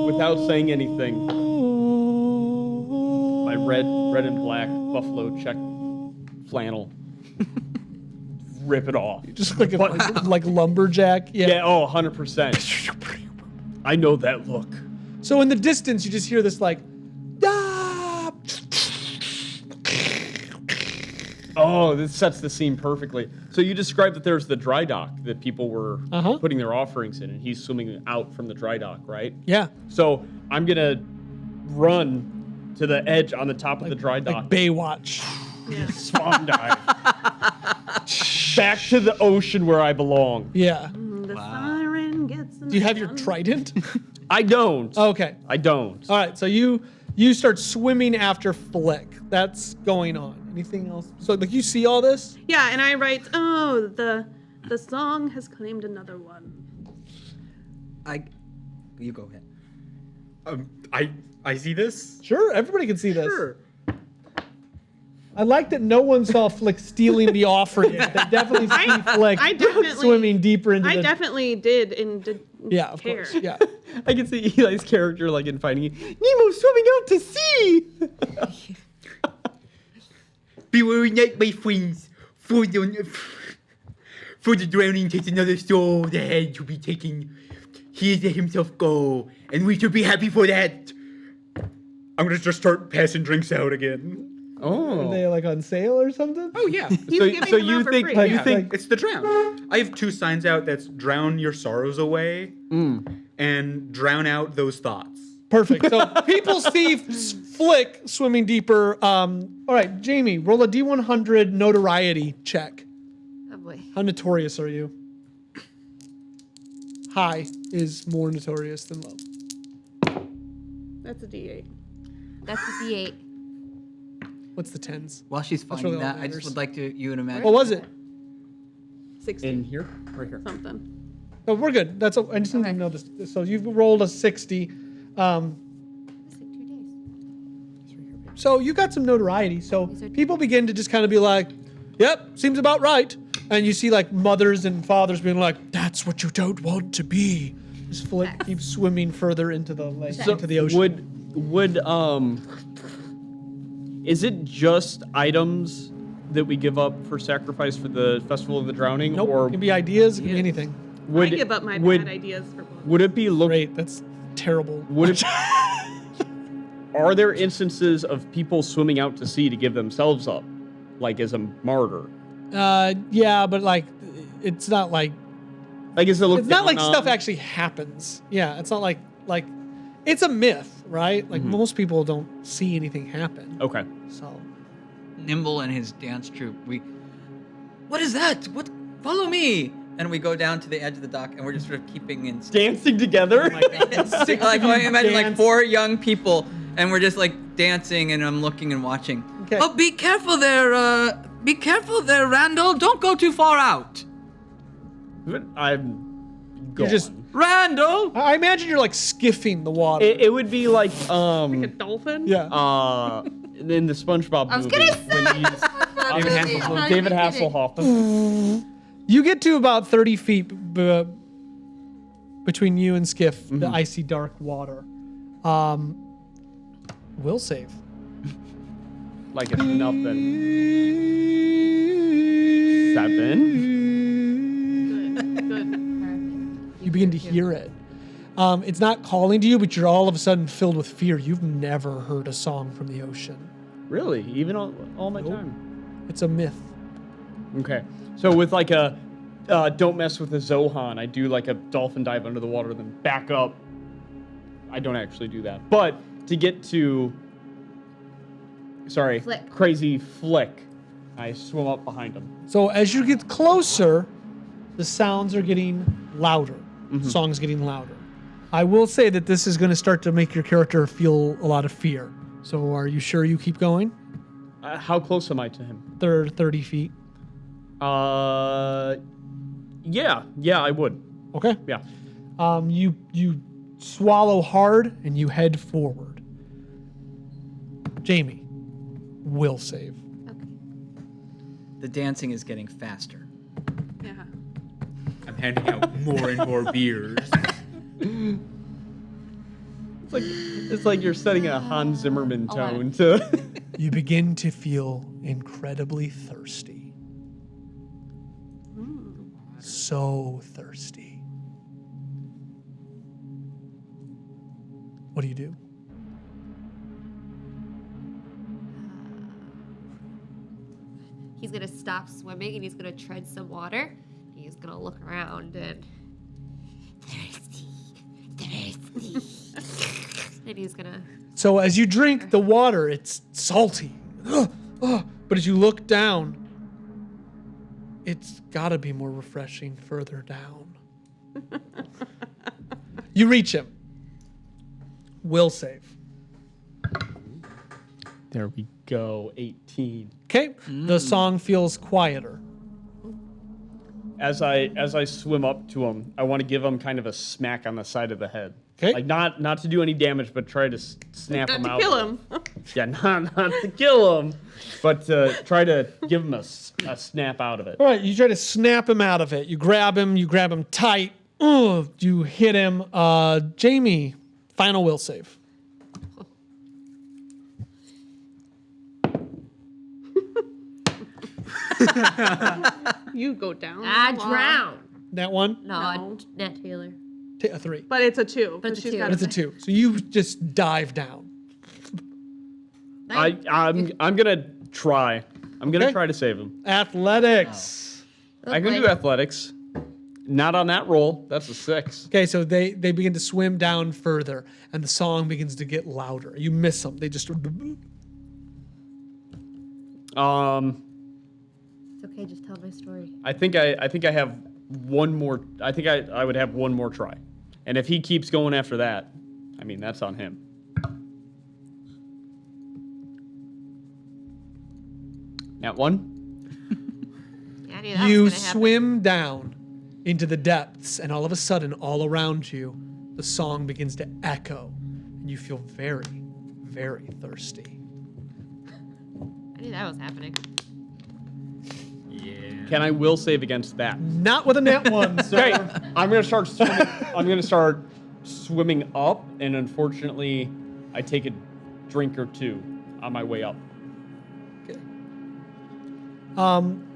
Without saying anything, my red and black buffalo check flannel. Rip it off. Just like like lumberjack. Yeah, oh, 100%. I know that look. So in the distance, you just hear this like, ah! Oh, this sets the scene perfectly. So you described that there's the dry dock that people were putting their offerings in, and he's swimming out from the dry dock, right? Yeah. So I'm gonna run to the edge on the top of the dry dock. Like Baywatch. Swan dive. Back to the ocean where I belong. Yeah. The siren gets. Do you have your trident? I don't. Okay. I don't. All right. So you start swimming after Flick. That's going on. Anything else? So like you see all this? Yeah, and I write, oh, the song has claimed another one. You go ahead. I see this. Sure. Everybody can see this. Sure. I like that no one saw Flick stealing the offering. They definitely see Flick I definitely swimming deeper into I the. definitely did and did Yeah, of care. course. Yeah. I can see Eli's character like in Finding Nemo swimming out to sea. Beware not, my friends, for the drowning takes another soul, the head to be taken. He is let himself go, and we should be happy for that. I'm gonna just start passing drinks out again. Are they like on sale or something? Oh yeah. So you think you think it's the drown? I have 2 signs out that's drown your sorrows away and drown out those thoughts. Perfect. So people see Flick swimming deeper. All right, Jamie, roll a D100 notoriety check. Oh boy. How notorious are you? High is more notorious than low. That's a D8. That's a D8. What's the tens? While she's That's finding really all that, that I just matters. would like you to imagine. What was it? 60 In here? Right here. something. Oh, we're good. That's. I just need to know this. So you've rolled a 60. It's like 2 days. So you got some notoriety. So people begin to just kind of be like, "Yep, seems about right." And you see like mothers and fathers being like, "That's what you don't want to be." Just Flick keeps swimming further into the lake, into the ocean. Is it just items that we give up for sacrifice for the Festival of the Drowning? Nope. Or It can be ideas. It can be anything. I give up my bad ideas for books. Would it be Great. That's terrible. Would it? Are there instances of people swimming out to sea to give themselves up, like as a martyr? Yeah, but like, it's not like. Like, is it looked It's not like down on? stuff actually happens. Yeah, it's not like it's a myth, right? Like most people don't see anything happen. Okay. So. Nimble and his dance troupe. What is that? What? Follow me! And we go down to the edge of the dock, and we're just sort of keeping in dancing together. like I imagine like 4 young people, and we're just like dancing, and I'm looking and watching. Okay. Oh, be careful there! Be careful there, Randall! Don't go too far out. I'm You're just Randall. I imagine you're like skiffing the water. It would be like Like a dolphin? Yeah. In the SpongeBob I was movie gonna say when he's David Hasselhoff. You get to about 30 feet between you and Skiff, the icy dark water. Will save. Like it's nothing. 7. Good. You begin to hear it. It's not calling to you, but you're all of a sudden filled with fear. You've never heard a song from the ocean. Really? Even all my time? It's a myth. Okay. So with like a don't mess with a Zohan, I do like a dolphin dive under the water, then back up. I don't actually do that. But to get to, Flick. Crazy Flick, I swim up behind him. So as you get closer, the sounds are getting louder. Songs getting louder. I will say that this is going to start to make your character feel a lot of fear. So are you sure you keep going? How close am I to him? 30 feet. Yeah, I would. Okay. Yeah. You swallow hard and you head forward. Jamie, will save. The dancing is getting faster. Yeah. I'm handing out more and more beers. It's like you're setting a Hans Zimmerman tone to. You begin to feel incredibly thirsty. So thirsty. What do you do? He's gonna stop swimming and he's gonna tread some water. He's gonna look around and thirsty. And he's gonna. So as you drink the water, it's salty. But as you look down, it's gotta be more refreshing further down. You reach him. Will save. There we go. 18. Okay. The song feels quieter. As I swim up to him, I want to give him kind of a smack on the side of the head. Okay. Like not to do any damage, but try to snap Not him to out. kill him. Yeah, not to kill him, but try to give him a snap out of it. All right, you try to snap him out of it. You grab him tight. You hit him. Jamie, final will save. You go down. I the wall. drown. That one? No, Nat Taylor. A 3. But it's a 2. But it's a she's 2. got But it's a 2. So you just dive down. I'm gonna try. I'm gonna Okay. try to save him. Athletics. I can do athletics. Not on that roll. That's a 6. Okay, so they begin to swim down further, and the song begins to get louder. You miss them. They just. It's okay, just tell my story. I think I have one more. I think I would have one more try, and if he keeps going after that, I mean that's on him. At 1. Yeah, I knew that You was gonna happen. swim down into the depths, and all of a sudden, all around you, the song begins to echo, and you feel very, very thirsty. I knew that was happening. Can I will save against that? Not with a net 1. So Okay, I'm gonna start swimming. I'm gonna start swimming up, and unfortunately, I take a drink or two on my way up.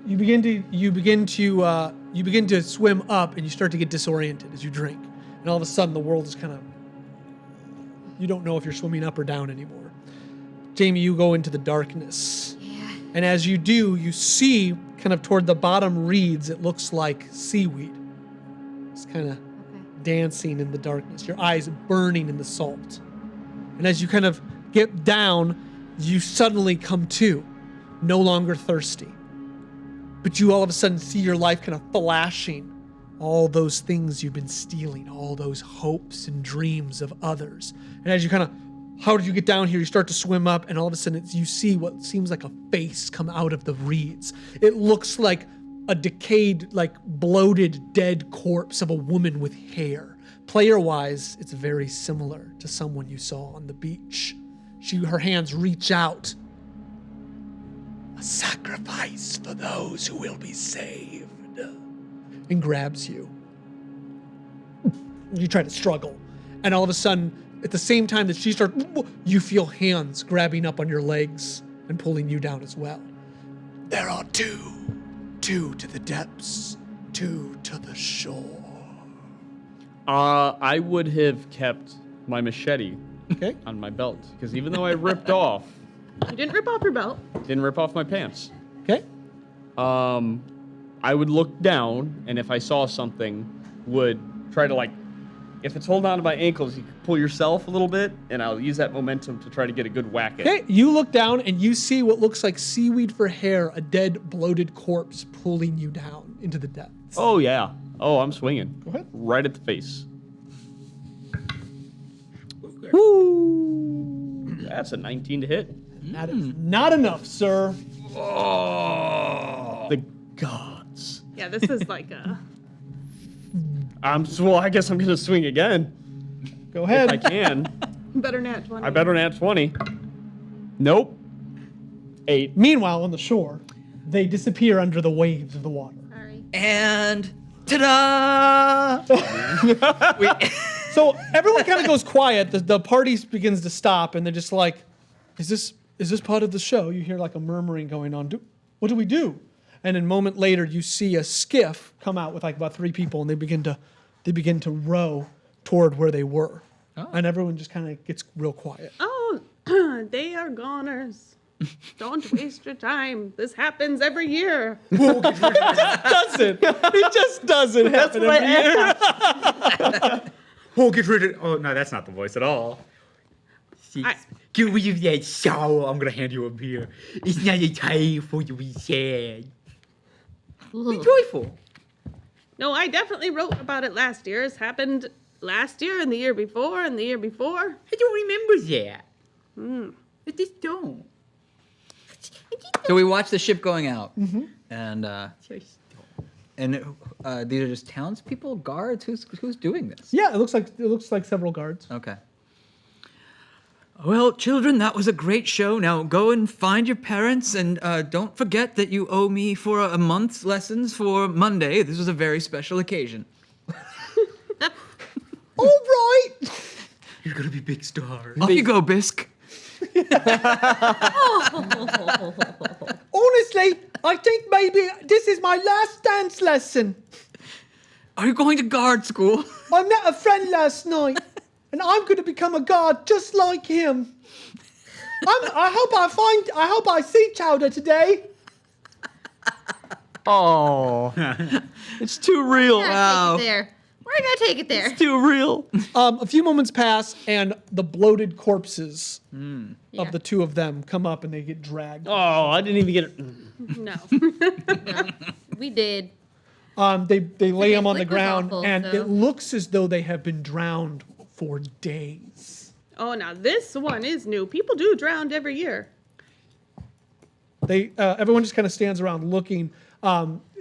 You begin to swim up, and you start to get disoriented as you drink, and all of a sudden the world is kind of, you don't know if you're swimming up or down anymore. Jamie, you go into the darkness, and as you do, you see kind of toward the bottom reeds, it looks like seaweed. It's kind of dancing in the darkness, your eyes burning in the salt, and as you kind of get down, you suddenly come to, no longer thirsty. But you all of a sudden see your life kind of flashing, all those things you've been stealing, all those hopes and dreams of others. And as you kind of, how did you get down here? You start to swim up, and all of a sudden you see what seems like a face come out of the reeds. It looks like a decayed, like bloated, dead corpse of a woman with hair. Player-wise, it's very similar to someone you saw on the beach. Her hands reach out. A sacrifice for those who will be saved. And grabs you. You try to struggle. And all of a sudden, at the same time that she starts, you feel hands grabbing up on your legs and pulling you down as well. There are two. Two to the depths, two to the shore. I would have kept my machete on my belt, because even though I ripped off, You didn't rip off your belt. didn't rip off my pants. Okay. I would look down, and if I saw something, would try to, like, if it's holding on to my ankles, you can pull yourself a little bit, and I'll use that momentum to try to get a good whack at it. Okay, you look down and you see what looks like seaweed for hair, a dead, bloated corpse pulling you down into the depths. Oh, yeah. Oh, I'm swinging. Go ahead. Right at the face. Woo! That's a 19 to hit. That is not enough, sir. Oh, the gods. Yeah, this is like a. Well, I guess I'm going to swing again. Go ahead. If I can. Better nat 20. I better nat 20. Nope. 8. Meanwhile, on the shore, they disappear under the waves of the water. And ta-da! So everyone kind of goes quiet. The party begins to stop, and they're just like, "Is this part of the show?" You hear like a murmuring going on. What do we do? And a moment later, you see a skiff come out with like about 3 people, and they begin to row toward where they were, and everyone just kind of gets real quiet. Oh, they are goners. Don't waste your time. This happens every year. It just doesn't happen every year. Oh, get rid of. Oh no, that's not the voice at all. Get rid of that sorrow. I'm gonna hand you a beer. It's not a time for you to be sad. Be joyful. No, I definitely wrote about it last year. It's happened last year and the year before and the year before. I don't remember that. I just don't. So we watched the ship going out, and these are just townspeople, guards. Who's doing this? Yeah, it looks like several guards. Okay. Well, children, that was a great show. Now go and find your parents, and don't forget that you owe me for a month's lessons for Monday. This was a very special occasion. All right. You're gonna be big stars. Off you go, Bisque. Honestly, I think maybe this is my last dance lesson. Are you going to guard school? I met a friend last night, and I'm going to become a guard just like him. I hope I see Chowder today. Oh, it's too real. Wow. We're gonna take it there. It's too real. A few moments pass, and the bloated corpses of the 2 of them come up, and they get dragged. Oh, I didn't even get it. No. No, we did. They lay them on the liquor's ground, awful, and so- it looks as though they have been drowned for days. Oh, now this one is new. People do drown every year. Everyone just kind of stands around looking.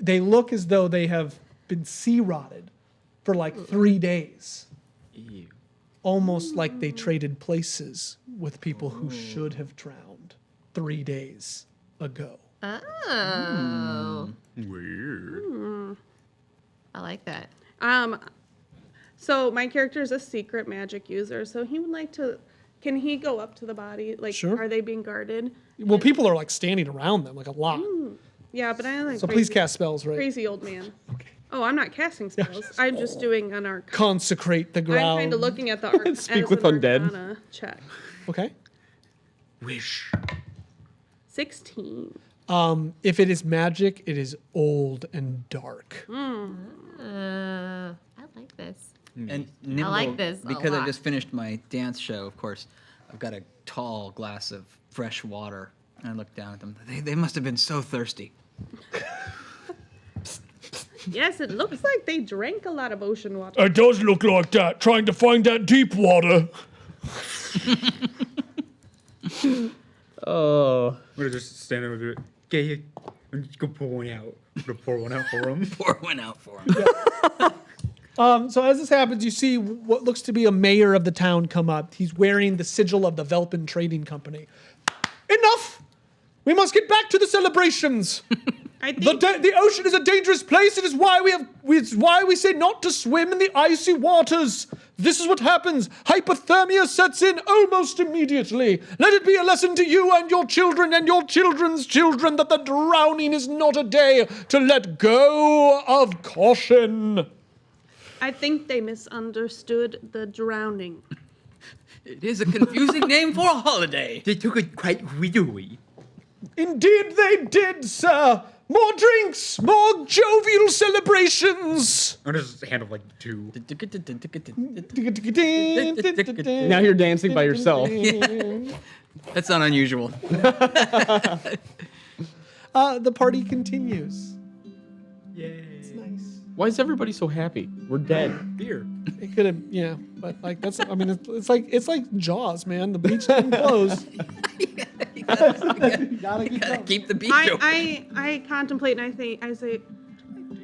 They look as though they have been sea rotted for like 3 days. Ew. Almost like they traded places with people who should have drowned 3 days ago. Oh. Weird. I like that. So my character is a secret magic user, so he would like to Can he go up to the body? Like, Sure. are they being guarded? Well, people are like standing around them, like a lot. Yeah, but I like So please cast spells, right? crazy old man. Okay. Oh, I'm not casting spells. I'm just doing an arcana. Consecrate the ground. I'm kind of looking at the arcana. Speak with undead. Arcana check. Okay. Wish. 16. If it is magic, it is old and dark. I like this. And nimble, like this a because I lot. just finished my dance show. Of course, I've got a tall glass of fresh water, and I look down at them. They must have been so thirsty. Yes, it looks like they drank a lot of ocean water. It does look like that, trying to find that deep water. Oh. We're just standing with it. Okay, I'm just gonna pour one out. I'm gonna pour one out for him. Pour one out for him. So as this happens, you see what looks to be a mayor of the town come up. He's wearing the sigil of the Velpin Trading Company. Enough! We must get back to the celebrations. I think The ocean is a dangerous place. It is why it's why we say not to swim in the icy waters. This is what happens. Hypothermia sets in almost immediately. Let it be a lesson to you and your children and your children's children that the drowning is not a day to let go of caution. I think they misunderstood the drowning. It is a confusing name for a holiday. They took it quite literally. Indeed they did, sir. More drinks, more jovial celebrations. I'm just hand of like 2. Now you're dancing by yourself. That's not unusual. The party continues. Yay. It's nice. Why is everybody so happy? We're dead. Beer. It could have, yeah, but like that's. I mean, it's like Jaws, man. The beach didn't close. You gotta keep going. Keep the beach open. I contemplate and I say,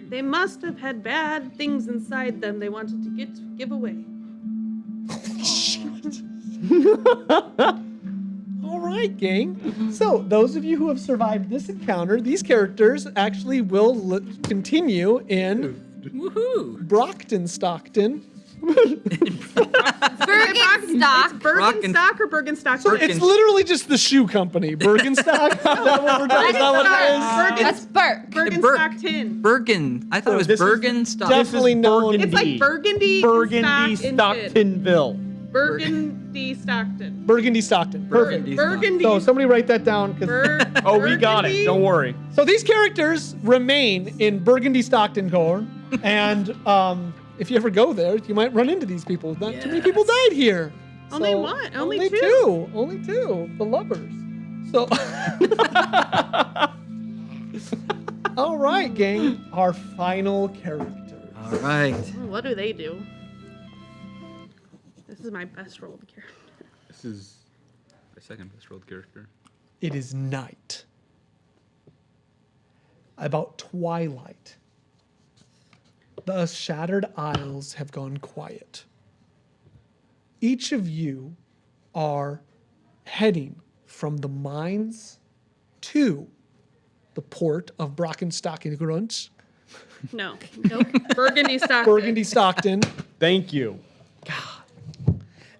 they must have had bad things inside them they wanted to give away. All right, gang. So those of you who have survived this encounter, these characters actually will continue in Woohoo! Brockton, Stockton. Bergenstock. Bergenstock or Bergenstock? So it's literally just the shoe company, Bergenstock. Is that what we're doing? Is that what it is? That's Burke. Bergenstock tin. Bergen. I thought it was this is Bergen stock. Definitely known. It's like Burgundy, Burgundy, stock and tin. Stocktonville. Burgundy, Stockton. Burgundy, Stockton. Perfect. Burgundy. So somebody write that down. Oh, we got it. Don't worry. So these characters remain in Burgundy, Stockton core, and if you ever go there, you might run into these people. Not too many people died here. Only So, one? Only Only two? two. Only two. The lovers. So. All right, gang. Our final character. All right. What do they do? This is my best rolled character. This is my second best rolled character. It is night. About twilight. The Shattered Isles have gone quiet. Each of you are heading from the mines to the port of Brockenstockengrunts, No. Nope. Burgundy, Stockton. Burgundy, Stockton, Thank you.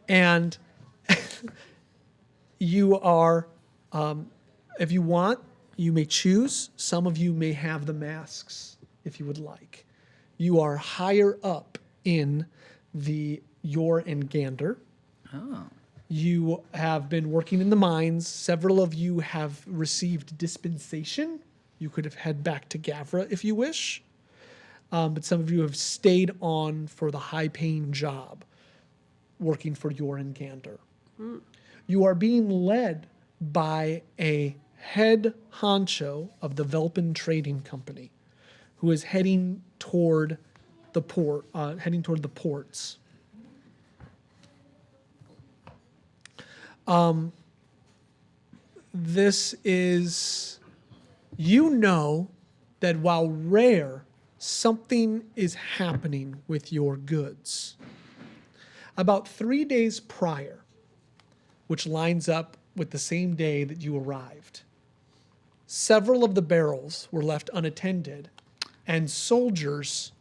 and you are, if you want, you may choose. Some of you may have the masks if you would like. You are higher up in the Yor and Gander. Oh. You have been working in the mines. Several of you have received dispensation. You could have head back to Gavra if you wish. But some of you have stayed on for the high-paying job, working for Yor and Gander. You are being led by a head honcho of the Velpin Trading Company, who is heading toward the ports. This is, you know that while rare, something is happening with your goods. About 3 days prior, which lines up with the same day that you arrived, several of the barrels were left unattended, and soldiers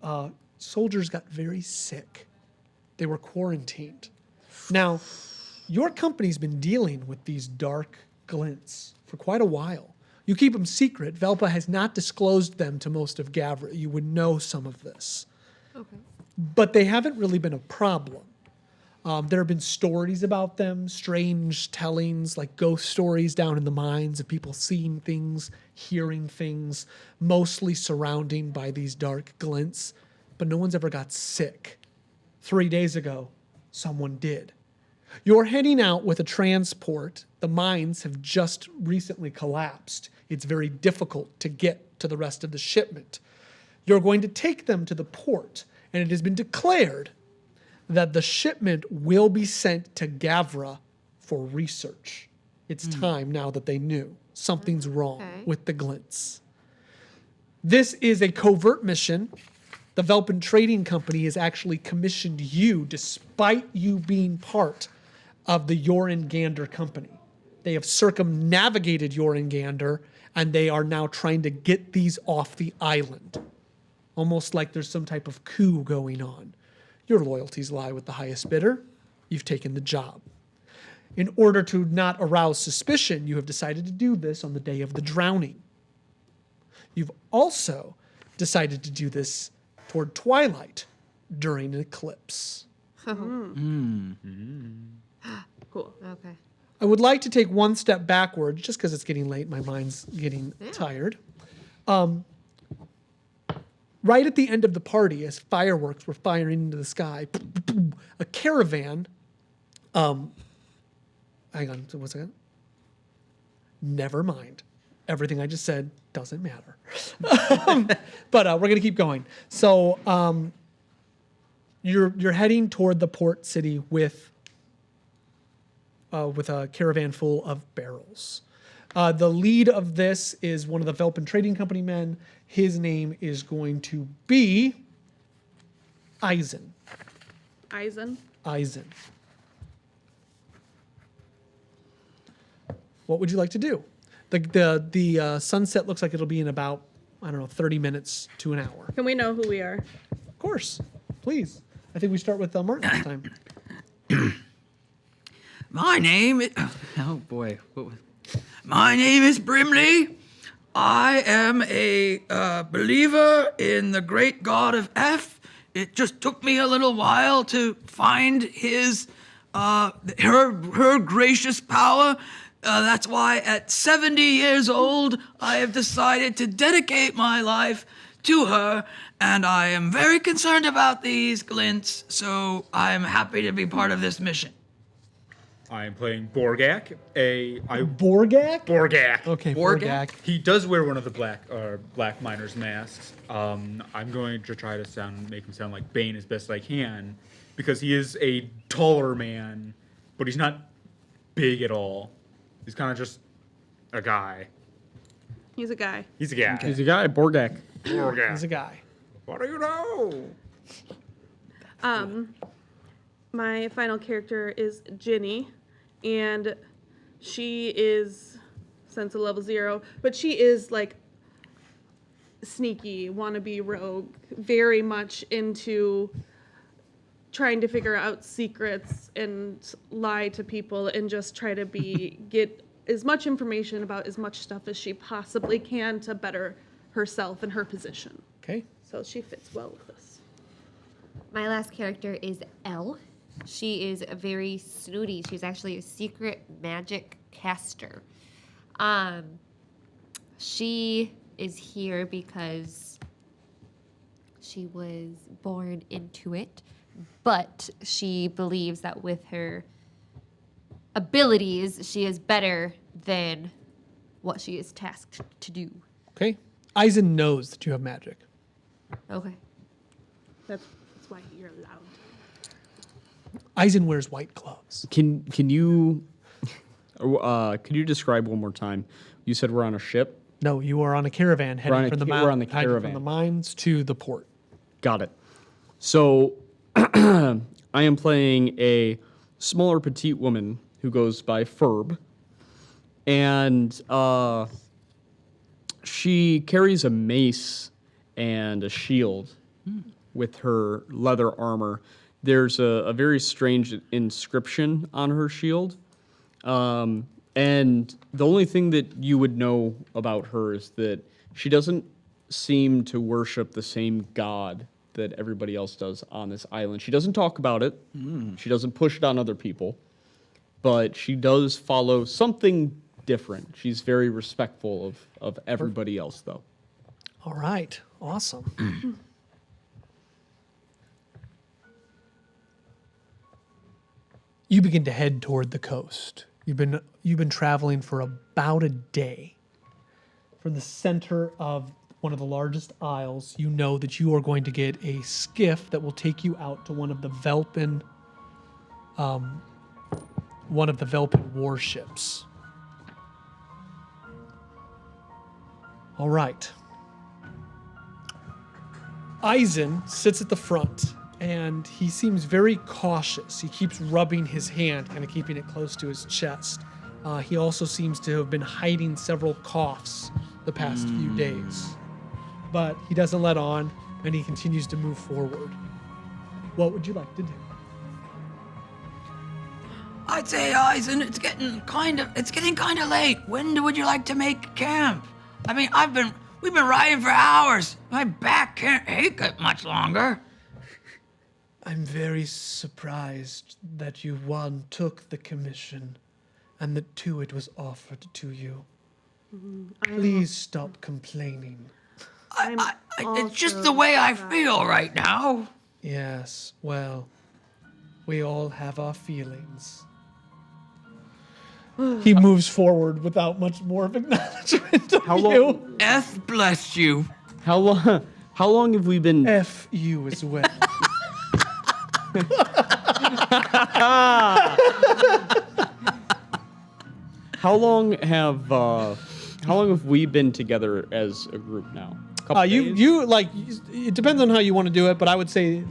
got very sick They were quarantined. Now, your company's been dealing with these dark glints for quite a while. You keep them secret. Velpa has not disclosed them to most of Gavra. You would know some of this. Okay. But they haven't really been a problem. There have been stories about them, strange tellings, like ghost stories down in the mines of people seeing things, hearing things, mostly surrounding by these dark glints. But no one's ever got sick. 3 days ago, someone did. You're heading out with a transport. The mines have just recently collapsed. It's very difficult to get to the rest of the shipment. You're going to take them to the port, and it has been declared that the shipment will be sent to Gavra for research. It's time now that they knew something's wrong with the glints. This is a covert mission. The Velpen Trading Company has actually commissioned you, despite you being part of the Jorungander company. They have circumnavigated Jorungander, and they are now trying to get these off the island. Almost like there's some type of coup going on. Your loyalties lie with the highest bidder. You've taken the job. In order to not arouse suspicion, you have decided to do this on the day of the drowning. You've also decided to do this toward twilight during an eclipse. Cool. Okay. I would like to take one step backwards, just because it's getting late. My mind's getting tired. Right at the end of the party, as fireworks were firing into the sky, a caravan. Hang on, so what's that? Never mind. Everything I just said doesn't matter. But we're gonna keep going. So you're heading toward the port city with a caravan full of barrels. The lead of this is one of the Velpen Trading Company men. His name is going to be Eisen. Eisen. Eisen. What would you like to do? The sunset looks like it'll be in about, 30 minutes to an hour. Can we know who we are? Of course. Please. I think we start with Martin this time. My name is... Oh, boy. My name is Brimley. I am a believer in the great god of F. It just took me a little while to find his, her gracious power. That's why at 70 years old, I have decided to dedicate my life to her, and I am very concerned about these glints, so I'm happy to be part of this mission. I am playing Borgak, Borgak? Borgak. Okay, Borgak. He does wear one of the black miner's masks. I'm going to try to make him sound like Bane as best I can, because he is a taller man, but he's not big at all. He's kind of just a guy. He's a guy. He's a guy. Okay. He's a guy, Borgak. Borgak. He's a guy. What do you know? My final character is Ginny, and she is sense of level 0, but she is like sneaky, wannabe rogue, very much into trying to figure out secrets and lie to people and just try to get as much information about as much stuff as she possibly can to better herself and her position. Okay. So she fits well with this. My last character is Elle. She is very snooty. She's actually a secret magic caster. She is here because she was born into it, but she believes that with her abilities, she is better than what she is tasked to do. Okay. Eisen knows that you have magic. Okay. That's why you're allowed. Eisen wears white gloves. Can you describe one more time? You said we're on a ship. No, you are on a caravan heading from the we're on the heading caravan. from the mines to the port. Got it. So I am playing a smaller petite woman who goes by Ferb, and she carries a mace and a shield with her leather armor, there's a very strange inscription on her shield. And the only thing that you would know about her is that she doesn't seem to worship the same god that everybody else does on this island. She doesn't talk about it. She doesn't push it on other people. But she does follow something different. She's very respectful of everybody else, though. All right. Awesome. You begin to head toward the coast. You've been traveling for about a day. From the center of one of the largest isles, you know that you are going to get a skiff that will take you out to one of the Velpin warships. All right. Eisen sits at the front, and he seems very cautious. He keeps rubbing his hand, kind of keeping it close to his chest. He also seems to have been hiding several coughs the past few days. But he doesn't let on, and he continues to move forward. What would you like to do? I'd say, Eisen, it's getting kind of late. When would you like to make camp? I mean, we've been riding for hours. My back can't ache it much longer. I'm very surprised that you, one, took the commission, and that, two, it was offered to you. Please stop complaining. It's just the way I feel right now. Yes, well, we all have our feelings. He moves forward without much more of acknowledgement of How long? you. F bless you. How long have we been? F you as well. How long have we been together as a group now? Couple days? It depends on how you want to do it, but I would say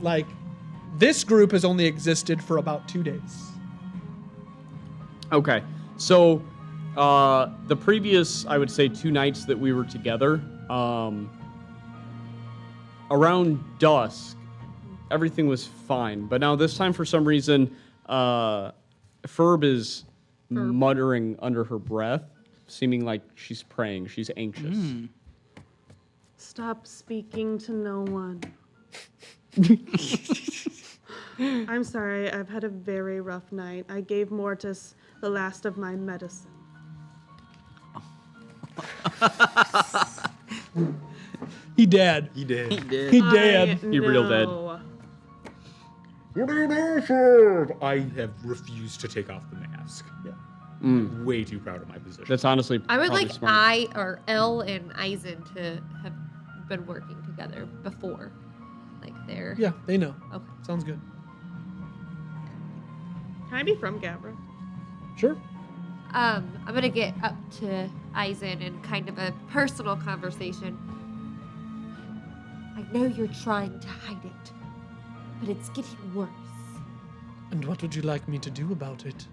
this group has only existed for about 2 days. Okay, so the previous, I would say, 2 nights that we were together, around dusk, everything was fine. But now this time, for some reason, Ferb is muttering under her breath, seeming like she's praying. She's anxious. Stop speaking to no one. I'm sorry, I've had a very rough night. I gave Mortis the last of my medicine. He dead. He did. He dead. He real dead. What do you know, Ferb? I have refused to take off the mask. Yeah. I'm way too proud of my position. That's honestly I would probably like smart. Elle and Eisen to have been working together before. Like they're... Yeah, they know. Okay. Sounds good. Can I be from Gabra? Sure. I'm gonna get up to Eisen in kind of a personal conversation. I know you're trying to hide it, but it's getting worse. And what would you like me to do about it?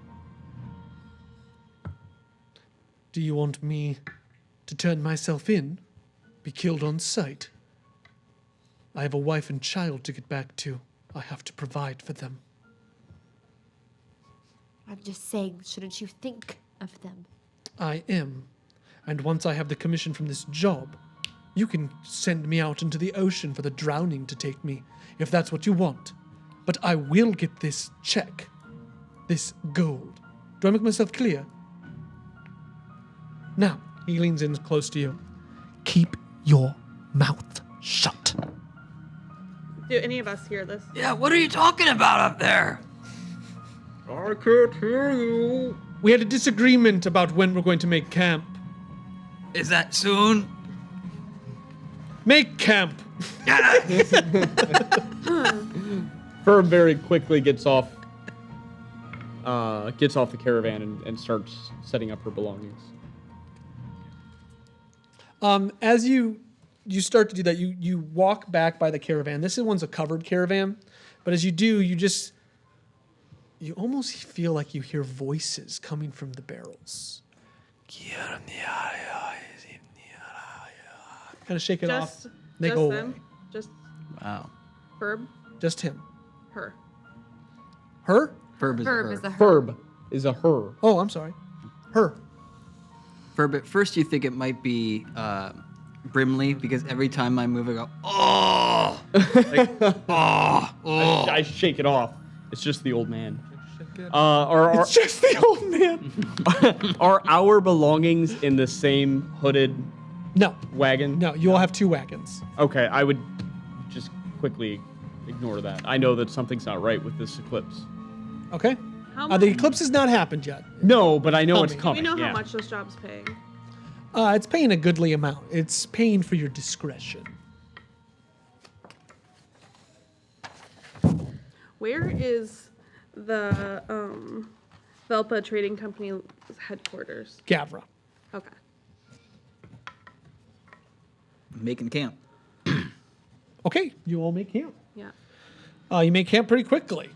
Do you want me to turn myself in? Be killed on sight? I have a wife and child to get back to. I have to provide for them. I'm just saying, shouldn't you think of them? I am. And once I have the commission from this job, you can send me out into the ocean for the drowning to take me, if that's what you want. But I will get this check. This gold. Do I make myself clear? Now, he leans in close to you. Keep your mouth shut. Do any of us hear this? Yeah, what are you talking about up there? I can't hear you. We had a disagreement about when we're going to make camp. Is that soon? Make camp! Ferb very quickly gets off the caravan and starts setting up her belongings. As you start to do that, you walk back by the caravan. This one's a covered caravan, but as you do, you almost feel like you hear voices coming from the barrels. Kind of shake it off. They go away. Just Wow. Ferb, Just him. her. Her? Ferb is Ferb a is her. a her. Ferb is a her. Oh, I'm sorry. Her. Ferb, at first you think it might be Brimley because every time I move, I go, oh! I shake it off. It's just the old man. It's just the old man. Are our belongings in the same hooded No. wagon? No, you all have 2 wagons. Okay, I would just quickly ignore that. I know that something's not right with this eclipse. Okay. How The much? eclipse has not happened yet. No, but I know it's Coming. Do coming. we know yeah. how much this job's paying? It's paying a goodly amount. It's paying for your discretion. Where is the Velpa Trading Company's headquarters? Gavra. Okay. Making camp. Okay, you all make camp. Yeah. You make camp pretty quickly.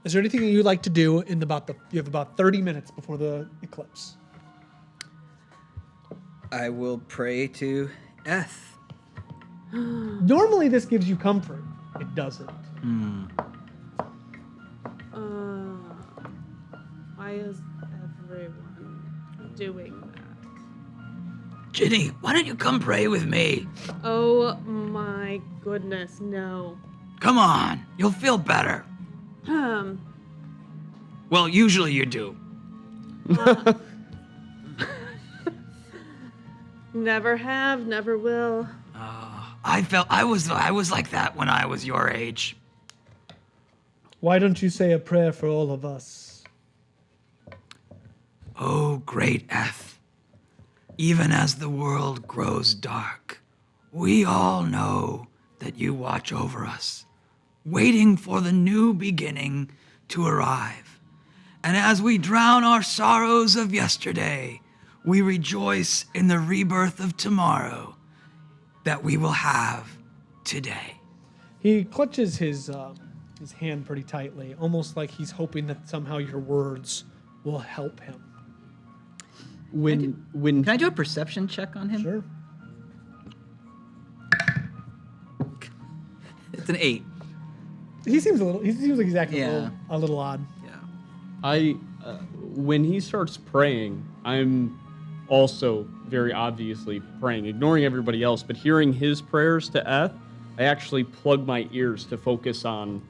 Is there anything you'd like to do in you have about 30 minutes before the eclipse? I will pray to Eth. Normally this gives you comfort. It doesn't. Why is everyone doing that? Ginny, why don't you come pray with me? Oh my goodness, no. Come on, you'll feel better. Well, usually you do. Never have, never will. I was like that when I was your age. Why don't you say a prayer for all of us? Oh, great Eth. Even as the world grows dark, we all know that you watch over us, waiting for the new beginning to arrive. And as we drown our sorrows of yesterday, we rejoice in the rebirth of tomorrow that we will have today. He clutches his hand pretty tightly, almost like he's hoping that somehow your words will help him. When Can I do a perception check on him? Sure. It's an 8. He seems like he's acting Yeah. a little odd. Yeah. when he starts praying, I'm also very obviously praying, ignoring everybody else, but hearing his prayers to Eth, I actually plug my ears to focus on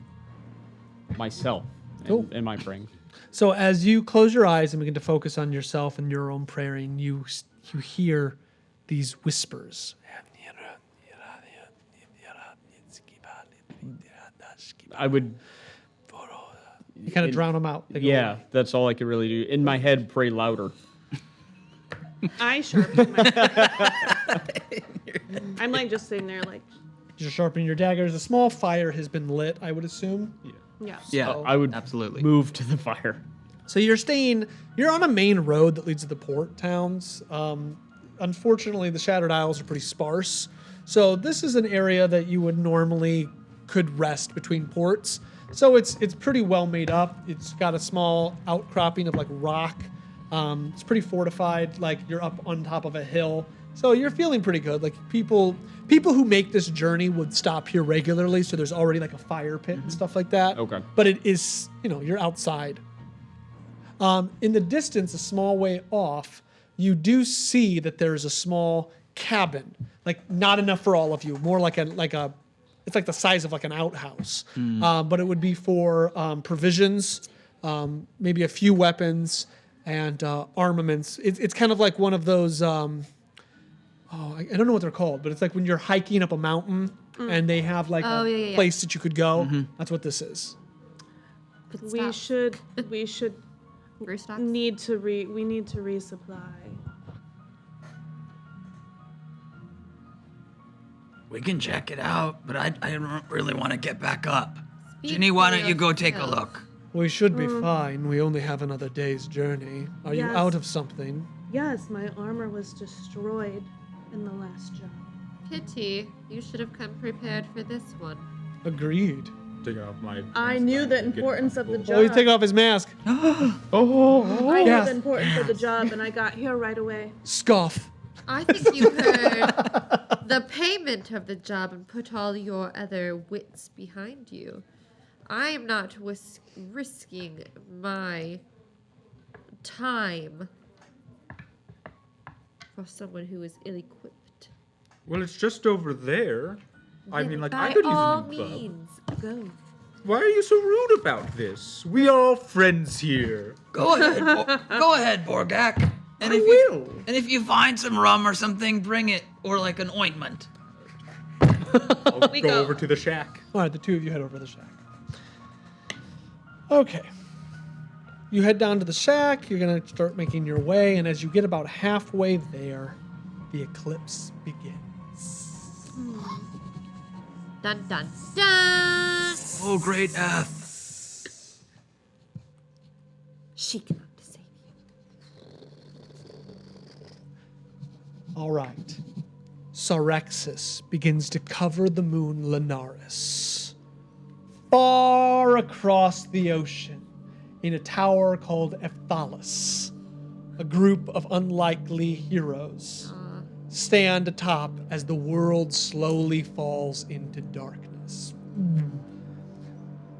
myself and my praying. So as you close your eyes and begin to focus on yourself and your own praying, you hear these whispers. I would... You kind of drown them out. They go Yeah, away. that's all I could really do. In my head, pray louder. I sharpen my I'm like just sitting there like, You're sharpening your daggers. A small fire has been lit, I would assume. yeah. Yeah, So- I would absolutely. move to the fire. So you're on a main road that leads to the port towns. Unfortunately, the Shattered Isles are pretty sparse. So this is an area that you would normally could rest between ports. So it's pretty well made up. It's got a small outcropping of like rock. It's pretty fortified. Like you're up on top of a hill. So you're feeling pretty good. Like people who make this journey would stop here regularly. So there's already like a fire pit and stuff like that. Okay. But it is, you're outside. In the distance, a small way off, you do see that there's a small cabin, like not enough for all of you, more like it's like the size of like an outhouse, but it would be for provisions, maybe a few weapons and armaments. It's kind of like one of those, I don't know what they're called, but it's like when you're hiking up a mountain and they have like a place that you could go. That's what this is. We should Roost need to resupply. We can check it out, but I don't really want to get back up. Ginny, why don't you go take a look? We should be fine. We only have another day's journey. Are you Yes. out of something? Yes, my armor was destroyed in the last job. Pity. You should have come prepared for this one. Agreed. Taking off my. I knew the importance of the job. Oh, he's taking off his mask. I knew Yes. the importance of the job, and I got here right away. Scoff. I think you heard the payment of the job and put all your other wits behind you. I am not risking my time for someone who is ill-equipped. Well, it's just over there. I mean, like, I By could all easily club. means, go. Why are you so rude about this? We are all friends here. Go ahead, go ahead, Borgak. And I if will. And if you find some rum or something, bring it, or like an ointment. I'll go over to the shack. All right, the two of you head over to the shack. Okay. You head down to the shack. You're going to start making your way. And as you get about halfway there, the eclipse begins. Dun, dun, dun. Oh, great F. She cannot save you. All right. Sarexis begins to cover the moon Lenaris. Far across the ocean, in a tower called Ephthalus, a group of unlikely heroes stand atop as the world slowly falls into darkness.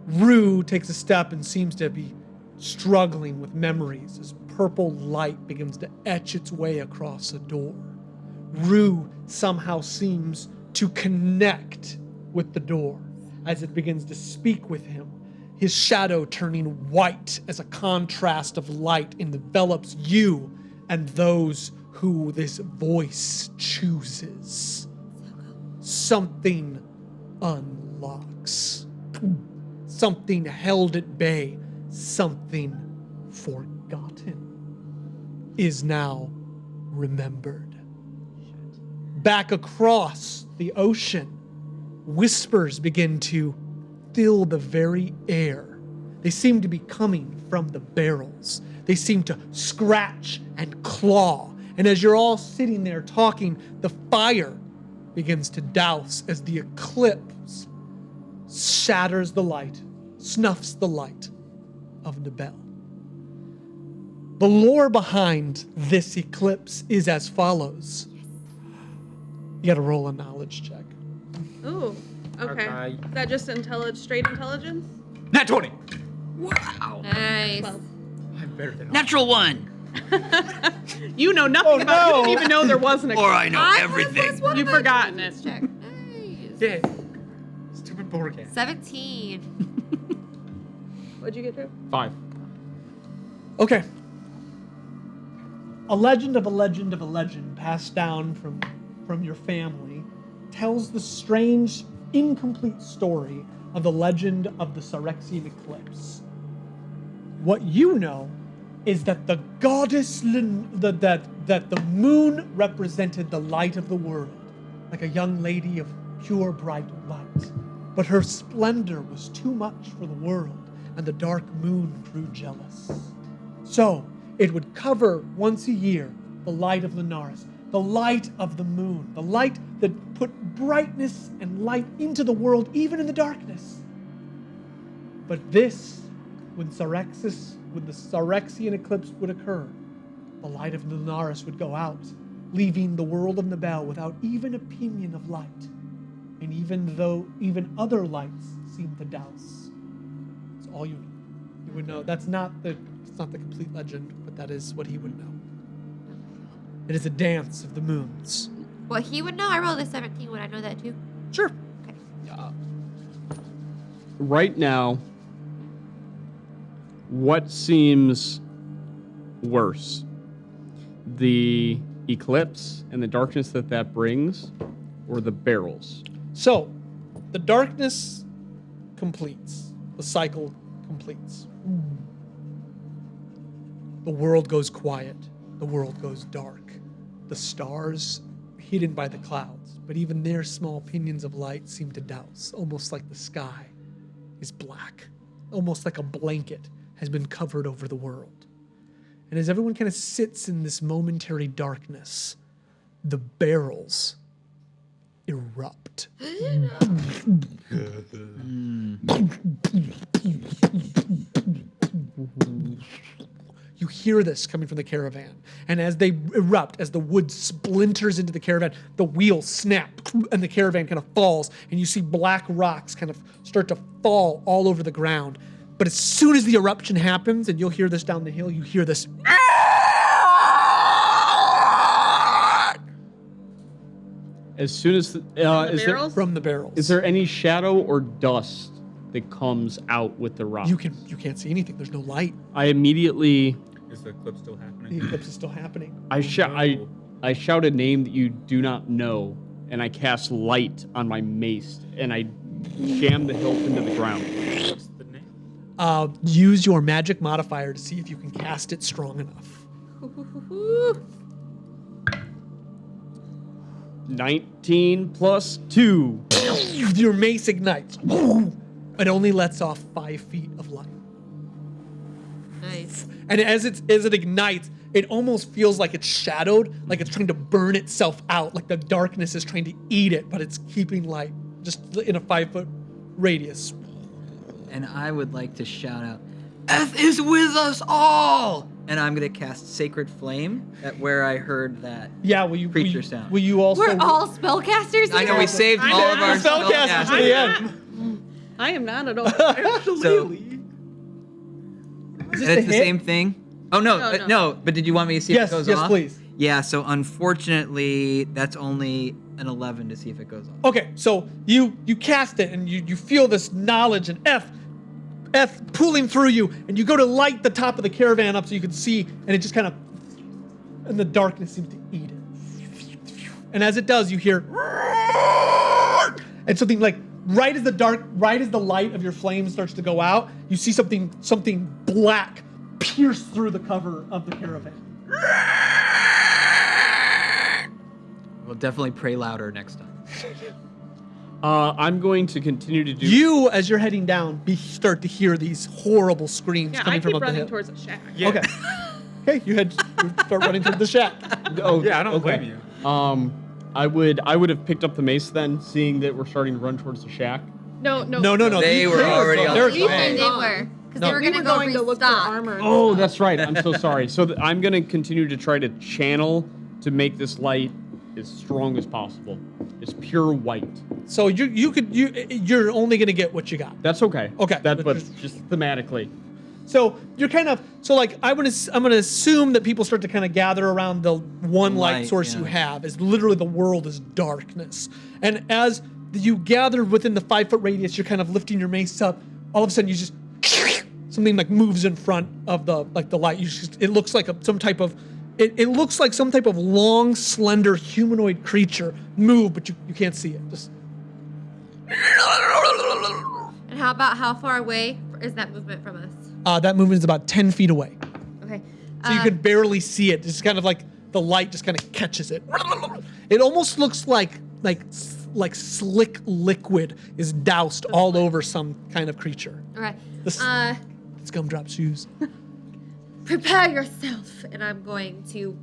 Rue takes a step and seems to be struggling with memories as purple light begins to etch its way across a door. Rue somehow seems to connect with the door as it begins to speak with him, his shadow turning white as a contrast of light envelops you and those who this voice chooses. Something unlocks. Something held at bay, something forgotten, is now remembered. Back across the ocean, whispers begin to fill the very air. They seem to be coming from the barrels. They seem to scratch and claw. And as you're all sitting there talking, the fire begins to douse as the eclipse shatters the light, snuffs the light of Nibel. The lore behind this eclipse is as follows. You gotta roll a knowledge check. Ooh, okay. Is that just straight intelligence? Nat 20. Wow. Nice. Well, I'm better than Natural 1. you know nothing about it. You didn't even know there wasn't a Or I know everything. You've forgotten it. Check. Nice. Yeah. Stupid Borgak. 17. What'd you get, Drew? 5. Okay. A legend of a legend of a legend passed down from your family tells the strange, incomplete story of the legend of the Sarexian eclipse. What you know is that the goddess, that the moon represented the light of the world, like a young lady of pure bright light. But her splendor was too much for the world, and the dark moon grew jealous. So it would cover once a year the light of Lenaris, the light of the moon, the light that put brightness and light into the world, even in the darkness. But this, when the Sarexian eclipse would occur, the light of Lenaris would go out, leaving the world of Nibel without even a pinion of light. And even other lights seemed to douse. That's all you would know. It's not the complete legend, but that is what he would know. It is a dance of the moons. Well, he would know. I rolled a 17. Would I know that too? Sure. Okay. Right now, what seems worse? The eclipse and the darkness that brings, or the barrels? So, the darkness completes. The cycle completes. The world goes quiet. The world goes dark. The stars hidden by the clouds, but even their small pinions of light seem to douse, almost like the sky is black, almost like a blanket has been covered over the world. And as everyone kind of sits in this momentary darkness, the barrels erupt. You hear this coming from the caravan. And as they erupt, as the wood splinters into the caravan, the wheels snap and the caravan kind of falls. And you see black rocks kind of start to fall all over the ground. But as soon as the eruption happens, and you'll hear this down the hill, you hear this. As soon as From the barrels. Is there any shadow or dust that comes out with the rocks? You can't see anything. There's no light. I immediately. Is the eclipse still happening? The eclipse is still happening. I shout a name that you do not know, and I cast light on my mace, and I jam the hilt into the ground. What's the name? Use your magic modifier to see if you can cast it strong enough. 19 plus 2. Your mace ignites. It only lets off 5 feet of light. Nice. And as it ignites, it almost feels like it's shadowed, like it's trying to burn itself out, like the darkness is trying to eat it, but it's keeping light, just in a 5-foot radius. And I would like to shout out, F is with us all! And I'm going to cast Sacred Flame at where I heard that creature sound. Will you also... We're all spellcasters I here? know we saved all of our spellcasters to the end. I am not at all. So, and it's the same thing. Oh, no, but did you want me to see if it goes off? Yes, please. Yeah, so unfortunately, that's only an 11 to see if it goes off. Okay, so you cast it, and you feel this knowledge, and F pulling through you, and you go to light the top of the caravan up so you can see, and it just kind of, and the darkness seems to eat it. And as it does, you hear, and something like, right as the light of your flame starts to go out, you see something black pierce through the cover of the caravan. We'll definitely pray louder next time. I'm going to continue to do. You, as you're heading down, start to hear these horrible screams Yeah, I coming from keep up the running hill. towards the shack. Yeah. Okay. Okay, you start running toward the shack. Oh, Yeah, I don't okay. blame you. I would have picked up the mace then, seeing that we're starting to run towards the shack. No. No. They were already on They're the They way. were. Because they were We going to were go going to look for restock. armor. Oh, that's right. I'm so sorry. So I'm going to continue to try to channel to make this light as strong as possible. It's pure white. So you're only gonna get what you got. That's okay. Okay. But just thematically. So you're kind of I'm gonna assume that people start to kind of gather around the one light Light, source yeah. you have. Is literally the world is darkness, and as you gather within the 5-foot radius, you're kind of lifting your mace up. All of a sudden, you just something like moves in front of the light. It looks like some type of. It looks like some type of long, slender humanoid creature move, but you can't see it. Just. And how far away is that movement from us? That movement is about 10 feet away. Okay. So you could barely see it. It's kind of like the light just kind of catches it. It almost looks like slick liquid is doused all over some kind of creature. Okay. It's Gumdrop shoes. Prepare yourself, and I'm going to.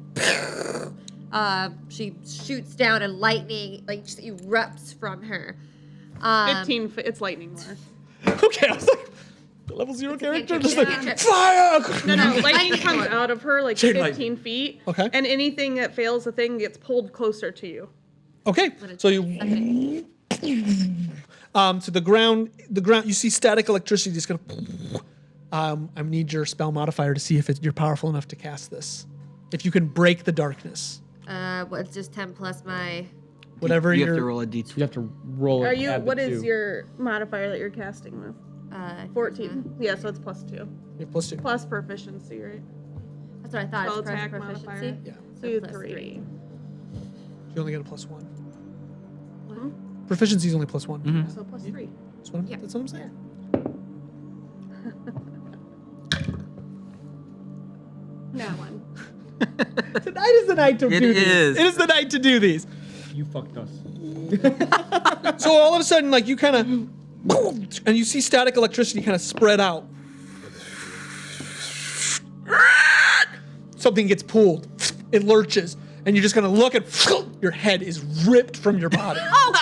She shoots down, and lightning just erupts from her. 15 feet. It's lightning more. Okay, I was like, the level 0 character, just like, cantrip. fire! No, lightning comes out of her like Chain 15 lightning. feet. Okay. And anything that fails the thing gets pulled closer to you. Okay, so you. To the ground. You see static electricity just kind of. I need your spell modifier to see if you're powerful enough to cast this. If you can break the darkness. What's just 10 plus my. Whatever You your. have to roll a d2. You have to roll it. add the What is 2. your modifier that you're casting with? 14. Yeah, so it's +2. Yeah, +2. Plus proficiency, right? That's what I thought. Spell It's attack proficiency. modifier. Yeah. So you plus 3. You only get a +1. What? Proficiency is only +1. Mhm. So +3. Yeah. That's what I'm saying. Now one. Tonight is the night to It do these. is. It is the night to do these. You fucked us. So all of a sudden, like you kind of, and you see static electricity kind of spread out. Something gets pulled. It lurches, and you just kind of look and your head is ripped from your body. Oh,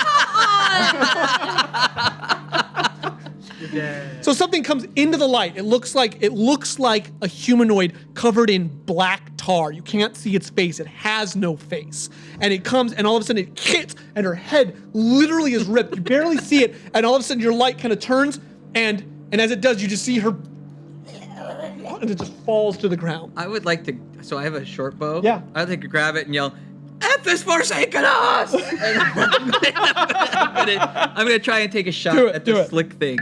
come on! So something comes into the light. It looks like a humanoid covered in black tar. You can't see its face. It has no face. And it comes, and all of a sudden it hits, and her head literally is ripped. You barely see it, and all of a sudden your light kind of turns, and as it does, you just see her, and it just falls to the ground. I would like to. So I have a short bow. Yeah. I'd like to grab it and yell, "F is forsaken us!" And I'm gonna try and take a shot at do this it. slick thing.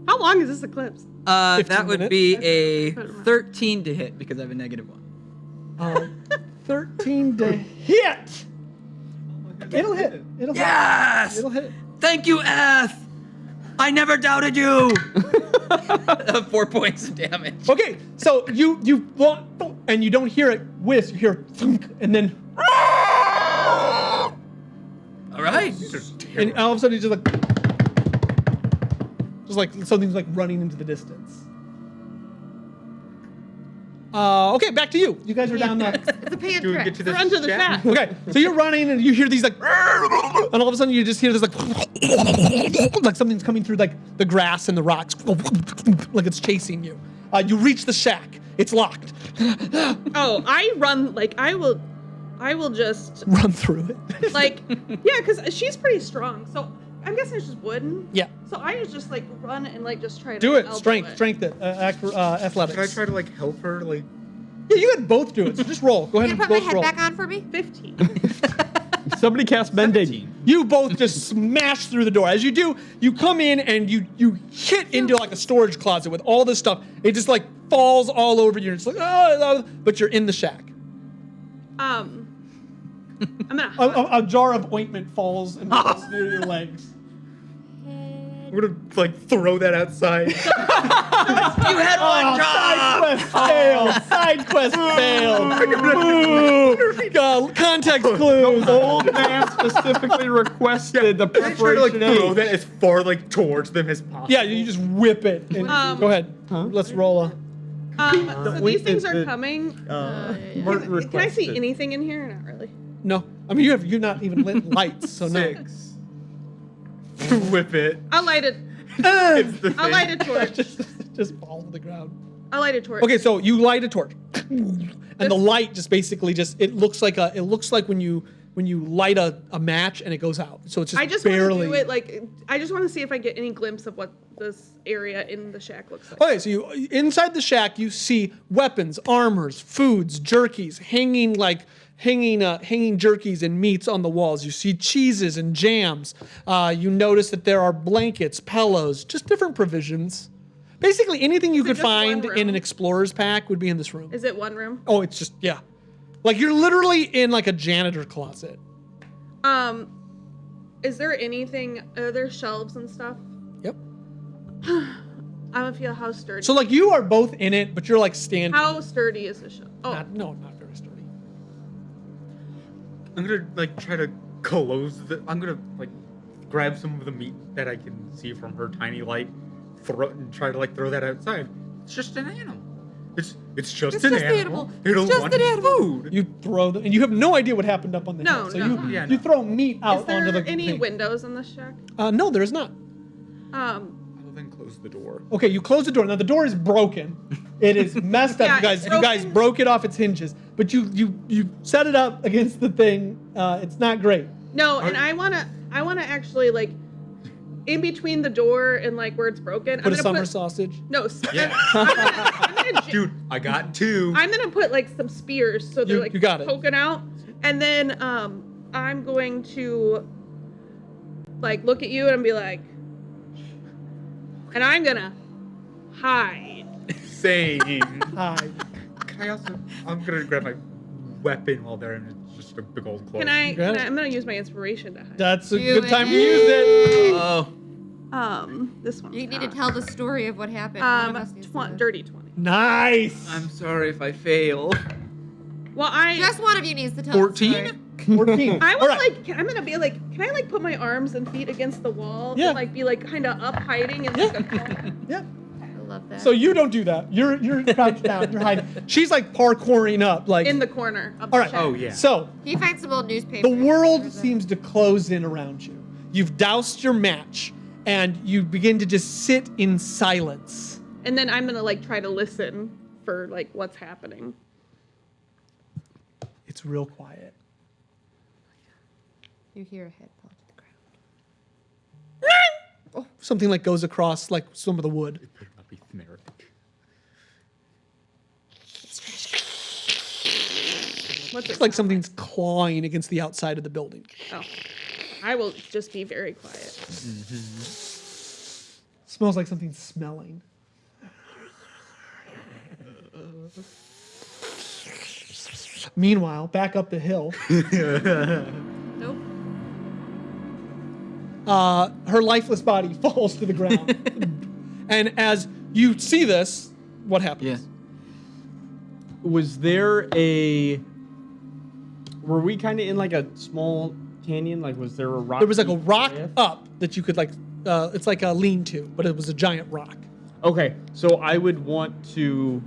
How long is this eclipse? 15 That would minutes. be a 13 to hit because I have a -1. 13 to hit. It'll hit. Yes! It'll hit. Thank you, F. I never doubted you. 4 points of damage. Okay, so you and you don't hear it whisk. You hear thunk, and then All right. and all of a sudden it's just like something's like running into the distance. Okay, back to you. You guys are down the. It's a pan Do we trick. get to the Run to the shack. Okay, so you're running and you hear these like, and all of a sudden you just hear this like something's coming through like the grass and the rocks, like it's chasing you. You reach the shack. It's locked. Oh, I run like I will just Run through it. like yeah, because she's pretty strong. So I'm guessing it's just wooden. Yeah. So I just like run and like just try to Do it. elbow Strength it. Athletics. Can I try to like help her? Like, Yeah, you can both do it. So just roll. Go ahead Can and you put my both head roll. back on for me? 15. Somebody cast Mending. You both just smash through the door. As you do, you come in and you hit into like a storage closet with all this stuff. It just like falls all over you. It's like, but you're in the shack. I'm gonna. A jar of ointment falls and falls near your legs. I'm gonna like throw that outside. You had one job. Side quest failed. Context clues. The old man specifically requested the I try to like preparation throw aid. that as far like towards them as possible. Yeah, you just whip it. And, go ahead. Let's roll a. So these things are coming. Martin Can I see requested. anything in here? Not really. No, I mean you're not even lit lights, so no. 6. Whip it. I'll light it. It's the I'll thing. light a torch. just fall to the ground. I'll light a torch. Okay, so you light a torch, and the light just basically it looks like when you light a match and it goes out. So it's just I just barely. want to do it like I just want to see if I get any glimpse of what this area in the shack looks like. Okay, so you inside the shack you see weapons, armors, foods, jerkies hanging jerkies and meats on the walls. You see cheeses and jams. You notice that there are blankets, pillows, just different provisions. Basically, anything you could just one find in room? an explorer's pack would be in this room. Is it one room? Oh, it's just yeah, like you're literally in like a janitor closet. Is there anything? Are there shelves and stuff? Yep. I don't feel how sturdy. So like you are both in it, but you're like standing. How sturdy is the shelf? Oh, Not very sturdy. I'm gonna like try to close the. I'm gonna like grab some of the meat that I can see from her tiny light, throw and try to like throw that outside. It's just an animal. It's just an animal. It'll It's just want an animal. food. You throw them, and you have no idea what happened up on the No, hill. So no. you throw meat out is there onto the any thing. windows in the shack? No, there is not. I'll then close the door. Okay, you close the door. Now the door is broken. It is messed up. Yeah, You guys broken. broke it off its hinges. But you set it up against the thing. It's not great. No, and I wanna actually like in between the door and like where it's broken. Put a I'm summer gonna sausage. No, Yeah. I'm gonna Dude, I got 2. I'm gonna put like some spears so they're like you got it. poking out, and then I'm going to like look at you and be like, and I'm gonna hide. Same. Hi. Can I also? I'm gonna grab my weapon while they're in just a big old cloak. I'm got it. gonna use my inspiration to hide. That's a Do good time to it. use it. Oh. This one. You need to tell the story of what happened. One of us needs to know. Dirty 20. Nice. I'm sorry if I fail. Well, I Just one of you needs to tell 14? the story. 14. I was All right. like, I'm gonna be like, can I like put my arms and feet against the wall Yeah. and like be like kind of up hiding and like a corner? Yeah. I love that. So you don't do that. You're crouched down. You're hiding. She's like parkouring up. Like. In the corner of All the right. shack. Oh yeah. So Can you find some old newspaper? the world seems to close in around you. You've doused your match, and you begin to just sit in silence. And then I'm gonna like try to listen for like what's happening. It's real quiet. You hear a head fall to the ground. Something like goes across like some of the wood. It better not be Thmeric. What's It's it like sound something's clawing against the outside of the building. Oh, I will just be very quiet. Smells like something's smelling. Meanwhile, back up the hill, Nope. her lifeless body falls to the ground. And as you see this, what happens? Yeah. Was there a? Were we kind of in like a small canyon? Like, was there a rock? There was like a rock cliff? up that you could like. It's like a lean-to, but it was a giant rock. Okay, so I would want to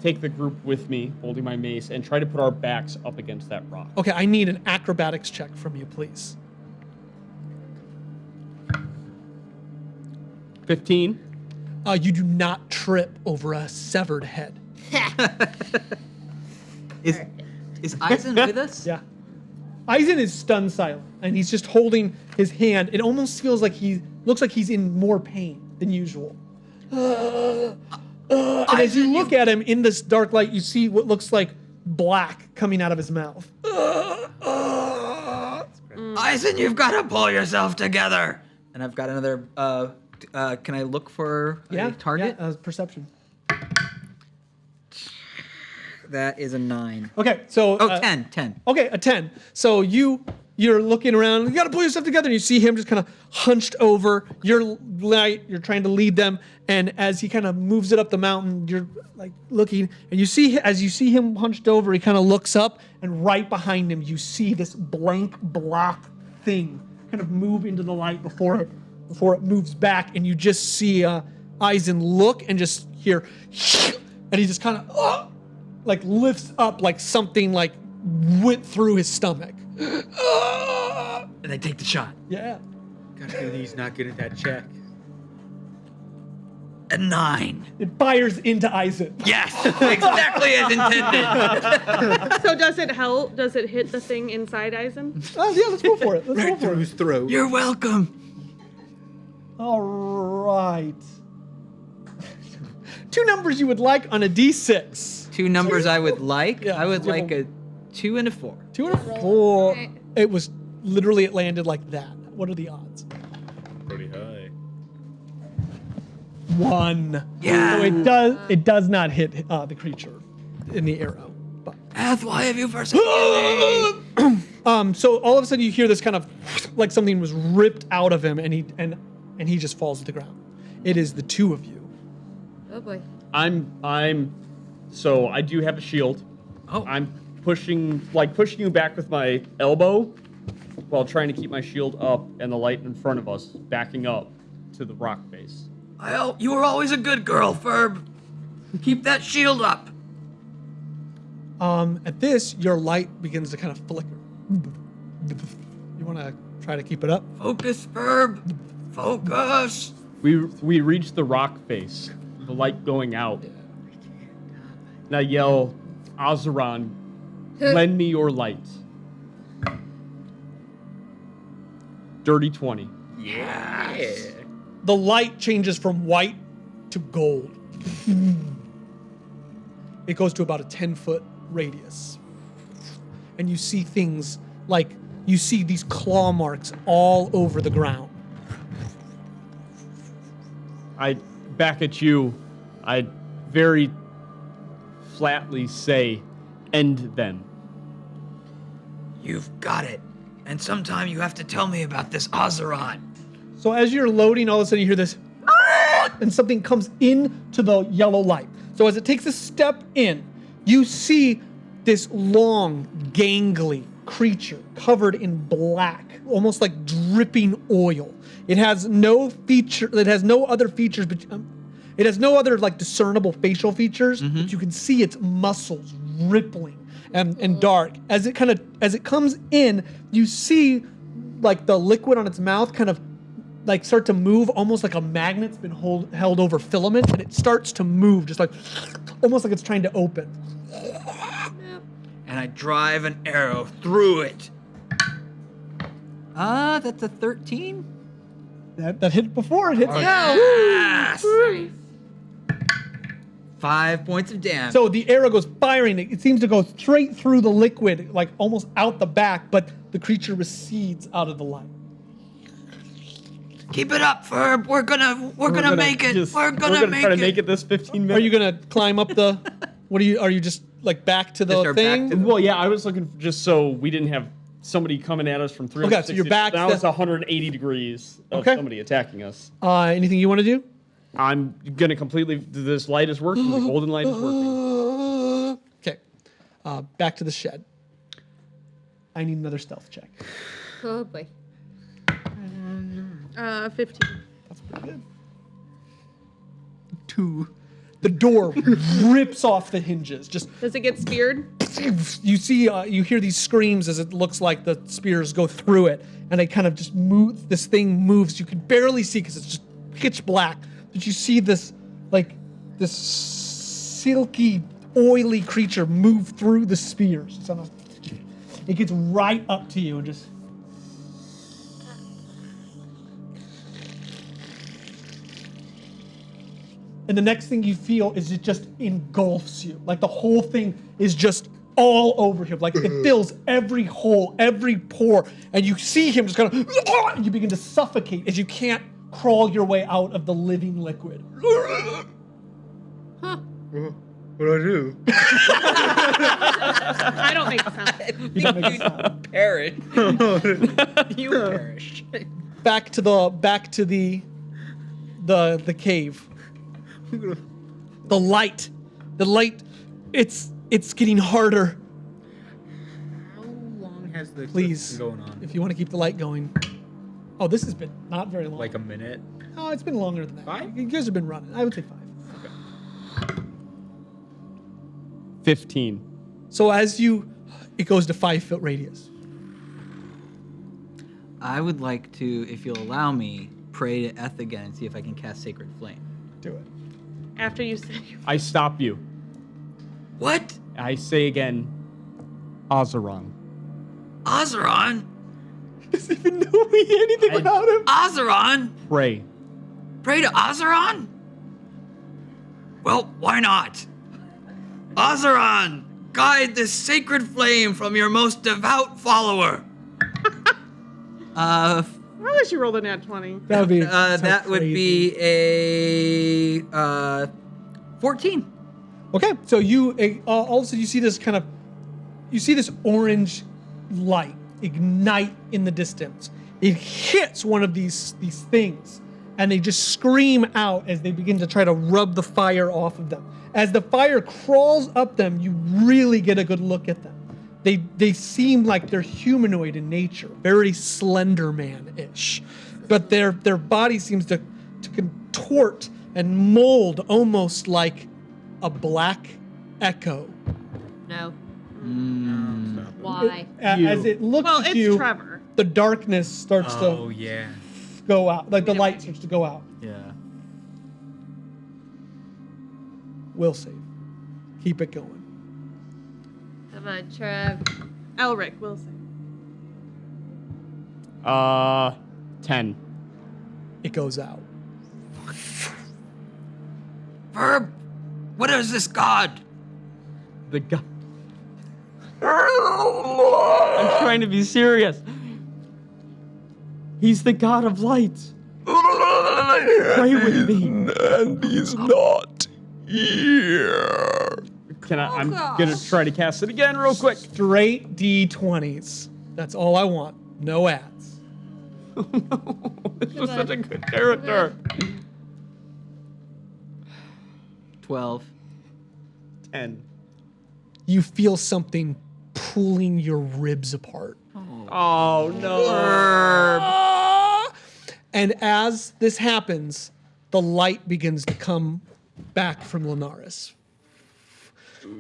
take the group with me, holding my mace, and try to put our backs up against that rock. Okay, I need an acrobatics check from you, please. 15. You do not trip over a severed head. Is Eisen with us? Yeah. Eisen is stunned silent, and he's just holding his hand. It almost feels like looks like he's in more pain than usual. And as you look at him in this dark light, you see what looks like black coming out of his mouth. Eisen, you've got to pull yourself together. And I've got another. Can I look for a target? Yeah, perception. That is a 9. Okay, so 10. Okay, a 10. So you're looking around. You got to pull yourself together, and you see him just kind of hunched over. You're trying to lead them, and as he kind of moves it up the mountain, you're like looking, and you see him hunched over. He kind of looks up, and right behind him, you see this blank black thing kind of move into the light before it moves back, and you just see Eisen look and just hear, and he just kind of like lifts up like something like went through his stomach. And they take the shot. Yeah. Gotta do these, not good at that check. A 9. It fires into Eisen. Yes, exactly as intended. So does it help? Does it hit the thing inside Eisen? Oh yeah, let's go for it. Let's Right go for through it. his throat. You're welcome. All right. 2 numbers you would like on a D6. 2 numbers I would like. Yeah, I would give like him- a 2 and a 4. 2 and a 4. Alright. It was literally, it landed like that. What are the odds? Pretty high. 1. Yeah. So it does not hit the creature in the arrow. But Eth, why have you persecuted me? so all of a sudden you hear this kind of like something was ripped out of him, and he just falls to the ground. It is the 2 of you. Oh boy. So I do have a shield. Oh. I'm pushing you back with my elbow while trying to keep my shield up and the light in front of us backing up to the rock face. You were always a good girl, Ferb. Keep that shield up. At this, your light begins to kind of flicker. You want to try to keep it up? Focus, Ferb. Focus. We reach the rock face, the light going out. And I yell, Azeron, lend me your light. Dirty 20. Yeah. The light changes from white to gold. It goes to about a 10-foot radius. And you see things like, you see these claw marks all over the ground. I back at you. I very flatly say, end them. You've got it. And sometime you have to tell me about this Azeron. So as you're loading, all of a sudden you hear this, and something comes into the yellow light. So as it takes a step in, you see this long, gangly creature covered in black, almost like dripping oil. It has no other features, but it has no other like discernible facial features, but you can see its muscles rippling and dark. As it comes in, you see like the liquid on its mouth kind of like start to move, almost like a magnet's been held over filament, and it starts to move, just like almost like it's trying to open. And I drive an arrow through it. That's a 13. That hit before, it hits now. Yes! Nice. 5 points of damage. So the arrow goes firing. It seems to go straight through the liquid, like almost out the back, but the creature recedes out of the light. Keep it up, Ferb. We're gonna make it. We're gonna try to make it this 15 minutes. Are you gonna climb up the? Are you just like back to the Just our back thing? to the- Well, yeah, I was looking just so we didn't have somebody coming at us from 360. Okay, so you're back Now to- it's 180 degrees of Okay. somebody attacking us. Anything you want to do? I'm gonna completely. This light is working. The golden light is working. Okay. Back to the shed. I need another stealth check. Oh boy. 15. That's pretty good. 2. The door rips off the hinges. Just Does it get speared? you see, you hear these screams as it looks like the spears go through it, and they kind of just move. This thing moves. You can barely see because it's just pitch black. But you see this, like, this silky, oily creature move through the spears. It gets right up to you and just. And the next thing you feel is it just engulfs you. Like the whole thing is just all over him. Like it fills every hole, every pore. And you see him just kind of, and you begin to suffocate as you can't crawl your way out of the living liquid. What do I do? I don't make sense. You don't make a sound. Perish. You perish. Back to the cave. The light, it's getting harder. How long has the Please, been going on? if you want to keep the light going. Oh, this has been not very long. Like a minute? Oh, it's been longer than that. 5? You guys have been running. I would say 5. 15. So it goes to 5-foot radius. I would like to, if you'll allow me, pray to Eth again and see if I can cast Sacred Flame. Do it. After you say I stop you. What? I say again, Ozeron. Ozeron? Doesn't even know anything about him. Ozeron? Pray. Pray to Ozeron? Well, why not? Ozeron, guide this sacred flame from your most devout follower. I wish you rolled a nat 20. That would be. That would be a 14. Okay, so you all of a sudden you see this orange light ignite in the distance. It hits one of these things, and they just scream out as they begin to try to rub the fire off of them. As the fire crawls up them, you really get a good look at them. They seem like they're humanoid in nature, very Slender Man-ish, but their body seems to contort and mold almost like a black echo. No. No, stop. Why? As it looks Well, at it's you, Trevor. the darkness starts Oh, to yeah. go out, like the light starts to go out. Yeah. Will save. Keep it going. Come on, Trev. Elric will say. 10. It goes out. Verb, what is this god? The god. I'm trying to be serious. He's the god of light. Pray with me. And he's not here. I'm gonna try to cast it again real quick. Straight D20s. That's all I want. No ads. This was such a good character. 12. 10. You feel something pulling your ribs apart. Oh no. And as this happens, the light begins to come back from Linares.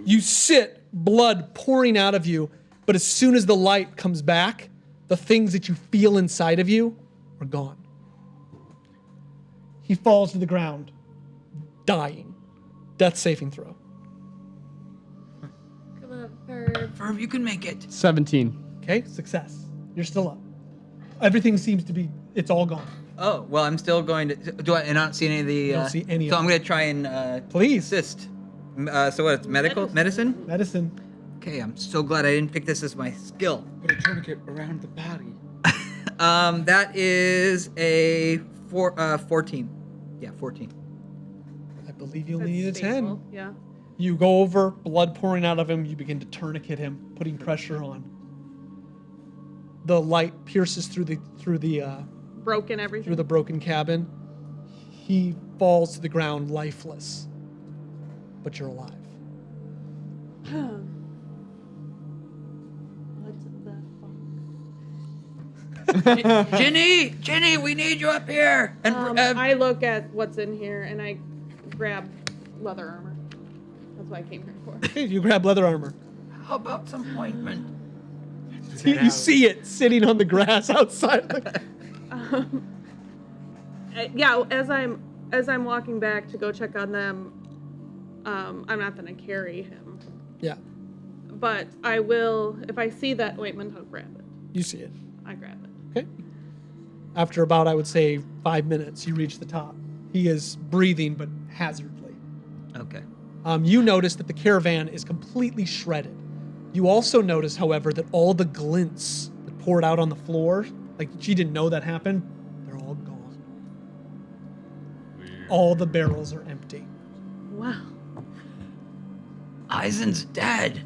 You sit, blood pouring out of you, but as soon as the light comes back, the things that you feel inside of you are gone. He falls to the ground, dying. Death saving throw. Come on, Ferb. Ferb, you can make it. 17. Okay, success. You're still up. Everything seems to be, it's all gone. Oh, well, I'm still going to. Do I? And I don't see any of the. You don't see any So of I'm it. going to try and. Please. Assist. So what? It's medicine. Medicine. Okay, I'm so glad I didn't pick this as my skill. Put a tourniquet around the body. That is a 14. Yeah, 14. I believe you only That's need a 10. stable, yeah. You go over, blood pouring out of him. You begin to tourniquet him, putting pressure on. The light pierces through the Broken everything. through the broken cabin. He falls to the ground lifeless, but you're alive. What the fuck? Ginny, we need you up here. And I look at what's in here and I grab leather armor. That's what I came here for. Okay, you grab leather armor. how about some ointment? You see it sitting on the grass outside. Yeah, as I'm walking back to go check on them, I'm not gonna carry him, Yeah, but I will. If I see that ointment, I'll grab it. you see it. I grab it. Okay. After about, I would say, 5 minutes, you reach the top. He is breathing, but hazardly. Okay. You notice that the caravan is completely shredded. You also notice, however, that all the glints that poured out on the floor, like she didn't know that happened, they're all gone. All the barrels are empty. Wow. Eisen's dead.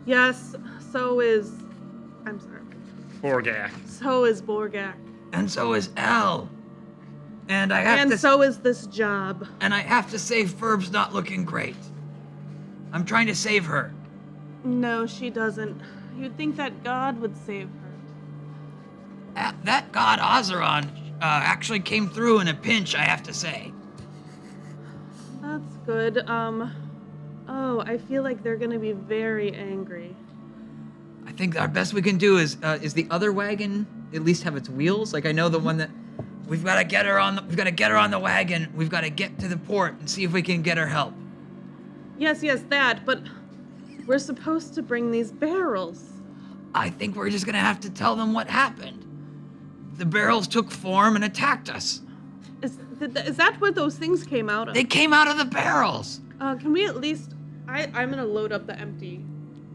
Yes. So is. I'm sorry. Borgak. So is Borgak. And so is Elle. And I have And to so is this job. and I have to say Ferb's not looking great. I'm trying to save her. No, she doesn't. You'd think that God would save her. That god Ozeron actually came through in a pinch, I have to say. That's good. Oh, I feel like they're gonna be very angry. I think our best we can do is the other wagon at least have its wheels? Like I know the one that We've got to get her on the wagon. We've got to get to the port and see if we can get her help. Yes, that, but we're supposed to bring these barrels. I think we're just going to have to tell them what happened. The barrels took form and attacked us. Is that where those things came out of? They came out of the barrels. Can we at least? I'm gonna load up the empty,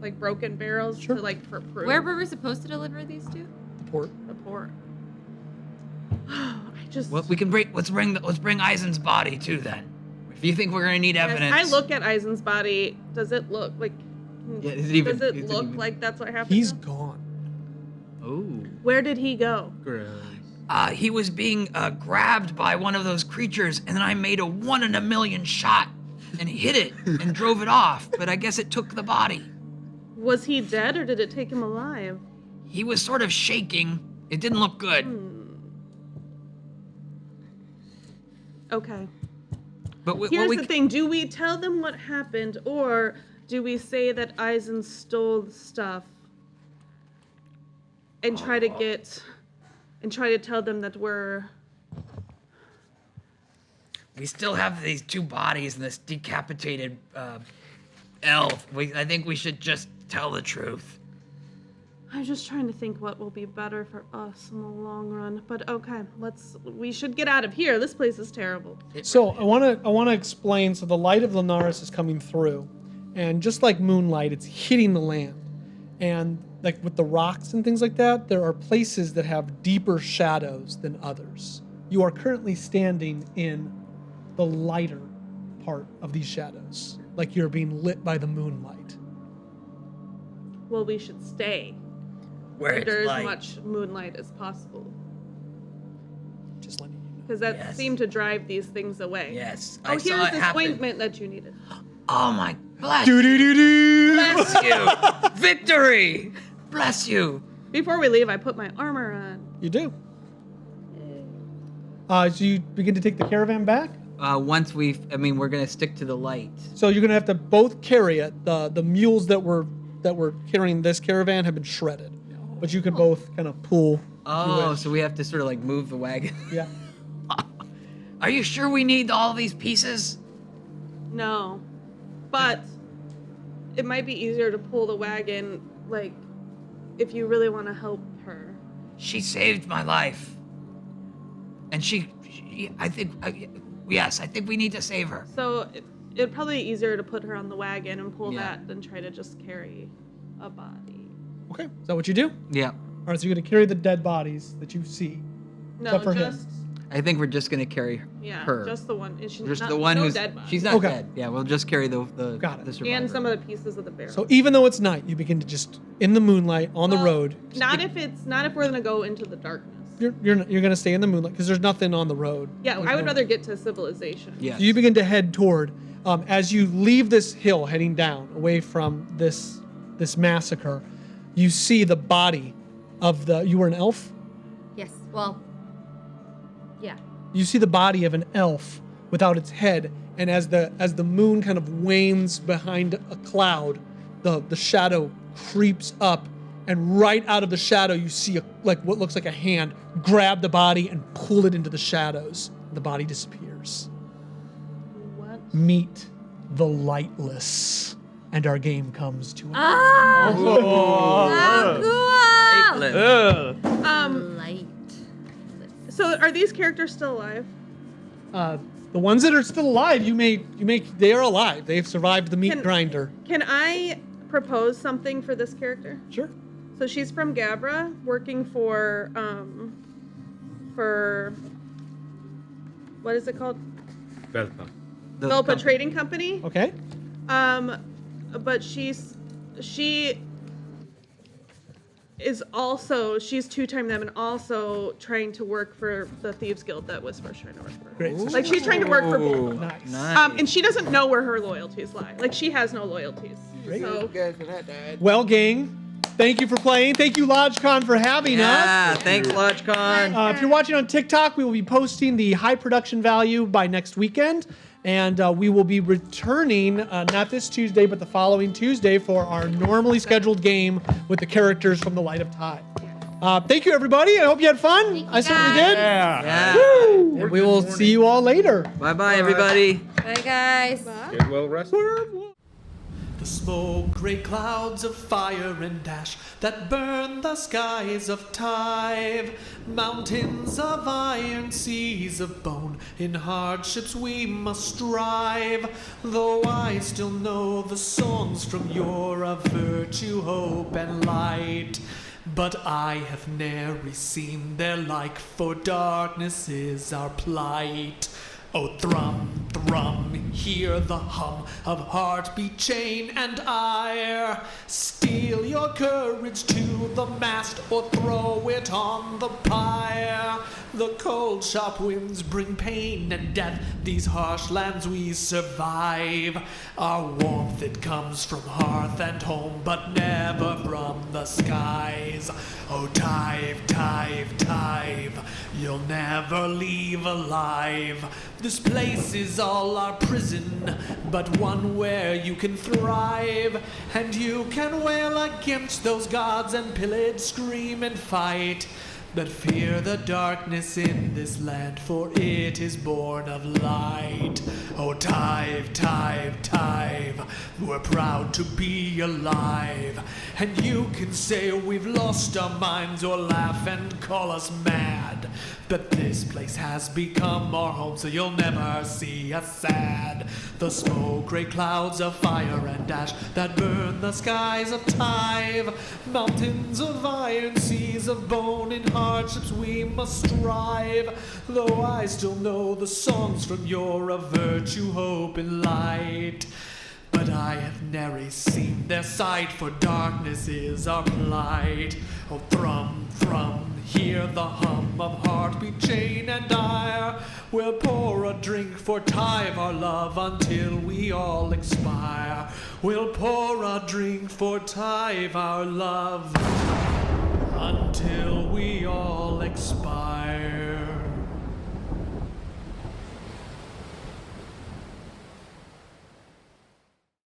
like broken barrels Sure. to like for proof. Where were we supposed to deliver these to? The port. The port. I just. Well, let's bring Eisen's body too then. If you think we're going to need evidence. I look at Eisen's body. Does it look like? Yeah, is it even- Does it is it look even- like that's what happened? He's to him? gone. Oh. Where did he go? He was being grabbed by one of those creatures, and then I made a 1 in a million shot and hit it and drove it off. But I guess it took the body. Was he dead or did it take him alive? He was sort of shaking. It didn't look good. Okay. But Here's the thing: do we tell them what happened, or do we say that Eisen stole the stuff and try to tell them that we still have these 2 bodies and this decapitated elf. I think we should just tell the truth. I'm just trying to think what will be better for us in the long run. But okay, we should get out of here. This place is terrible. So I want to explain. So the light of Lunaris is coming through, and just like moonlight, it's hitting the land, and like with the rocks and things like that, there are places that have deeper shadows than others. You are currently standing in the lighter part of these shadows, like you're being lit by the moonlight. Well, we should stay Where it's under as light. much moonlight as possible, Just letting you know. because that Yes. seemed to drive these things away. Yes, Oh, I saw here's it this happen. ointment that you needed. Oh my, bless Do-do-do-do. Bless you. Victory. Bless you. Before we leave, I put my armor on. You do. So you begin to take the caravan back. Once we're gonna stick to the light. So you're gonna have to both carry it. The mules that were carrying this caravan have been shredded, but you can both kind of pull. Oh, so we have to sort of like move the wagon. Yeah. Are you sure we need all these pieces? No. But it might be easier to pull the wagon, like, if you really want to help her. She saved my life. And I think we need to save her. So it'd probably be easier to put her on the wagon and pull that than try to just carry a body. Okay. Is that what you do? Yeah. All right, so you're going to carry the dead bodies that you see. No, Except for just him. I think we're just gonna carry her. just the one. And she's Just not, the one no who's dead body. she's not Okay. dead. Yeah, we'll just carry the Got it. the survivor. And some of the pieces of the barrel. So even though it's night, you begin to just, in the moonlight, on the Well, road. Not if we're gonna go into the darkness. You're going to stay in the moonlight because there's nothing on the road. Yeah, There's I would no- rather get to civilization. Yeah. So you begin to head toward, as you leave this hill, heading down away from this massacre, you see the body of you were an elf? Yes. Well. Yeah. You see the body of an elf without its head, and as the moon kind of wanes behind a cloud, the shadow creeps up, and right out of the shadow you see what looks like a hand grab the body and pull it into the shadows. The body disappears. What? Meet the Lightless, and our game comes to an end. Oh, cool. Light. So are these characters still alive? The ones that are still alive, they are alive. They've survived the meat grinder. Can I propose something for this character? Sure. So she's from Gabra, working for what is it called? Velpa. Velpa Trading Company. Okay. But she she's two-timed them and also trying to work for the Thieves Guild that Whisper's trying to work for. Great. Like she's trying to work for both. Nice. And she doesn't know where her loyalties lie. Like she has no loyalties. Great. So Well, gang, thank you for playing. Thank you, LodgeCon, for having us. Yeah, thanks, LodgeCon. If you're watching on TikTok, we will be posting the high production value by next weekend. And we will be returning, not this Tuesday, but the following Tuesday for our normally scheduled game with the characters from the Light of Tyve. Thank you, everybody. I hope you had fun. I certainly did. Yeah. Woo! And we will see you all later. Bye-bye, everybody. Bye, guys. Get well rested. The smoke, gray clouds of fire and ash that burn the skies of Tyve. Mountains of iron, seas of bone, in hardships we must strive. Though I still know the songs from yore of virtue, hope, and light. But I have ne'er seen their like, for darkness is our plight. Oh, thrum, thrum, hear the hum of heartbeat, chain, and ire. Steel your courage to the mast or throw it on the pyre. The cold, sharp winds bring pain and death. These harsh lands we survive. Our warmth, it comes from hearth and home, but never from the skies. Oh, Tyve, Tyve, Tyve, you'll never leave alive. This place is all our prison, but one where you can thrive. And you can wail against those gods and pillage, scream, and fight. But fear the darkness in this land, for it is born of light. Oh, Tyve, Tyve, Tyve, we're proud to be alive. And you can say we've lost our minds or laugh and call us mad. But this place has become our home, so you'll never see us sad. The smoke, gray clouds of fire and ash that burn the skies of Tyve. Mountains of iron, seas of bone, in hardships we must strive. Though I still know the songs from yore of virtue, hope, and light. But I have ne'er seen their sight, for darkness is our plight. Oh, thrum, thrum, hear the hum of heartbeat, chain, and ire. We'll pour a drink for Tyve, our love, until we all expire. We'll pour a drink for Tyve, our love, until we all expire.